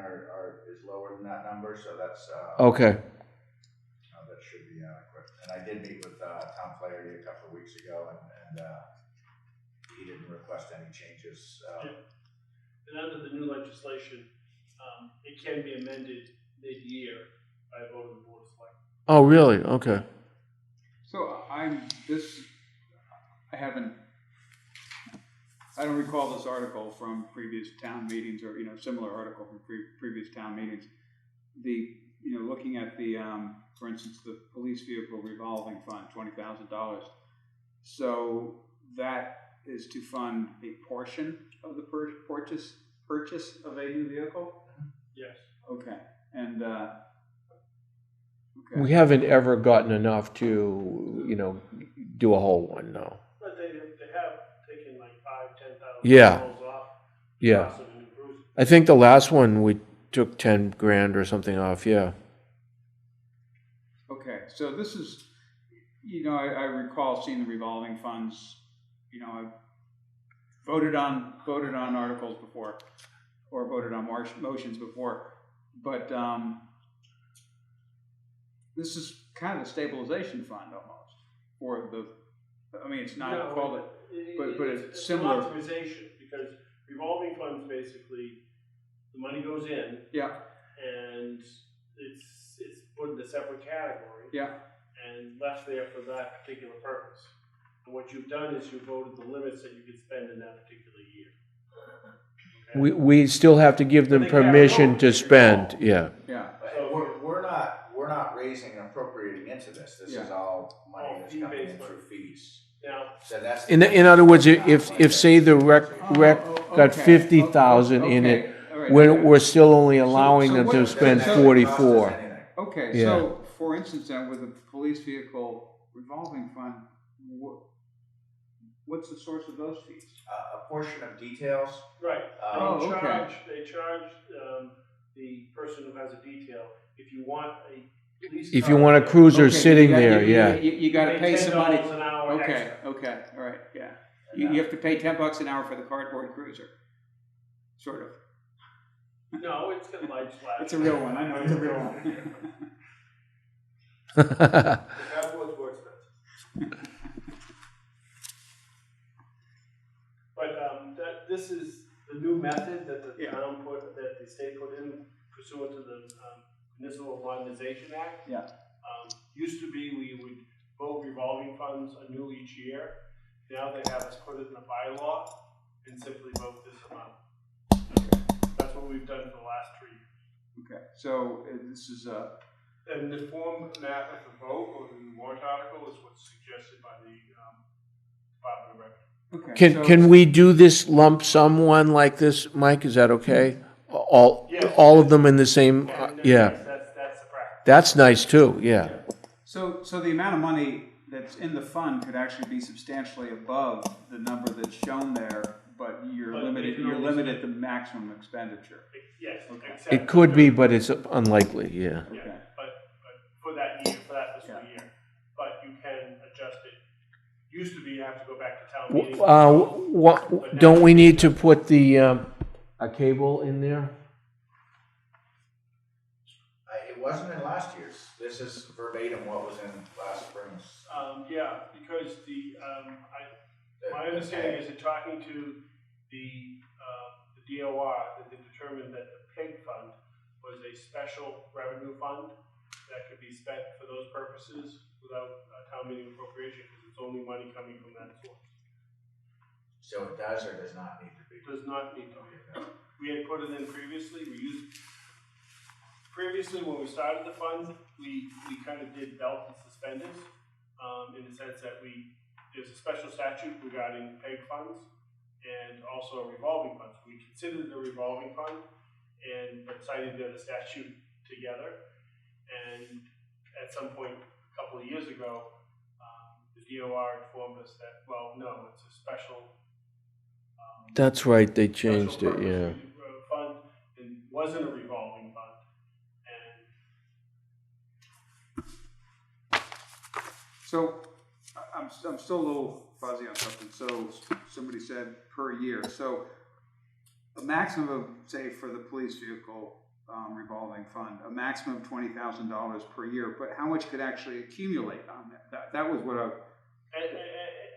is lower than that number, so that's Okay. That should be adequate. And I did meet with Tom Flaherty a couple of weeks ago, and he didn't request any changes. And under the new legislation, it can be amended mid-year by a vote of the board of selectmen. Oh, really? Okay. So I don't recall this article from previous town meetings or, similar article from previous town meetings. Looking at for instance, the police vehicle revolving fund, $20,000. So that is to fund a portion of the purchase of a new vehicle? Yes. Okay, and, okay. We haven't ever gotten enough to, do a whole one, no. But they have taken like $5,000-10,000 Yeah. off. Yeah. Cost of a new cruiser. I think the last one we took 10 grand or something off, yeah. Okay, so this is, I recall seeing the revolving funds, I voted on articles before, or voted on motions before, but this is kind of a stabilization fund almost, for it's not called but it's similar. An optimization, because revolving funds basically, the money goes in, Yeah, and it's put in a separate category. yeah, And left there for that particular purpose. And what you've done is you voted the limits that you could spend in that particular year. Okay? We still have to give them permission to spend, yeah. yeah. But we're not raising and appropriating into this. This is all money that's coming in fee-based through fees. Now, So that's. In other words, if say the rec got Okay. 50,000 in it, Okay, all right. we're still only allowing so them what- to spend so- 44. Okay, Yeah. so for instance, then with the police vehicle revolving fund, what's the source of those fees? A portion of details, Right. Oh, okay. They charge, the person who has a detail, if you want a police If car you want a there, cruiser Okay, sitting you got- there, you- yeah. You gotta pay pay some money. $10 an hour Okay, extra. okay, all right, yeah. You have to pay $10 an hour for the cardboard cruiser, sort of. No, it's got lights flashing. It's a real one, I know, it's a real one. The cardboard's more expensive. But, this is the new method that the Yeah. town put, that the state put in pursuant to the, Municipal Modernization Act. Yeah. Used to be, we would vote revolving funds anew each year. Now they have us put it in a bylaw and simply vote this amount. That's what we've done for the last 3 years. Okay, so this is, And the form map of the vote or the warrant article is what's suggested by the, Department of Revenue. okay. so- Can we do this lump sum one like this, Mike? Is that okay? All of them in the same, And, yeah. yes, that's the practice. That's nice too, yeah. So the amount of money that's in the fund could actually be substantially above the number that's shown there, but you're But limited, they can you're only limited to maximum expenditure. Yes, Okay. except. It could be, but it's unlikely, yeah. Yeah, Okay. but for that year, for that fiscal Yeah. year, but you can adjust it. Used to be you have to go back to town meeting. Don't we need to put the, a cable in there? it wasn't in last year's. This is verbatim what was in last spring's. Yeah, because my understanding is in talking to the DOR, that they determined that the PIG fund was a special revenue fund that could be spent for those purposes without town meeting appropriation, because it's only money coming from that source. So it does or does not need to be? It does not need to be. We had put it in previously, previously when we started the fund, we kind of did belt and suspenders, in the sense that there's a special statute regarding PEG funds and also a revolving fund. So we considered the revolving fund but cited the other statute together. And at some point, a couple of years ago, the DOR informed us that, well, no, it's a special. That's right, they changed it, yeah. Fund, and wasn't a revolving fund. And So I'm still a little fuzzy on something. So somebody said per year. So a maximum of, say, for the police vehicle revolving fund, a maximum of $20,000 per year. But how much could actually accumulate on that? That was what I.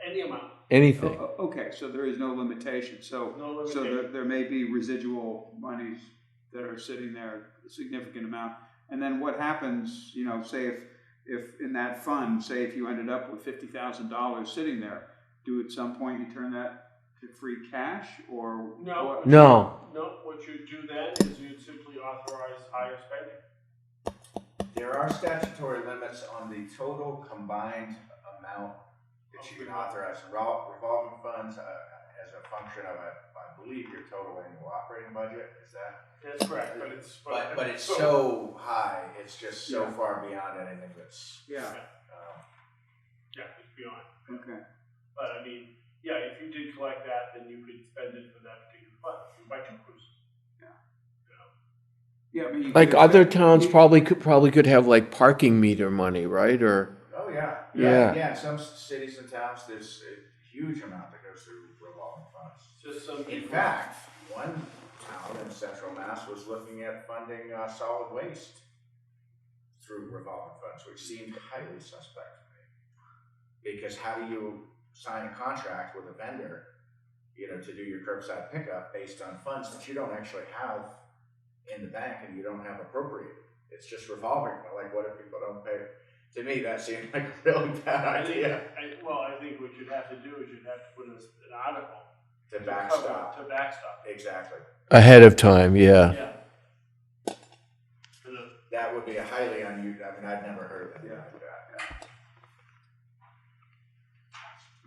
any amount. Anything. Okay, so there is no limitation. So No limitation. so there may be residual monies that are sitting there, a significant amount. And then what happens? You know, say if in that fund, say if you ended up with $50,000 sitting there, do at some point you turn that to free cash or No. what? No, No, what you do then is you'd simply authorize higher spending. There are statutory limits on the total combined amount that you can authorize. Revolving funds as a function of, I believe, your total annual operating budget. Is that? That's correct, but it's. But it's so high, it's just so far beyond anything that's. Yeah. Yeah, it's beyond. Okay. But I mean, yeah, if you did collect that, then you could spend it for that particular fund. You buy 2 cruises. Yeah. I mean, you like could- other towns you- probably could have like parking meter money, right, or? Oh, yeah. Yeah. Yeah, in some cities and towns, there's a huge amount that goes through revolving funds. Just some In people. fact, one town in central Mass was looking at funding solid waste through revolving funds, which seemed highly suspect to me. Because how do you sign a contract with a vendor, to do your curbside pickup based on funds that you don't actually have in the bank and you don't have appropriated? It's just revolving. Like, what if people don't pay? To me, that seemed like a really bad I think, idea I think what you'd have to do is you'd have to put an article. to cover- backstop. To backstop. Exactly. Ahead of time, yeah. Yeah. And, That would be a highly unusual. I mean, I'd never heard of anything like that.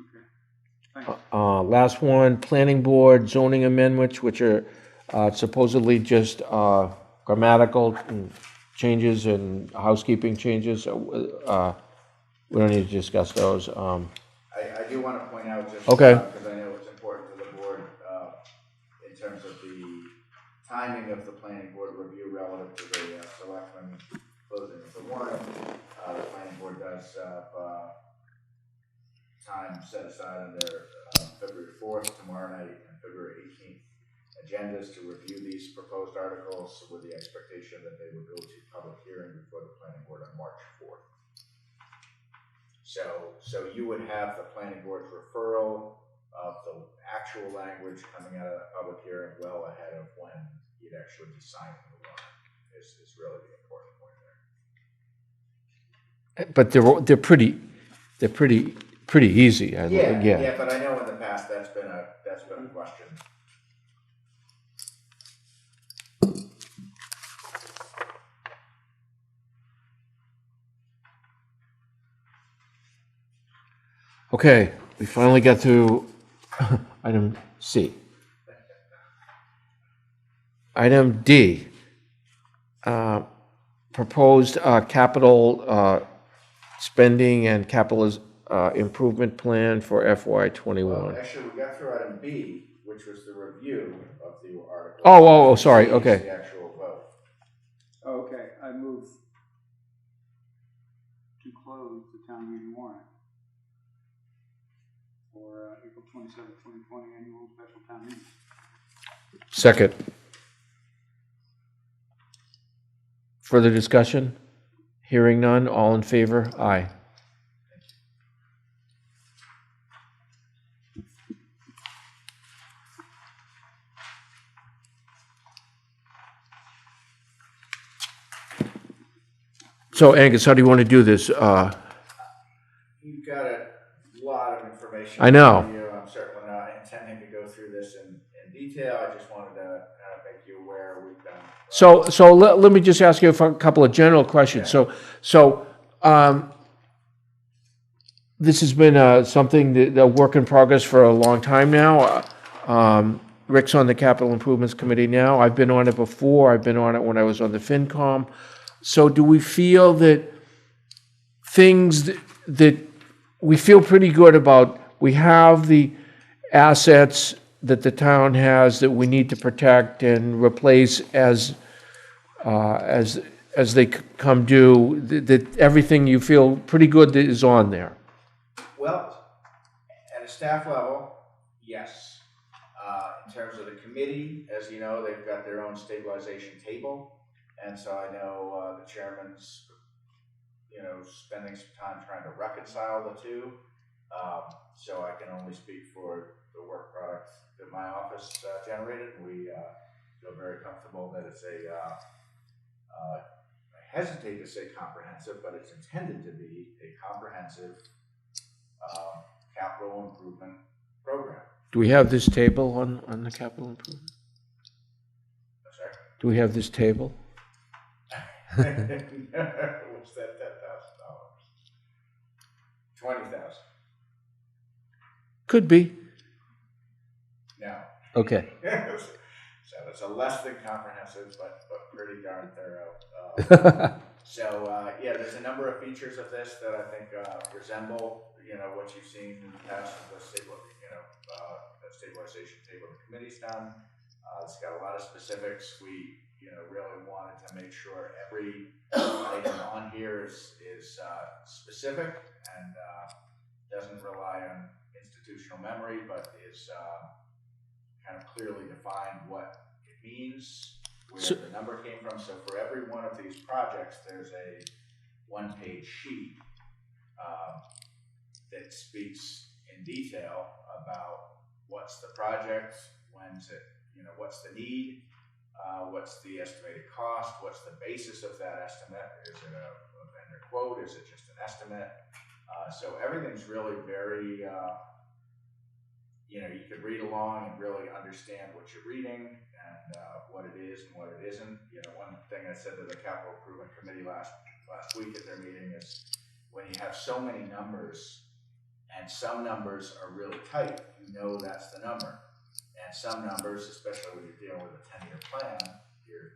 Okay. Thanks. Last one, planning board zoning amendments, which are Supposedly just grammatical changes and housekeeping changes. We don't need to discuss those. I do want to point out just, Okay. because I know it's important to the board, in terms of the timing of the planning board review relative to the selectmen closing of the warrant. The planning board does have time set aside on their February 4th, tomorrow night, and February 18th agendas to review these proposed articles with the expectation that they would go to public hearing before the planning board on March 4th. So you would have the planning board's referral of the actual language coming out of the public hearing well ahead of when you'd actually be signing the warrant is really the important point there. But they're pretty easy. Yeah, but I know in the past that's been a question. Okay, we finally got to item C. Item D, proposed capital spending and capital improvement plan for FY '21. Well, actually, we got through item B, which was the review of the article. Oh, sorry, C is okay. the actual vote. Okay, I move to close the town meeting warrant for April 27th, 2020 annual special town meeting. Second. Further discussion? Hearing none, all in favor? Aye. So Angus, how do you want to do this? You've got a lot of information. I know. For you. I'm certainly not intending to go through this in detail. I just wanted to make you aware we've done. So let me just ask you a couple of general questions. Yeah. So this has been something a work in progress for a long time now. Rick's on the Capital Improvements Committee now. I've been on it before. I've been on it when I was on the FinCom. So do we feel that things that we feel pretty good about, we have the assets that the town has that we need to protect and replace as they come due, that everything you feel pretty good that is on there? Well, at a staff level, yes. In terms of the committee, as you know, they've got their own stabilization table. And so I know the chairman's, spending some time trying to reconcile the two. So I can only speak for the work product that my office generated. We feel very comfortable that it's I hesitate to say comprehensive, but it's intended to be a comprehensive capital improvement program. Do we have this table on the capital improvement? Sorry? Do we have this table? What's that, $10,000? $20,000. Could be. No. Okay. So it's a less than comprehensive, but pretty darn thorough. There's a number of features of this that I think resemble, what you've seen in the past with the stabilization table the committee's done. It's got a lot of specifics. We, really wanted to make sure every item on here is specific and doesn't rely on institutional memory, but is kind of clearly defined what it means, where the number came from. So for every one of these projects, there's a one-page sheet that speaks in detail about what's the project, when's it, what's the need, what's the estimated cost, what's the basis of that estimate, is it a vendor quote, is it just an estimate? So everything's really very, you could read along and really understand what you're reading and what it is and what it isn't. One thing I said to the Capital Improvement Committee last week at their meeting is when you have so many numbers and some numbers are really tight, that's the number. And some numbers, especially when you're dealing with a 10-year plan, you're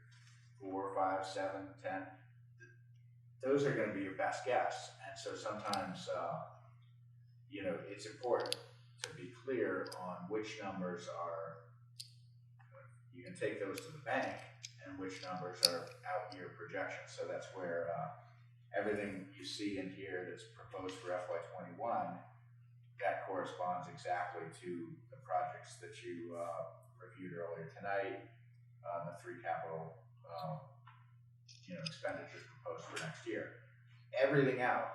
4, 5, 7, 10, those are going to be your best guess. And so sometimes, it's important to be clear on which numbers are, you can take those to the bank, and which numbers are out year projections. So that's where everything you see in here that's proposed for FY21, that corresponds exactly to the projects that you reviewed earlier tonight, the 3 capital expenditures proposed for next year. Everything else,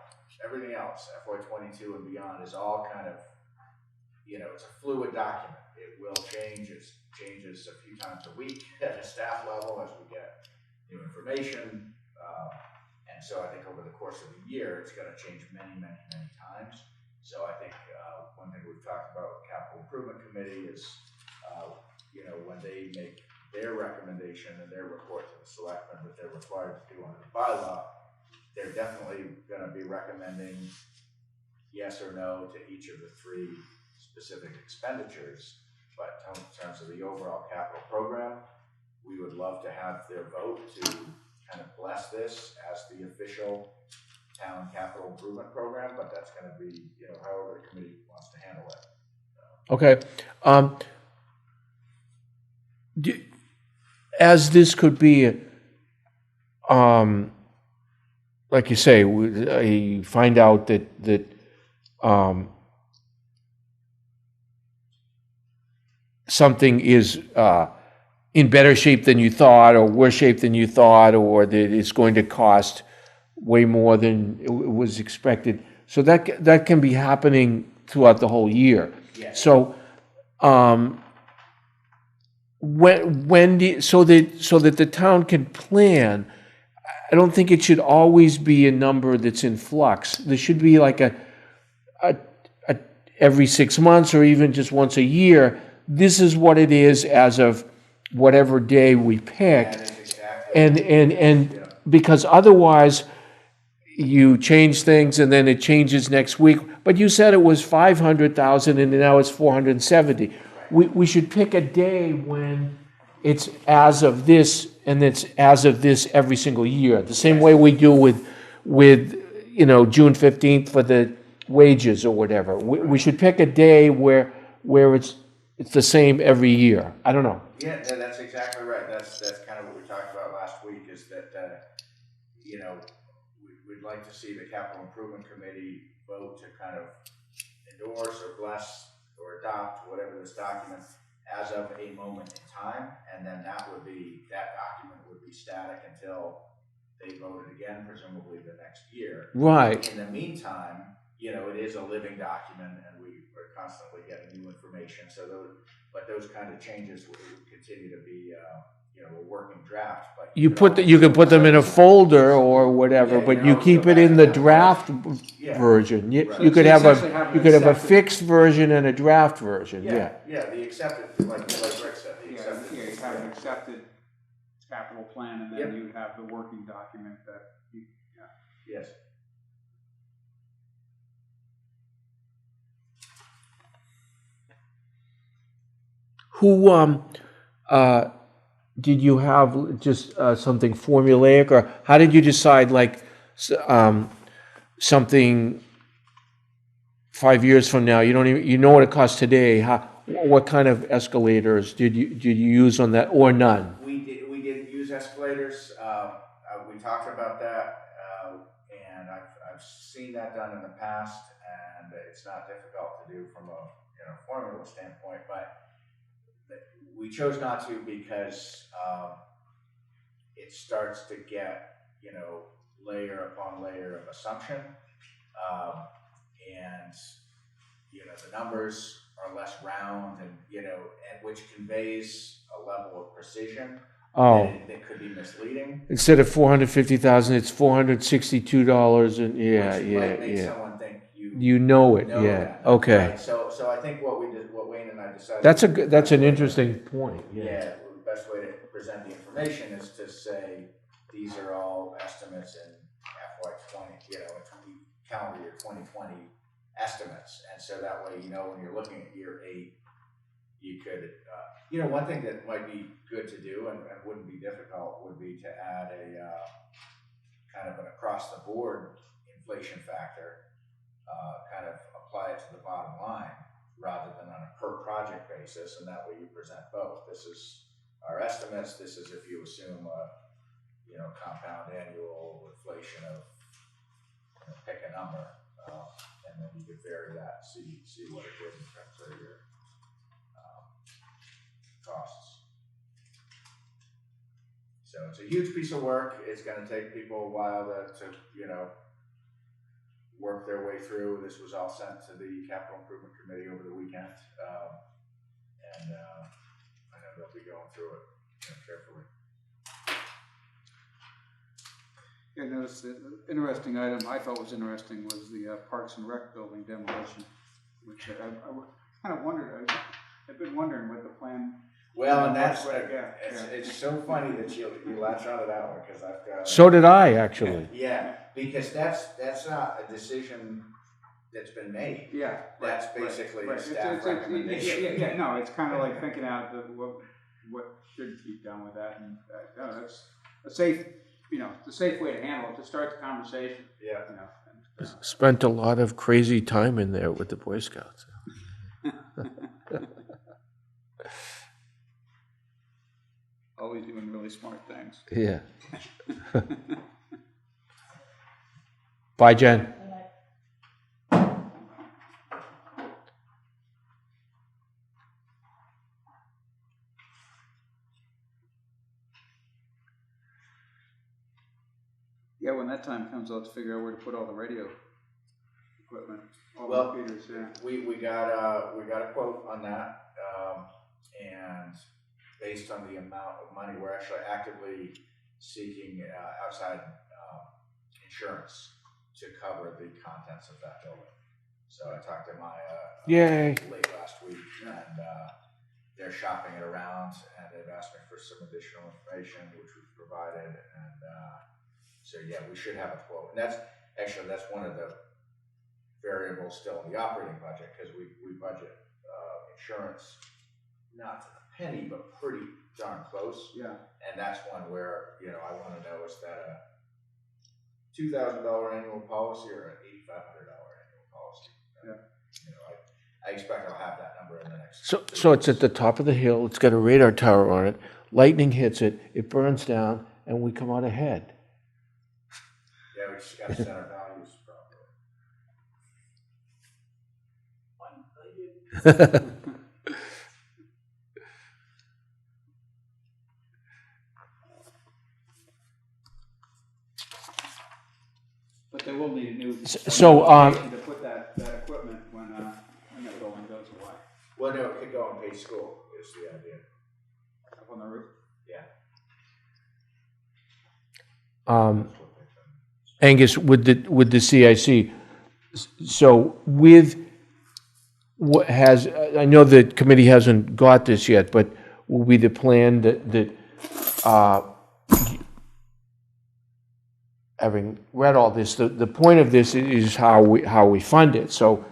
FY22 and beyond, is all kind of, it's a fluid document. It will change. It changes a few times a week at a staff level as we get new information. And so I think over the course of the year, it's going to change many, many, many times. So I think one thing we've talked about with Capital Improvement Committee is, when they make their recommendation and their report to the selectmen that they're required to do under the bylaw, they're definitely going to be recommending yes or no to each of the 3 specific expenditures. But in terms of the overall capital program, we would love to have their vote to kind of bless this as the official town capital improvement program, but that's going to be, however the committee wants to handle it. Okay. As this could be, like you say, I find out that something is in better shape than you thought, or worse shape than you thought, or that it's going to cost way more than it was expected. So that can be happening throughout the whole year. Yeah. So so that the town can plan, I don't think it should always be a number that's in flux. There should be like a every 6 months or even just once a year. This is what it is as of whatever day we picked. That is exactly And because otherwise you change things and then it changes next week. But you said it was 500,000 and now it's 470. We should pick a day when it's as of this, and it's as of this every single year. The same way we do with June 15th for the wages or whatever. We should pick a day where it's the same every year. I don't know. Yeah, that's exactly right. That's kind of what we talked about last week, is that, we'd like to see the Capital Improvement Committee vote to kind of endorse or bless or adopt whatever this document as of a moment in time, and then that document would be static until they voted again, presumably the next year. Right. In the meantime, it is a living document, and we're constantly getting new information. So those kind of changes will continue to be, a working draft. But You can put them in a folder or whatever, but you keep it in the draft version. You could have a fixed version and a draft version. Yeah. Yeah, the accepted, like Rick said, the Yeah, accepted. you have an accepted capital plan, and then you have the working document that Yes. Who did you have just something formulaic, or how did you decide something 5 years from now? You know what it costs today. What kind of escalators did you use on that, or none? We did use escalators. We talked about that, and I've seen that done in the past, and it's not difficult to do from a formula standpoint, but we chose not to because it starts to get layer upon layer of assumption, and the numbers are less round, and which conveys a level of precision that could be misleading. Instead of 450,000, it's $462, and Which might make someone think you know it. that. Okay. Right. So I think what Wayne and I decided. That's an interesting point. Yeah, the best way to present the information is to say these are all estimates in FY20, calendar year 2020 estimates, and so that way when you're looking at year 8, you could, one thing that might be good to do and wouldn't be difficult would be to add a kind of an across the board inflation factor, kind of apply it to the bottom line rather than on a per project basis, and that way you present both. This is our estimates. This is if you assume a compound annual inflation of pick a number, and then you could vary that, see what it did in terms of your costs. So it's a huge piece of work. It's going to take people a while to work their way through. This was all sent to the Capital Improvement Committee over the weekend, and I know they'll be going through it carefully. Yeah, notice the interesting item I thought was interesting was the Parks and Rec building demolition, which I kind of wondered. I've been wondering what the plan. Well, and that's yeah. it's so funny that you latch onto that one because I've got. So did I, actually. Yeah, because that's not a decision that's been made. Yeah, That's basically right. a staff recommendation. Yeah, no, it's kind of like thinking out what should be done with that, and that's a safe, the safe way to handle it to start the conversation. Yeah. Spent a lot of crazy time in there with the Boy Scouts. Always doing really smart things. Yeah. Bye, Jen. Yeah, when that time comes, I'll have to figure out where to put all the radio equipment, all Well, the repeaters. Yeah. We got a quote on that, and based on the amount of money, we're actually actively seeking outside insurance to cover the contents of that building. So I talked to Maya Yay. late last week, and they're shopping it around, and they've asked me for some additional information, which we've provided, and so yeah, we should have a quote. And that's one of the variables still in the operating budget, because we budget insurance not to the penny, but pretty darn close. Yeah. And that's one where I want to know, is that a $2,000 annual policy or an $8,500 annual policy? Yeah. I expect I'll have that number in the next. So it's at the top of the hill. It's got a radar tower on it. Lightning hits it. It burns down, and we come out ahead. Yeah, we just got to set our values properly. But they will need a new So, location to put that equipment when that building goes away. Well, no, it could go on paid school is the idea. Up on the roof. Yeah. Angus, with the CIC, so with what has, I know the committee hasn't got this yet, but will be the plan that having read all this, the point of this is how we fund it. So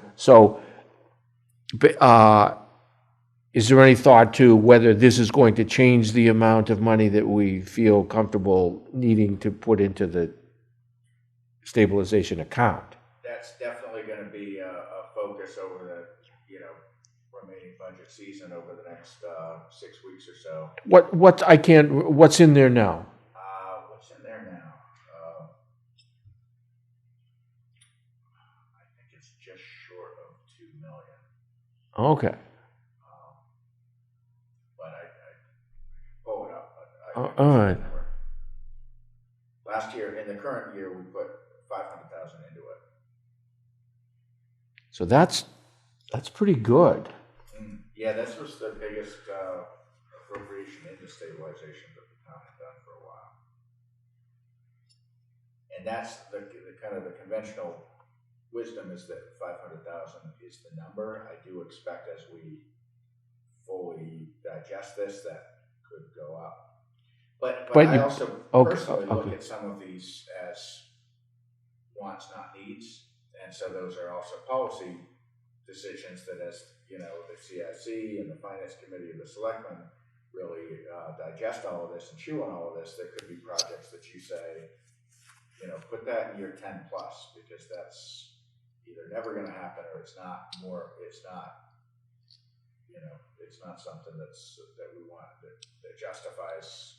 is there any thought to whether this is going to change the amount of money that we feel comfortable needing to put into the stabilization account? That's definitely going to be a focus over the remaining budget season over the next 6 weeks or so. What's in there now? What's in there now? I think it's just short of $2 million. Okay. But I pull it up. But All right. Last year, in the current year, we put $500,000 into it. So that's pretty good. Yeah, this was the biggest appropriation into stabilization that the town had done for a while. And that's the kind of the conventional wisdom is that 500,000 is the number. I do expect as we fully digest this, that could go up. But I also personally look at some of these as wants, not needs. And so those are also policy decisions that, as you know, the CIC and the Finance Committee and the Selectmen really digest all of this and chew on all of this, there could be projects that you say, you know, put that in year 10 plus, because that's either never going to happen or it's not, you know, it's not something that we want, that justifies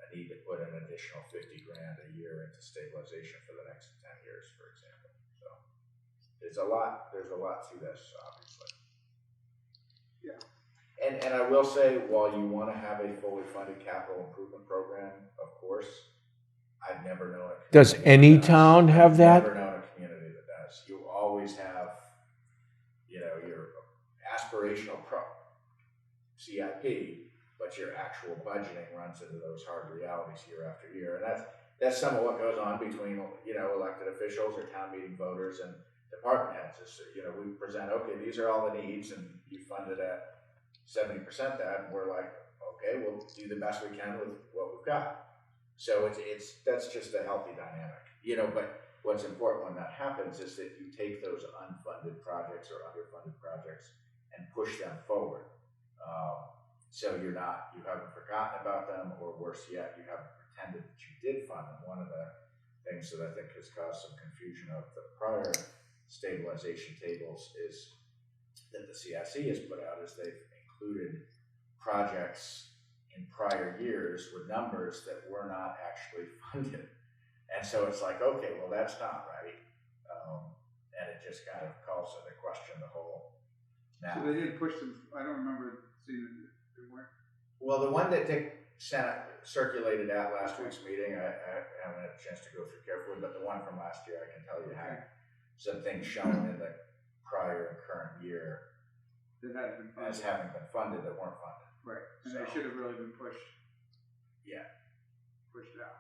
a need to put an additional 50 grand a year into stabilization for the next 10 years, for example. So there's a lot to this, obviously. Yeah. And I will say, while you want to have a fully funded capital improvement program, of course, I've never known a community Does any that does. town have that? I've never known a community that does. You always have, you know, your aspirational CIP, but your actual budgeting runs into those hard realities year after year. And that's some of what goes on between, you know, elected officials or town meeting voters and department heads. Is, you know, we present, okay, these are all the needs, and you funded at 70% that, and we're like, okay, we'll do the best we can with what we've got. So that's just a healthy dynamic, you know. But what's important when that happens is that you take those unfunded projects or underfunded projects and push them forward. So you haven't forgotten about them, or worse yet, you haven't pretended that you did fund them. One of the things that I think has caused some confusion of the prior stabilization tables is that the CIC has put out is they've included projects in prior years with numbers that were not actually funded. And so it's like, okay, well, that's not right. And it just kind of calls into question the whole math. So they did push them, I don't remember seeing it. They weren't. Well, the one that Dick circulated at last week's meeting, I haven't had a chance to go through carefully, but the one from last year, I can tell you had some things shown in the prior and current year That hadn't been as funded. having been funded that weren't funded. Right, and So- they should have really been pushed. Yeah. Pushed out.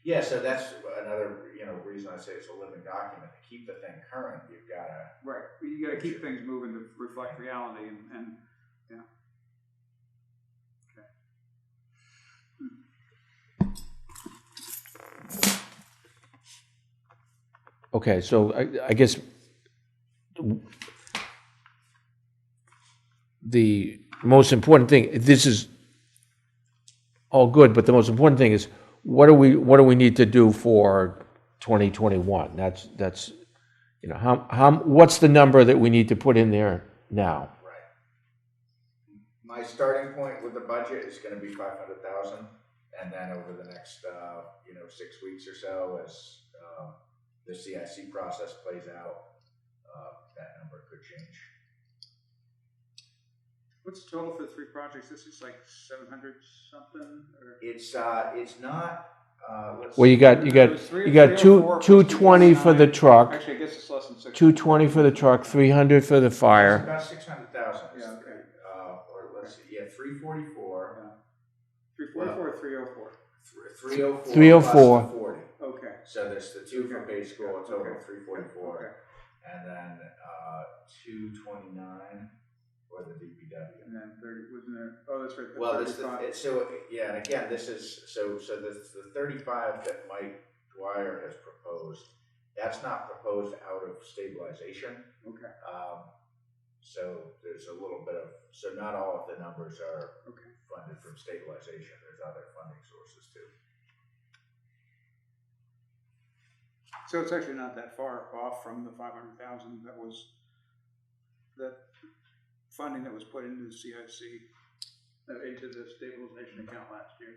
Yeah, so that's another, you know, reason I say it's a living document. To keep the thing current, you've got to. Right, but you gotta keep things moving to reflect reality and yeah. Okay, so I guess the most important thing, this is all good, but the most important thing is what do we need to do for 2021? That's you know, what's the number that we need to put in there now? Right. My starting point with the budget is going to be 500,000, and then over the next 6 weeks or so, as the CIC process plays out, that number could change. What's the total for the three projects? This is like 700 something, or? It's not. Let's Well, you got two 220 for the truck, Actually, I guess it's less than 600. 220 for the truck, 300 for the It's fire. about 600,000. Yeah, okay. Or let's see, 344. 344 or 304? 304. 304. Plus the 40. Okay. So there's the two for base school, a total of Okay. 344, Okay. and then 229 for the DPW. And then 30, wasn't there? Oh, that's right. Well, this 35. and again, this is the 35 that Mike Dwyer has proposed. That's not proposed out of stabilization. Okay. So there's a little bit of, so not all of the numbers are Okay. funded from stabilization. There's other funding sources too. So it's actually not that far off from the 500,000 that was the funding that was put into the CIC, into the stabilization account last year.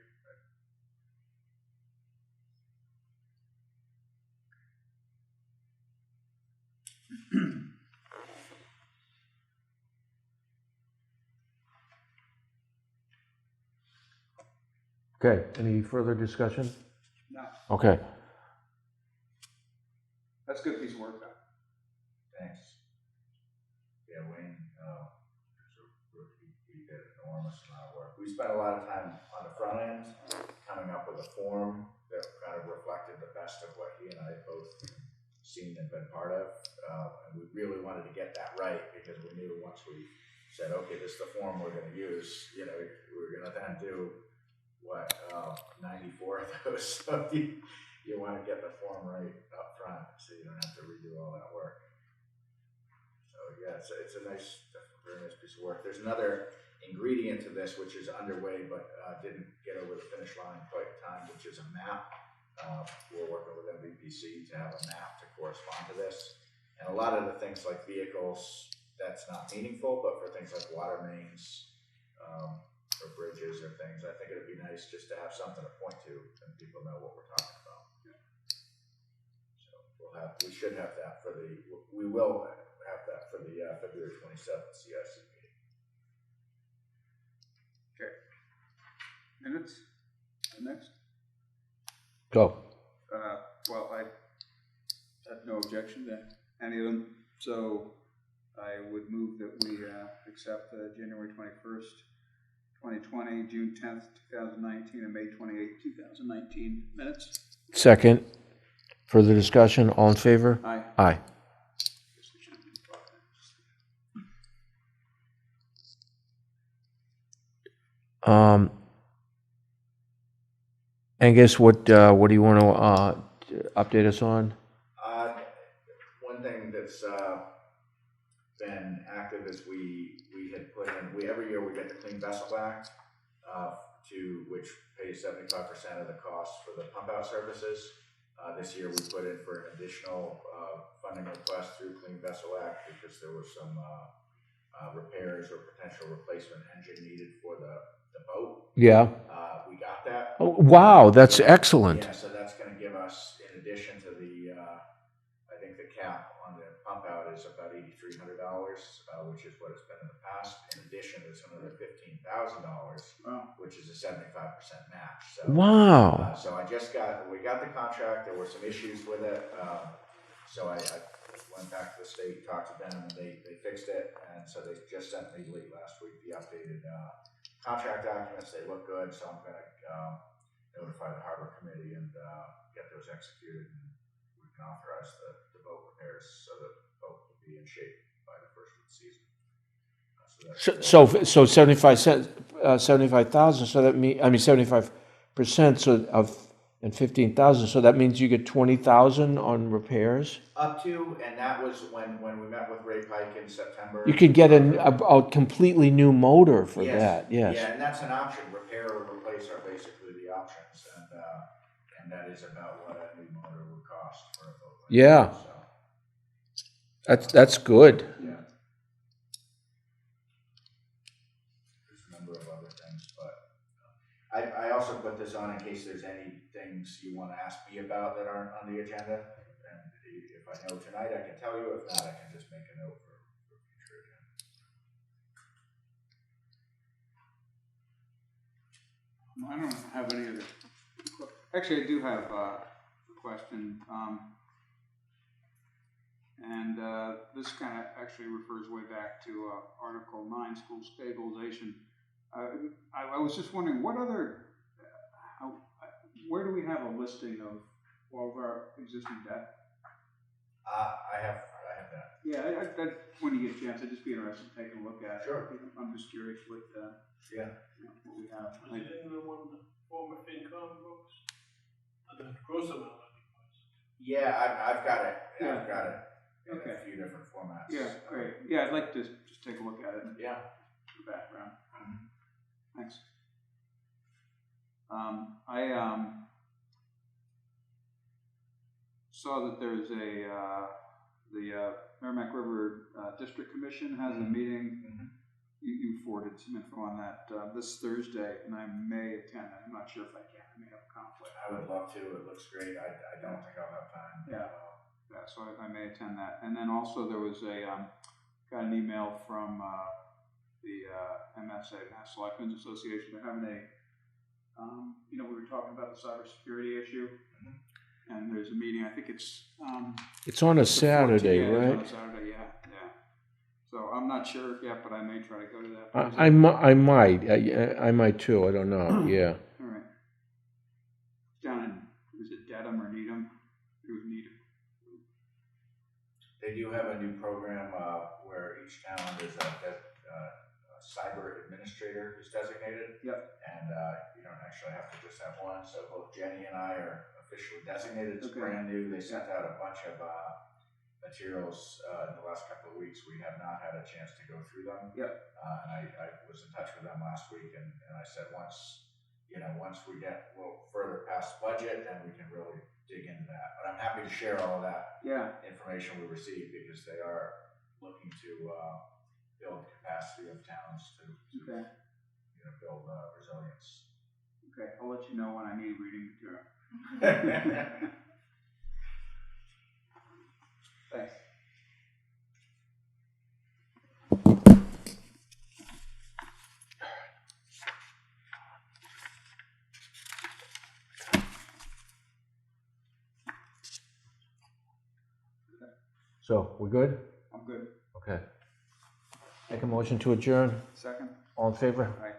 Okay, any further discussion? No, Okay. that's a good piece of work, though. Thanks. Yeah, Wayne, he did an enormous amount of work. We spent a lot of time on the front end coming up with a form that kind of reflected the best of what he and I had both seen and been part of. And we really wanted to get that right because we knew once we said, okay, this is the form we're going to use, you know, we were going to then do 94 of those. So you want to get the form right up front so you don't have to redo all that work. yeah, it's a nice, very nice piece of work. There's another ingredient to this which is underway but didn't get over the finish line quite in time, which is a map. We're working with MVPC to have a map to correspond to this. And a lot of the things like vehicles, that's not meaningful, but for things like water mains or bridges or things, I think it'd be nice just to have something to point to and people know what we're talking about. So we should have that we will have that for the February 27th CIC meeting. Okay. Minutes, next. Go. Well, I have no objection to any of them, so I would move that we accept the January 21st, 2020, June 10th, 2019, and May 28th, 2019 minutes. Second. Further discussion, all in favor? Aye. Aye. Angus, what do you want to update us on? One thing that's been active is we had put in, every year we get the Clean Vessel Act, which pays 75% of the cost for the pump out services. This year we put in for an additional funding request through Clean Vessel Act because there were some repairs or potential replacement engine needed for the boat. Yeah. We got that. Oh, wow, that's excellent. Yeah, so that's going to give us, in addition to the, I think the cap on the pump out is about $8,300, which is what it's been in the past. In addition, there's another $15,000, which is a 75% match. So, wow. So we got the contract. There were some issues with it. So I went back to the state, talked to them, and they fixed it. And so they just sent me late last week the updated contract documents. They look good, so I'm going to notify the harbor committee and get those executed, and we can authorize the boat repairs so that the boat will be in shape by the first of the season. So 75,000. So that means 75%. So and 15,000. So that means you get 20,000 on repairs. Up to, and that was when we met with Ray Pike in September. You could get a completely new motor for that. Yes. Yeah, and that's an option. Repair or replace are basically the options, and that is about what a new motor would cost for a boat. Yeah. So. That's good. Yeah. There's a number of other things, but I also put this on in case there's any things you want to ask me about that aren't on the agenda. And if I know tonight, I can tell you. If not, I can just make a note for future agenda. I don't have any other. Actually, I do have a question, and this kind of actually refers way back to Article 9, school stabilization. I was just wondering, what other, where do we have a listing of all of our existing debt? I have that. Yeah, when you get a chance, I'd just be interested in taking a look at it. Sure. I'm just curious what, what we have. Was it in the one former FinCom books? The gross amount, I think was. Yeah, I've got it. Yeah. I've got it in Okay. a few different formats. Yeah, great. Yeah, I'd like to just take a look at it. Yeah. The background. Mm-hmm. Thanks. I saw that there's the Merrimack River District Commission has a meeting. Mm-hmm. You forwarded some info on that this Thursday, and I may attend. I'm not sure if I can. I may have a conflict. I would love to. It looks great. I don't think I'll have time. Yeah. Yeah, so I may attend that. And then also there was got an email from the MSA, Mass Selectmen Association. They're having we were talking about the cybersecurity issue, and there's a meeting. I think it's on a Saturday, 14th, right? It's on a Saturday, yeah. So I'm not sure yet, but I may try to go to that. I might too. I don't know. Yeah. All right. Down in, is it Dedham or Needham? It was Needham. They do have a new program where each town is a cyber administrator who's designated. Yep. And you don't actually have to just have one. So both Jenny and I are officially designated. It's Okay. brand new. They sent out a bunch of materials in the last couple of weeks. We have not had a chance to go through them. Yep. And I was in touch with them last week, and I said once we get a little further past budget, then we can really dig into that. But I'm happy to share all of that information we received, because they are looking to build capacity of towns to build resilience. Okay, I'll let you know when I need reading material. Thanks. So, we're good? I'm good. Okay. Make a motion to adjourn. Second? All in favor? Aye.